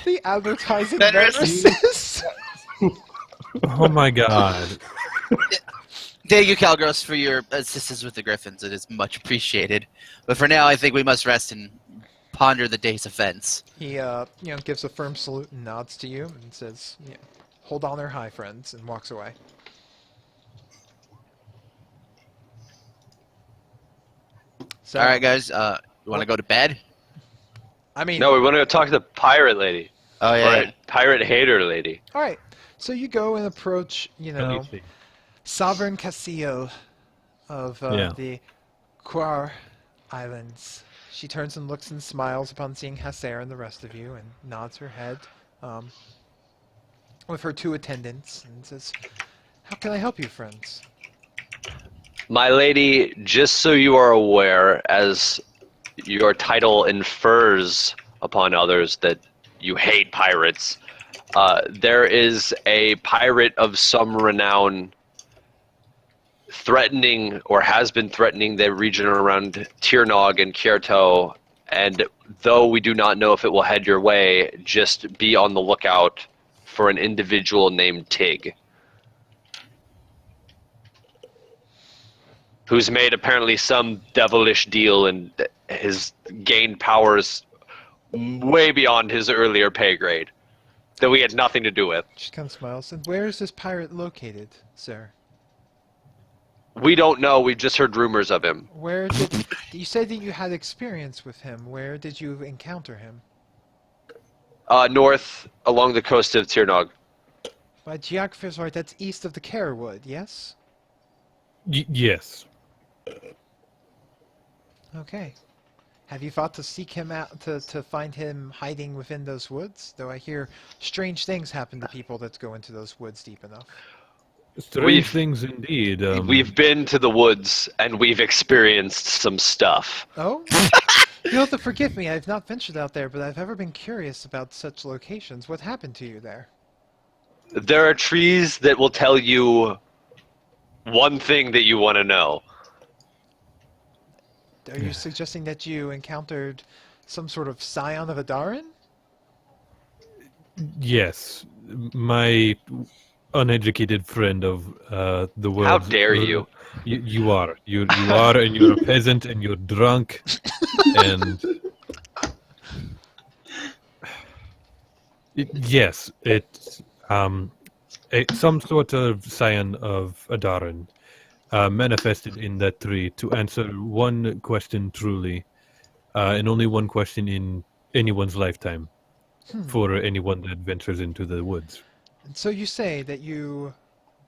The advertising Fenris. nemesis. Oh my god. Thank you, Calgros, for your assistance with the Griffins. It is much appreciated. But for now, I think we must rest and ponder the day's events. He gives a firm salute and nods to you and says, "Hold on there high, friends," and walks away. So, All right, guys. You want to go to bed? I mean, No, we want to go talk to the pirate lady. Oh Or pirate hater lady. all right. So you go and approach, Sovereign Casil of Yeah. the Quar Islands. She turns and looks and smiles upon seeing Hasser and the rest of you, and nods her head with her 2 attendants, and says, "How can I help you, friends?" My lady, just so you are aware, as your title infers upon others that you hate pirates, there is a pirate of some renown threatening, or has been threatening, the region around Tirnog and Kyoto, and though we do not know if it will head your way, just be on the lookout for an individual named Tig, who's made apparently some devilish deal and has gained powers way beyond his earlier pay grade that we had nothing to do with. She kind of smiles. And where is this pirate located, sir? We don't know. We've just heard rumors of him. Where did you said that you had experience with him? Where did you encounter him? North along the coast of Tirnog. My geography is right. That's east of the Carrwood, yes? Yes. Okay. Have you thought to seek him out, to find him hiding within those woods? Though I hear strange things happen to people that go into those woods deep enough. Strange things indeed. We've been to the woods and we've experienced some stuff. Oh? You'll have to forgive me. I've not ventured out there, but I've ever been curious about such locations. What happened to you there? There are trees that will tell you one thing that you want to know. Are you suggesting that you encountered some sort of scion of Adarin? Yes. My uneducated friend of the world. How dare you? You are. You are, and you're a peasant, and you're drunk, and yes, it's some sort of scion of Adarin manifested in that tree to answer one question truly, and only one question in anyone's lifetime for anyone that ventures into the woods. And so you say that you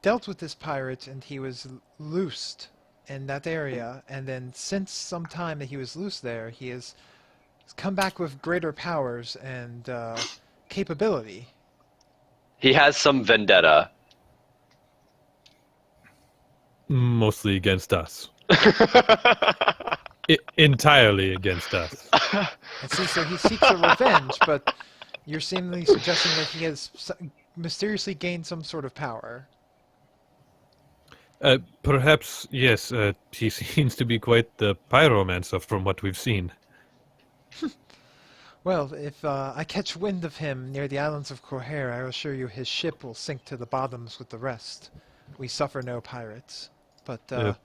dealt with this pirate, and he was loosed in that area, and then since some time that he was loose there, he has come back with greater powers and capability. He has some vendetta. Mostly against us. Entirely against us. And see, so he seeks a revenge, but you're seemingly suggesting that he has mysteriously gained some sort of power. Perhaps, yes, he seems to be quite the pyromancer from what we've seen. Well, if I catch wind of him near the islands of Coher, I assure you his ship will sink to the bottoms with the rest. We suffer no pirates. But this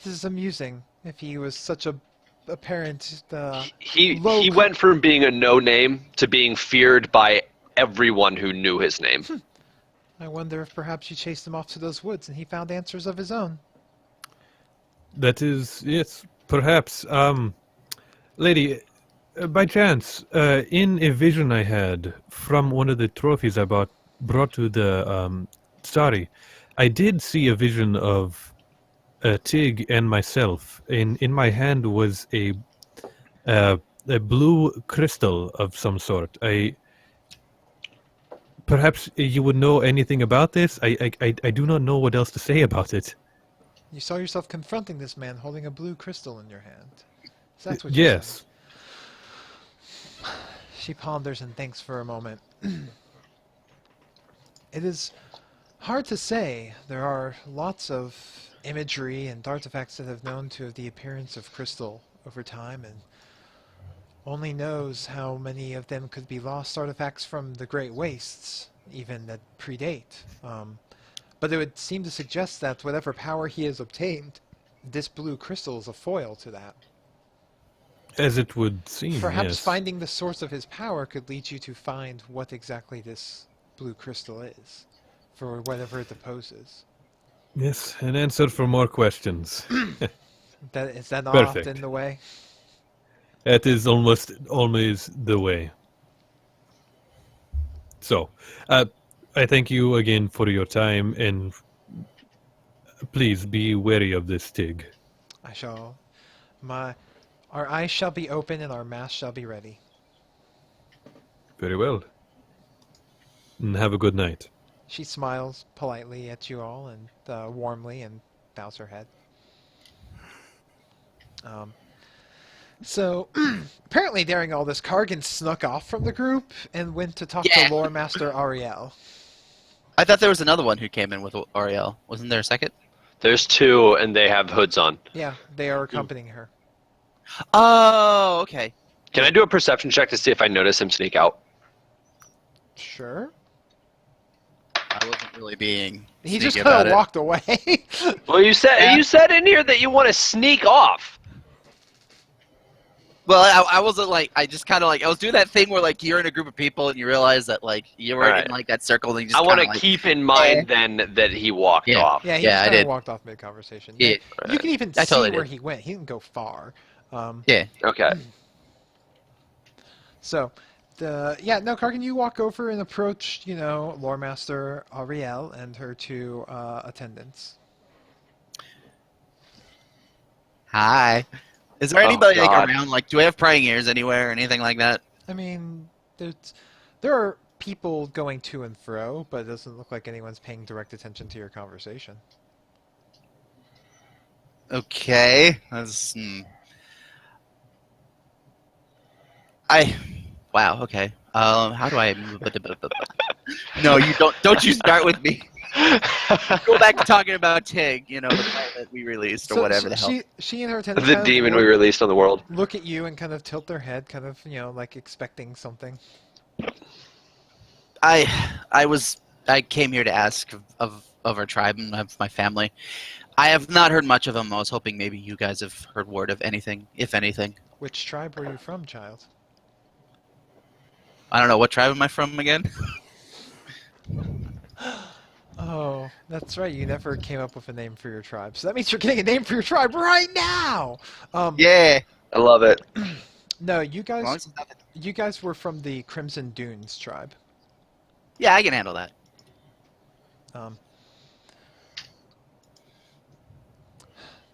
is amusing. If he was such a apparent he went from being a no-name to being feared by everyone who knew his name. I wonder if perhaps you chased him off to those woods and he found answers of his own. That is, yes, perhaps. Lady, by chance, in a vision I had from one of the trophies I brought to the Starry, I did see a vision of Tig and myself. In my hand was a blue crystal of some sort. Perhaps you would know anything about this? I do not know what else to say about it. You saw yourself confronting this man holding a blue crystal in your hand. Is that what you're Yes. saying? She ponders and thinks for a moment. It is hard to say. There are lots of imagery and artifacts that have known to the appearance of crystal over time, and only knows how many of them could be lost artifacts from the Great Wastes, even that predate. But it would seem to suggest that whatever power he has obtained, this blue crystal is a foil to that. As it would seem, Perhaps yes. finding the source of his power could lead you to find what exactly this blue crystal is, for whatever it opposes. Yes, an answer for more questions. Is that not Perfect. often the way? That is almost always the way. So, I thank you again for your time, and please be wary of this Tig. I shall. Our eyes shall be open and our mast shall be ready. Very well. And have a good night. She smiles politely at you all and warmly and bows her head. So, apparently during all this, Kargan snuck off from the group and went to talk to Lore Master Ariel. I thought there was another one who came in with Ariel. Wasn't there a second? There's two, and they have hoods on. Yeah, they are accompanying her. Oh, okay. Can I do a perception check to see if I notice him sneak out? Sure. I wasn't really being He sneaky just about kind of it. walked away. Well, you said in here that you want to sneak off. Well, I wasn't like, I just kind of like, I was doing that thing where like you're in a group of people and you realize that like you were Right. in like that circle and you just I want to kinda, like, keep in mind then that he walked Yeah. off. Yeah, he Yeah, I just kind of did. walked off mid-conversation. Yeah. You can even I see totally where did. he went. He didn't go far. Yeah. Okay. So, Kargan, you walk over and approach, Lore Master Ariel and her two attendants. Hi. Is there Oh, anybody like God. around? Like, do we have prying ears anywhere or anything like that? I mean, there are people going to and fro, but it doesn't look like anyone's paying direct attention to your conversation. Okay. That's, Wow. Okay. How do I move? No, you don't. Don't you start with me. Go back to talking about Tig. The fight that we released or whatever the hell. She and her attendants The kind of demon we released on the world. look at you and kind of tilt their head, kind of, like expecting something. I came here to ask of our tribe and of my family. I have not heard much of them. I was hoping maybe you guys have heard word of anything, if anything. Which tribe were you from, child? I don't know. What tribe am I from again? Oh, that's right. You never came up with a name for your tribe. So that means you're getting a name for your tribe right now! Yeah. I love it. No, you As long guys as it's not- you guys were from the Crimson Dunes tribe. Yeah, I can handle that.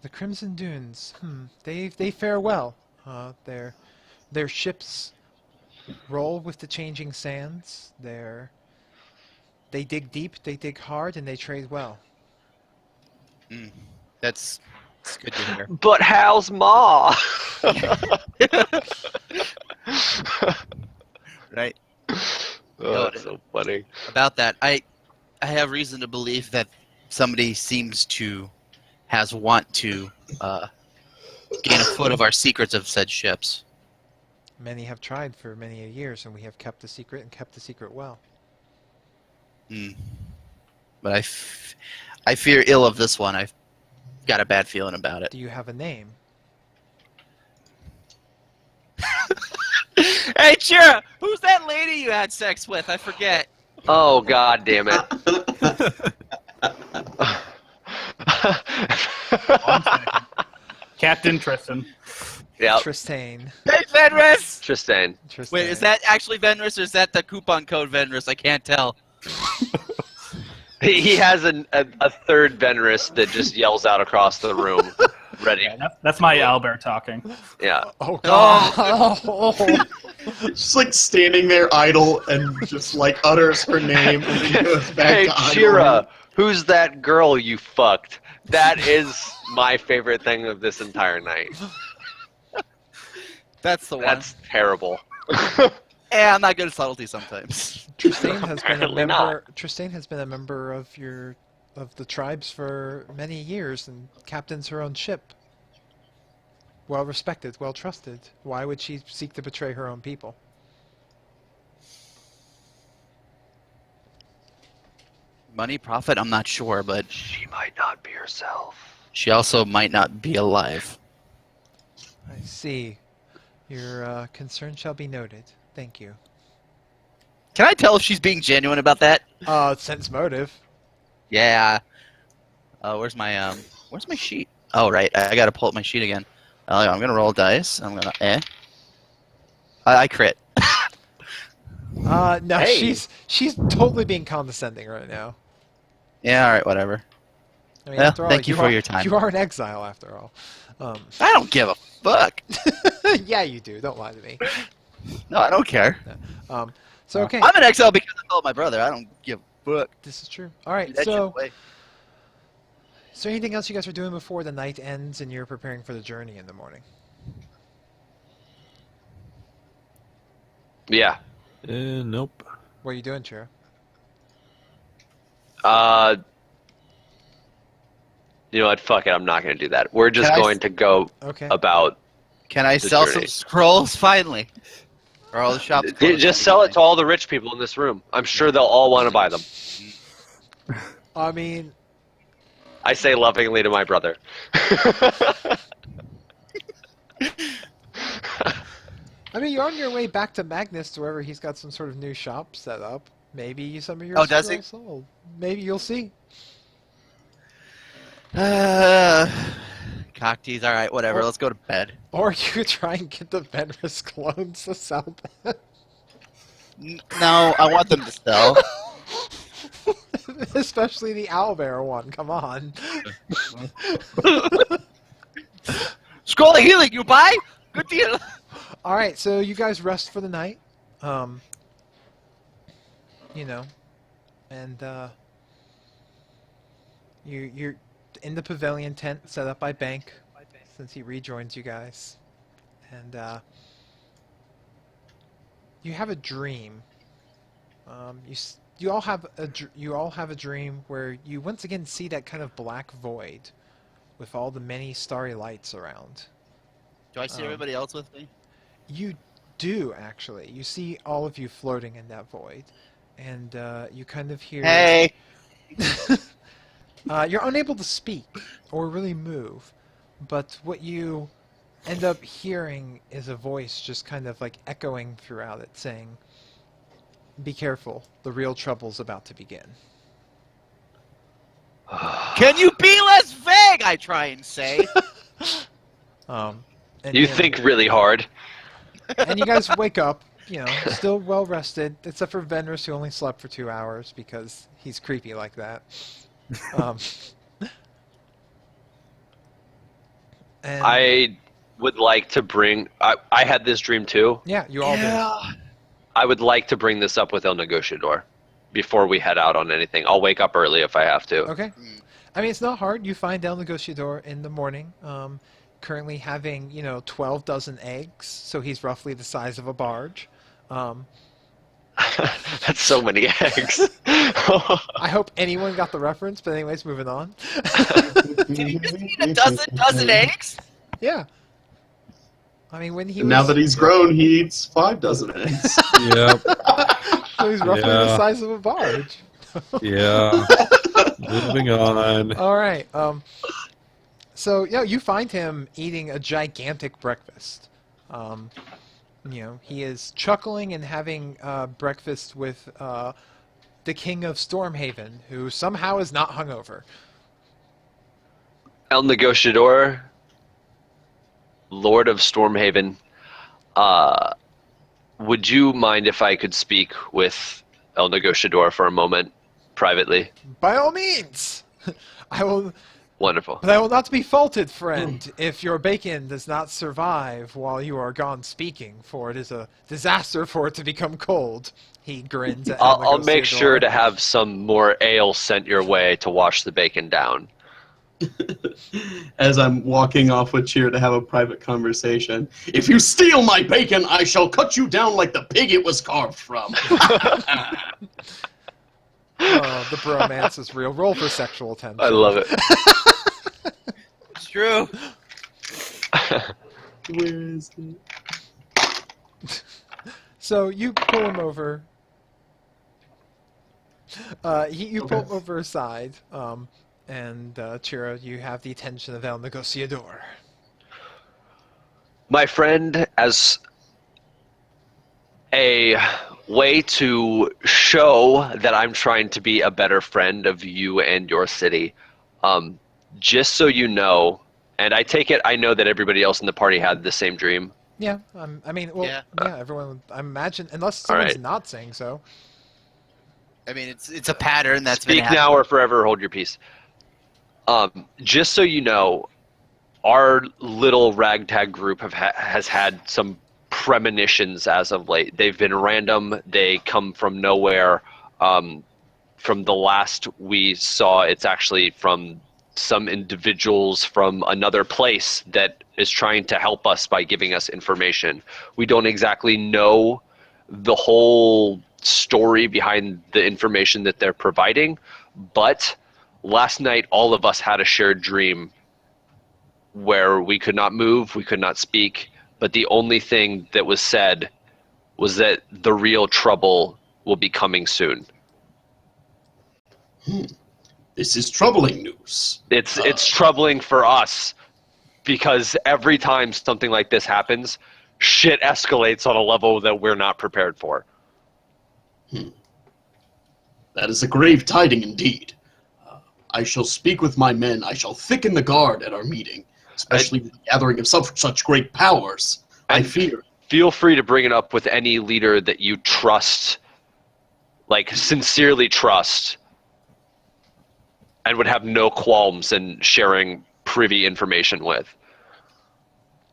The Crimson Dunes. They fare well. Their ships roll with the changing sands. They dig deep, they dig hard, and they trade well. That's good to hear. But how's Ma? Right. Oh, that's so funny. About that, I have reason to believe that somebody has want to gain a foot of our secrets of said ships. Many have tried for many years, and we have kept the secret and kept the secret well. But I fear ill of this one. I've got a bad feeling about it. Do you have a name? Hey, Chira, who's that lady you had sex with? I forget. Oh, God damn it. Captain Tristan. Yep. Tristane. Hey, Venris! Tristan. Wait, is that actually Venris or is that the coupon code Venris? I can't tell. He has a third Venris that just yells out across the room. Ready. Yeah, that's my Albert talking. Yeah. Oh, God. Oh. Just like standing there idle and just like utters her name and then goes back Hey, to Chira, who's that girl you fucked? That is my favorite thing of this entire night. That's the one. That's terrible. Yeah, I'm not good at subtlety sometimes. Tristane has been a Apparently member. not. Tristane has been a member of the tribes for many years and captains her own ship. Well respected, well trusted. Why would she seek to betray her own people? Money, profit, I'm not sure, but She might not be herself. she also might not be alive. I see. Your concern shall be noted. Thank you. Can I tell if she's being genuine about that? Sense motive. Yeah. Where's my sheet? Oh, right. I gotta pull up my sheet again. I'm gonna roll dice. I'm gonna I crit. No, Hey. she's totally being condescending right now. Yeah, all right, whatever. I mean, Well, after all, thank you for your time. You are in exile, after all. I don't give a fuck. Yeah, you do. Don't lie to me. No, I don't care. So okay, I'm in exile because I killed my brother. I don't give a fuck. this is true. All right, That shit so away. is there anything else you guys are doing before the night ends and you're preparing for the journey in the morning? Yeah. Nope. What are you doing, Chira? You know what? Fuck it. I'm not going to do that. We're just Can I going to go Okay. about. Can I the sell journey. some scrolls finally? Or all the shops closed? Just sell it to all the rich people in this room. I'm sure they'll all want to buy them. I mean, I say lovingly to my brother. you're on your way back to Magnus to wherever he's got some sort of new shop set up. Maybe some of your Oh, does he? scrolls sold. Maybe you'll see. Cock tease. All right, whatever. Oh. Let's go to bed. Or you could try and get the Venris clones to sell them. No, I want them to sell. Especially the owlbear one. Come on. Scroll of healing, you buy? Good deal. All right, so you guys rest for the night. You know, and you're in the pavilion tent set up by Bank since he rejoins you guys, and you have a dream. You all have a dream where you once again see that kind of black void with all the many starry lights around. Do I see everybody else with me? You do, actually. You see all of you floating in that void, and you kind of hear... Hey! You're unable to speak or really move, but what you end up hearing is a voice just kind of like echoing throughout it, saying, "Be careful, the real trouble's about to begin." Can you be less vague? I try and say. And, You know, think really hard. and you guys wake up, still well rested, except for Venris, who only slept for 2 hours because he's creepy like that. And I would like to bring. I had this dream too. yeah, you all did. I would like to bring this up with El Negociador before we head out on anything. I'll wake up early if I have to. Okay. I mean, it's not hard. You find El Negociador in the morning, currently having 12 dozen eggs, so he's roughly the size of a barge. That's so many eggs. I hope anyone got the reference, but anyways, moving on. Did he just eat a dozen eggs? Yeah. I mean, when he And now was, that he's grown, he eats 5 dozen eggs. Yep. so he's roughly the Yeah. size of a barge. Yeah. Moving on. All right. So you find him eating a gigantic breakfast. He is chuckling and having breakfast with the king of Stormhaven, who somehow is not hungover. El Negociador, Lord of Stormhaven, would you mind if I could speak with El Negociador for a moment, privately? By all means, I will. Wonderful. But I will not be faulted, friend, if your bacon does not survive while you are gone speaking, for it is a disaster for it to become cold. He grins at El I'll make Negociador. sure to have some more ale sent your way to wash the bacon down. As I'm walking off with Cheer to have a private conversation. If you steal my bacon, I shall cut you down like the pig it was carved from. The bromance is real. Roll for sexual tension. I love it. It's true. Where is it? So you pull him over. You pull him over aside, and Chiro, you have the attention of El Negociador. My friend, as a way to show that I'm trying to be a better friend of you and your city, just so you know, and I take it I know that everybody else in the party had the same dream. Yeah, I mean, well, Yeah. everyone. I imagine, unless All someone's right. not saying so. I mean, it's a pattern that's Speak been now or forever hold your peace. Just so you know, our little ragtag group has had some premonitions as of late. They've been random. They come from nowhere. From the last we saw, it's actually from some individuals from another place that is trying to help us by giving us information. We don't exactly know the whole story behind the information that they're providing, but last night all of us had a shared dream where we could not move, we could not speak, but the only thing that was said was that the real trouble will be coming soon. This is troubling news. It's troubling for us because every time something like this happens, shit escalates on a level that we're not prepared for. That is a grave tiding indeed. I shall speak with my men. I shall thicken the guard at our meeting, especially with the gathering of such great powers. I fear. Feel free to bring it up with any leader that you trust, like sincerely trust, and would have no qualms in sharing privy information with.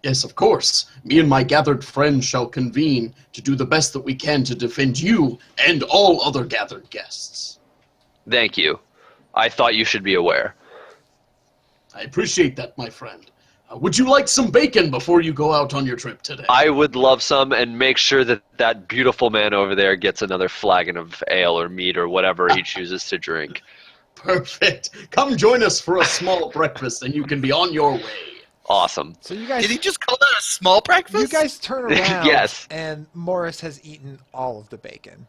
Yes, of course. Me and my gathered friends shall convene to do the best that we can to defend you and all other gathered guests. Thank you. I thought you should be aware. I appreciate that, my friend. Would you like some bacon before you go out on your trip today? I would love some, and make sure that that beautiful man over there gets another flagon of ale or mead or whatever he chooses to drink. Perfect. Come join us for a small breakfast and you can be on your way. Awesome. So you guys, Did he just call that a small breakfast? you guys turn around, Yes. and Morris has eaten all of the bacon.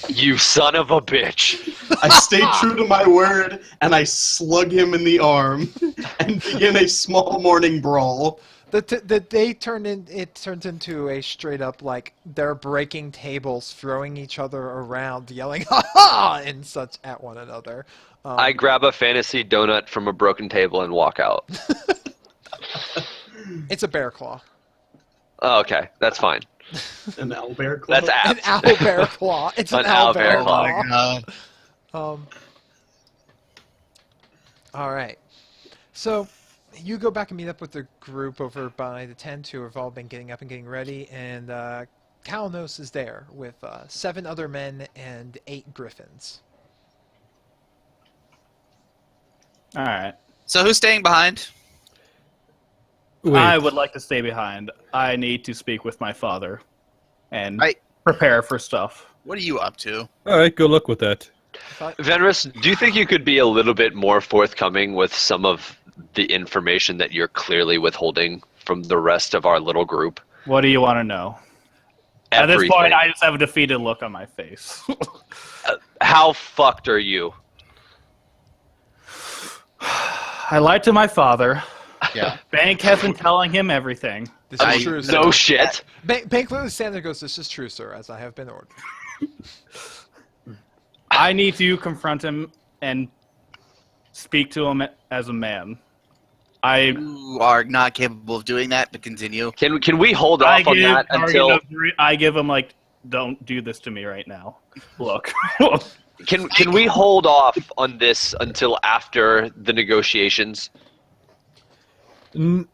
You son of a bitch. I stay true to my word and I slug him in the arm and begin a small morning brawl. The day turns into a straight up, like, they're breaking tables, throwing each other around, yelling "ha ha" and such at one another. I grab a fantasy donut from a broken table and walk out. It's a bear claw. Oh, okay, that's fine. An owlbear club. That's An apt. owl bear claw. It's an owl bear claw. God. All right. So, you go back and meet up with the group over by the tent who have all been getting up and getting ready, and Kalanos is there with 7 other men and 8 griffins. All right. So who's staying behind? Wait. I would like to stay behind. I need to speak with my father and Right. prepare for stuff. What are you up to? All right, good luck with that. Venrus, do you think you could be a little bit more forthcoming with some of the information that you're clearly withholding from the rest of our little group? What do you want to know? At this Everything. point, I just have a defeated look on my face. How fucked are you? I lied to my father. Yeah. Bank has been telling him everything. This is true, sir. No shit. Bank literally stands there and goes, "This is true, sir, as I have been ordered." I need to confront him and speak to him as a man. You are not capable of doing that, but continue. Can we hold off on that until I give him like, don't do this to me right now. Look. can we hold off on this until after the negotiations? I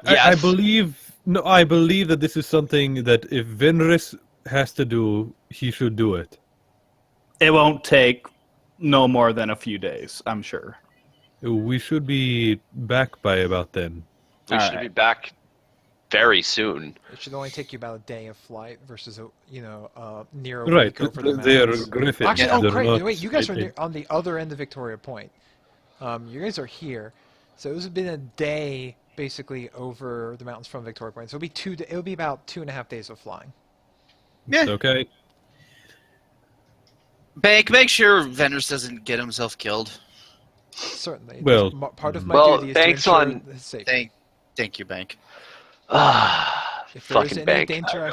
Yes. believe I believe that this is something that if Venris has to do, he should do it. It won't take no more than a few days, I'm sure. We should be back by about then. We should be back very soon. It should only take you about a day of flight versus near a Right, week over the they're mountains. griffins. Actually, they're great! not- Wait, you guys are on the other end of Victoria Point. You guys are here, so it's been a day basically over the mountains from Victoria Point. So it'll be about 2.5 days of flying. It's okay. Bank, make sure Venus doesn't get himself killed. Certainly. Well, Part of my well, duty is to thanks ensure on- his safety. Thank you, Bank. If there is Fucking any bank. danger,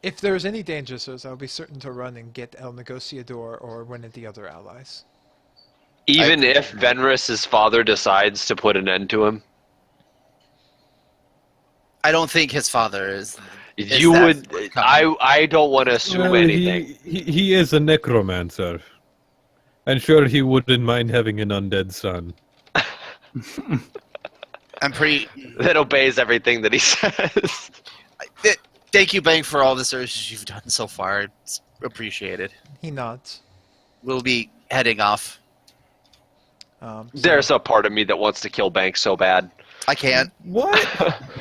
if there is any danger, sirs, I'll be certain to run and get El Negociador or one of the other allies. Even if Venrus's father decides to put an end to him, I don't think his father is. you that would. forthcoming? I don't want to assume Well, anything. he is a necromancer. I'm sure he wouldn't mind having an undead son. I'm pretty. That obeys everything that he says. Thank you, Bank, for all the services you've done so far. It's appreciated. He nods. We'll be heading off. There's a part of me that wants to kill Bank so bad. I can't. What?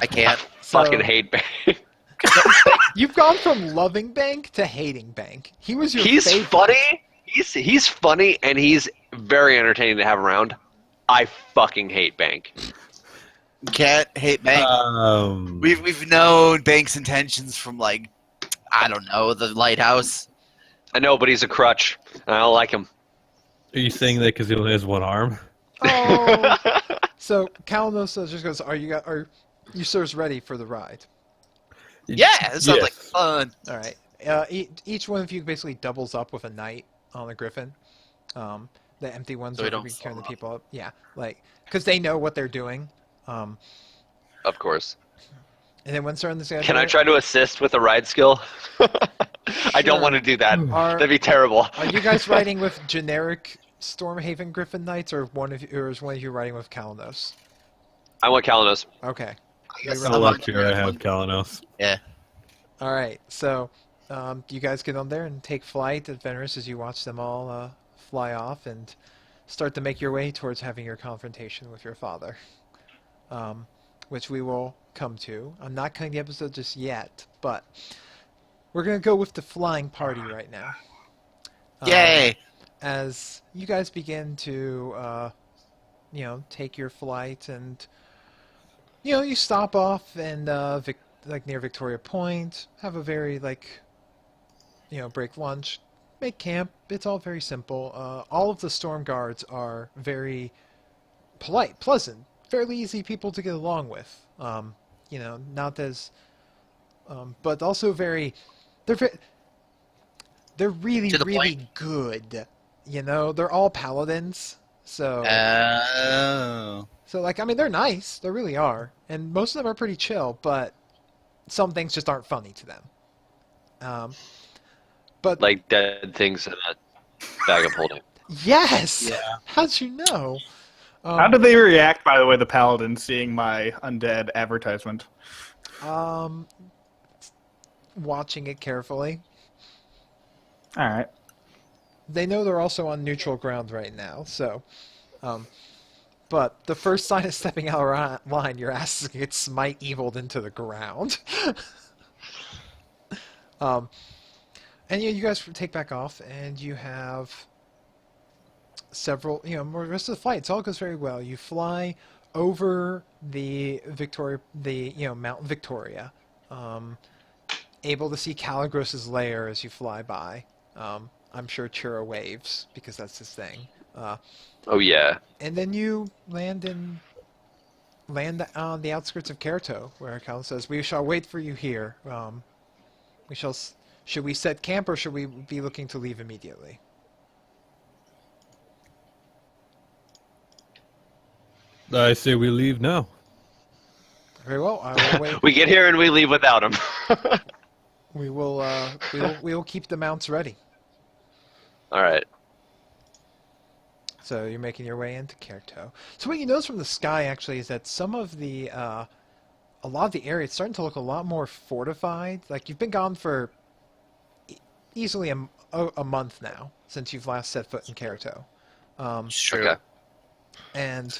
I can't. Fucking hate Bank. You've gone from loving Bank to hating Bank. He was your He's favorite. funny. He's funny and he's very entertaining to have around. I fucking hate Bank. Can't hate Bank. We've known Bank's intentions from I don't know, the lighthouse. I know, but he's a crutch. I don't like him. Are you saying that because he only has one arm? Oh. So Kalanos just goes, "Are you sirs ready for the ride?" Yeah, it sounds Yes. like fun. All right. Each one of you basically doubles up with a knight on a griffin. The empty ones So we are don't be carrying the fall off. people up. Yeah, because they know what they're doing. Of course. And then once they're on the side, Can I try to assist with a ride skill? I don't Sure. want to do that. Are- That'd be terrible. Are you guys riding with generic Stormhaven Griffin Knights, or is one of you riding with Kalanos? I want Kalanos. Okay. I guess Oh, I'm luck on here, I have Kalanos. Yeah. All right. So, you guys get on there and take flight at Venris as you watch them all fly off and start to make your way towards having your confrontation with your father, which we will come to. I'm not cutting the episode just yet, but we're gonna go with the flying party right now. Yay! As you guys begin to, take your flight, and you stop off and near Victoria Point, have a very break lunch, make camp. It's all very simple. All of the storm guards are very polite, pleasant, fairly easy people to get along with. Not as, but also they're really, To the really point. good. They're all paladins, so Oh. they're nice. They really are, and most of them are pretty chill. But some things just aren't funny to them. But Like dead things in a bag of holding. yes, Yeah. how'd you know? How did they react, by the way, the paladins, seeing my undead advertisement? Watching it carefully. All right. They know they're also on neutral ground right now, so. But the first sign of stepping out of line, your ass is going to get smite eviled into the ground. And you guys take back off, and you have several, more rest of the flight. It all goes very well. You fly over the Mount Victoria, able to see Caligros's lair as you fly by. I'm sure Churro waves because that's his thing. Oh yeah. And then you land on the outskirts of Kerto, where Cal says, "We shall wait for you here. Should we set camp, or should we be looking to leave immediately?" I say we leave now. Very well. I will wait. We get here and we leave without him. We will keep the mounts ready. All right. So you're making your way into Kerto. So what you notice from the sky actually is that some of the a lot of the area is starting to look a lot more fortified. Like you've been gone for easily a month now since you've last set foot in Kerto. Sure. Okay. And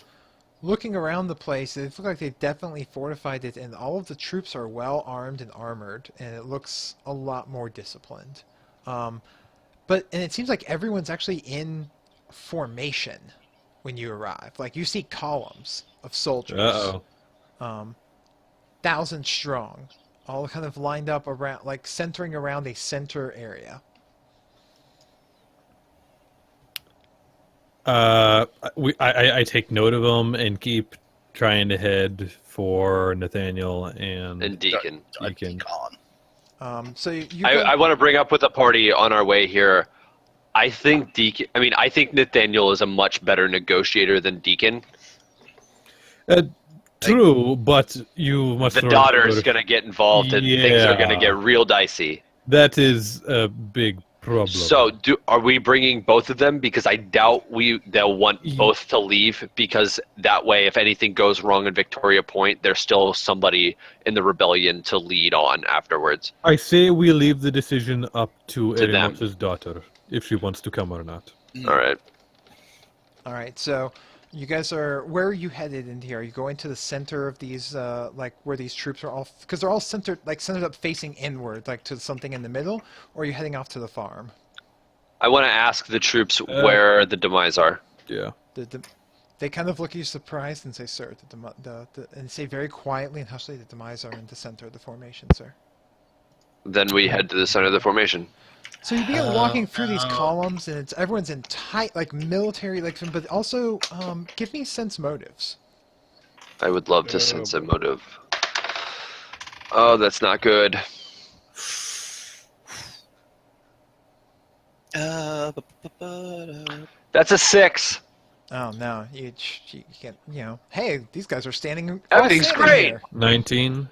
looking around the place, it looks like they've definitely fortified it, and all of the troops are well armed and armored, and it looks a lot more disciplined. And it seems like everyone's actually in formation when you arrive. Like you see columns of soldiers, 1,000 strong, all kind of lined up around, like centering around a center area. I take note of them and keep trying to head for Nathaniel and Deacon. So I want to bring up with the party on our way here. I think Nathaniel is a much better negotiator than Deacon. True, but you must. The daughter's going to get involved, and things are going to get real dicey. That is a big problem. So, are we bringing both of them? Because I doubt they'll want both to leave, because that way, if anything goes wrong in Victoria Point, there's still somebody in the rebellion to lead on afterwards. I say we leave the decision up to them. Erimos's daughter, if she wants to come or not. All right. All right, so you guys where are you headed in here? Are you going to the center of these, like where these troops are all, because they're all centered up facing inward, like to something in the middle, or are you heading off to the farm? I want to ask the troops where the demise are. Yeah. They kind of look at you surprised and say, "Sir," and say very quietly and hushly, "The demise are in the center of the formation, sir." Then we head to the center of the formation. So you begin walking through these columns, and everyone's in tight, like military, but also give me sense motives. I would love to sense a motive. Oh, that's not good. That's a 6. Oh no, you can't. Hey, these guys are standing. Everything's great. Here. 19.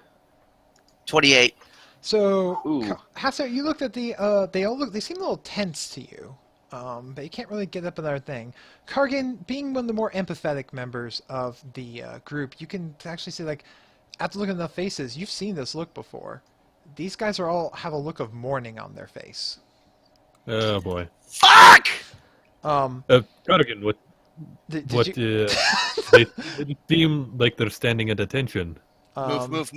28. So, Hassel, you looked at they seem a little tense to you, but you can't really get up another thing. Kargan, being one of the more empathetic members of the group, you can actually see, like, after looking at the faces, you've seen this look before. These guys have a look of mourning on their face. Oh boy. Fuck! Kargan, what? They seem like they're standing at attention. Move.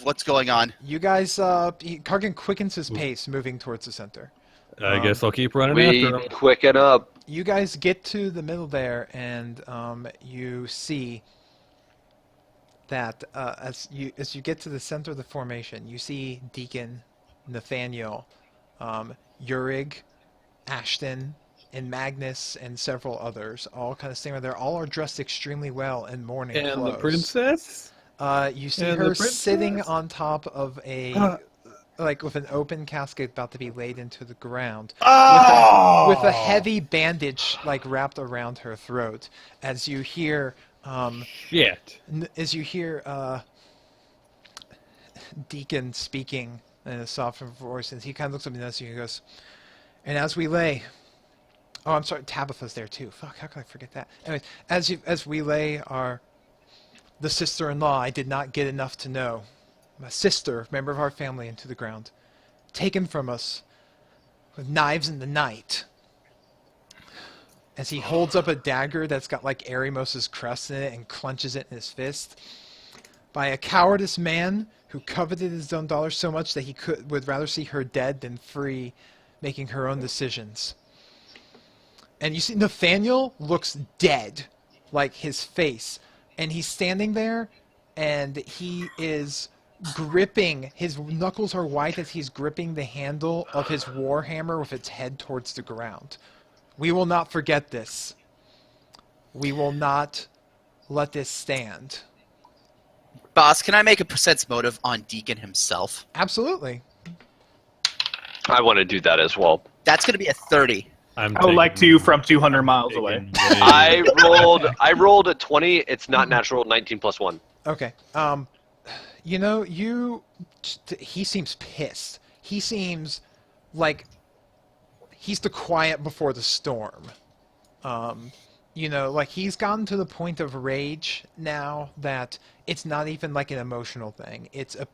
What's going on? You guys, Kargan quickens his pace, moving towards the center. I guess I'll keep running We after him. quicken up. You guys get to the middle there, and you see that as you get to the center of the formation, you see Deacon, Nathaniel, Urig, Ashton, and Magnus, and several others, all kind of standing there. All are dressed extremely well in mourning And clothes. the princess? You see her sitting on top of with an open casket about to be laid into the ground, with a heavy bandage wrapped around her throat. As you hear, Deacon speaking in a softer voice, and he kind of looks up and at you and goes, "And as we lay, Oh, I'm sorry, Tabitha's there too. Fuck, how can I forget that? Anyways, as we lay the sister-in-law I did not get enough to know, my sister, member of our family, into the ground, taken from us with knives in the night. As he holds up a dagger that's got like Erimos's crest in it and clenches it in his fist, by a cowardice man who coveted his own daughter so much that he would rather see her dead than free, making her own decisions. And you see Nathaniel looks dead, like his face, and he's standing there, and he is gripping, his knuckles are white as he's gripping the handle of his warhammer with its head towards the ground. We will not forget this. We will not let this stand. Boss, can I make a sense motive on Deacon himself? Absolutely. I want to do that as well. That's going to be a 30. I would like to from 200 miles away. I rolled a 20. It's not natural. 19 plus 1. Okay. You know, he seems pissed. He seems like he's the quiet before the storm. You know, like he's gotten to the point of rage now that it's not even like an emotional thing. It's just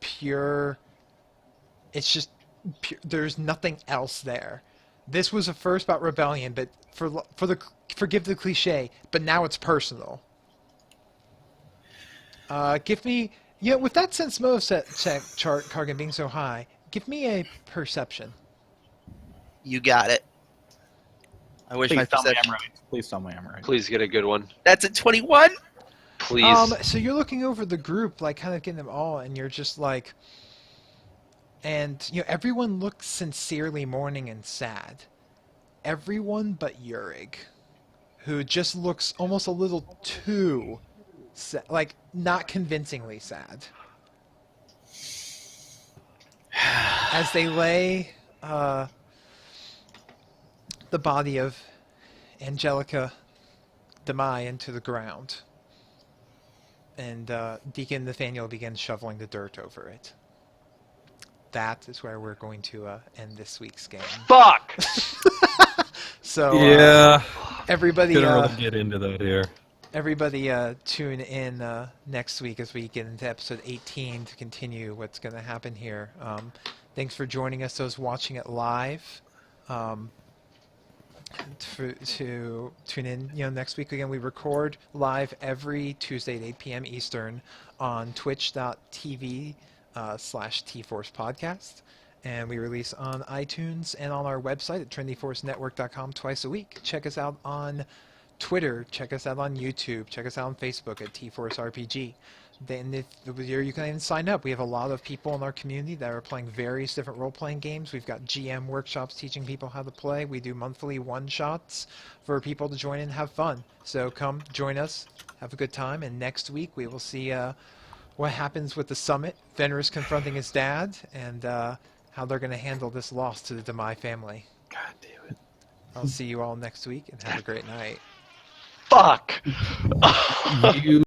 pure, there's nothing else there. This was a first about rebellion, but forgive the cliche, but now it's personal. Give me, with that sense motive check chart, Kargan, being so high, give me a perception. You got it. I wish my Please tell me perception. I'm right. Please tell me I'm right. Please get a good one. That's a 21. Please. So you're looking over the group, like kind of getting them all, and you're just like, and everyone looks sincerely mourning and sad. Everyone but Yurig, who just looks almost a little too, like not convincingly sad. As they lay the body of Angelica Demai into the ground. And Deacon Nathaniel begins shoveling the dirt over it. That is where we're going to end this week's game. Fuck! So Yeah. everybody Couldn't really get into that here. everybody tune in next week as we get into episode 18 to continue what's going to happen here. Thanks for joining us, those watching it live. To tune in, next week again. We record live every Tuesday at 8 p.m. Eastern on twitch.tv /TForce podcast, and we release on iTunes and on our website at trendyforcenetwork.com twice a week. Check us out on Twitter, check us out on YouTube, check us out on Facebook at TForce RPG. Then if you can even sign up. We have a lot of people in our community that are playing various different role-playing games. We've got GM workshops teaching people how to play. We do monthly one-shots for people to join and have fun. So come join us, have a good time, and next week we will see what happens with the summit, Fenris confronting his dad, and how they're going to handle this loss to the Demai family. God damn it. I'll see you all next week, and have a great night. Fuck! You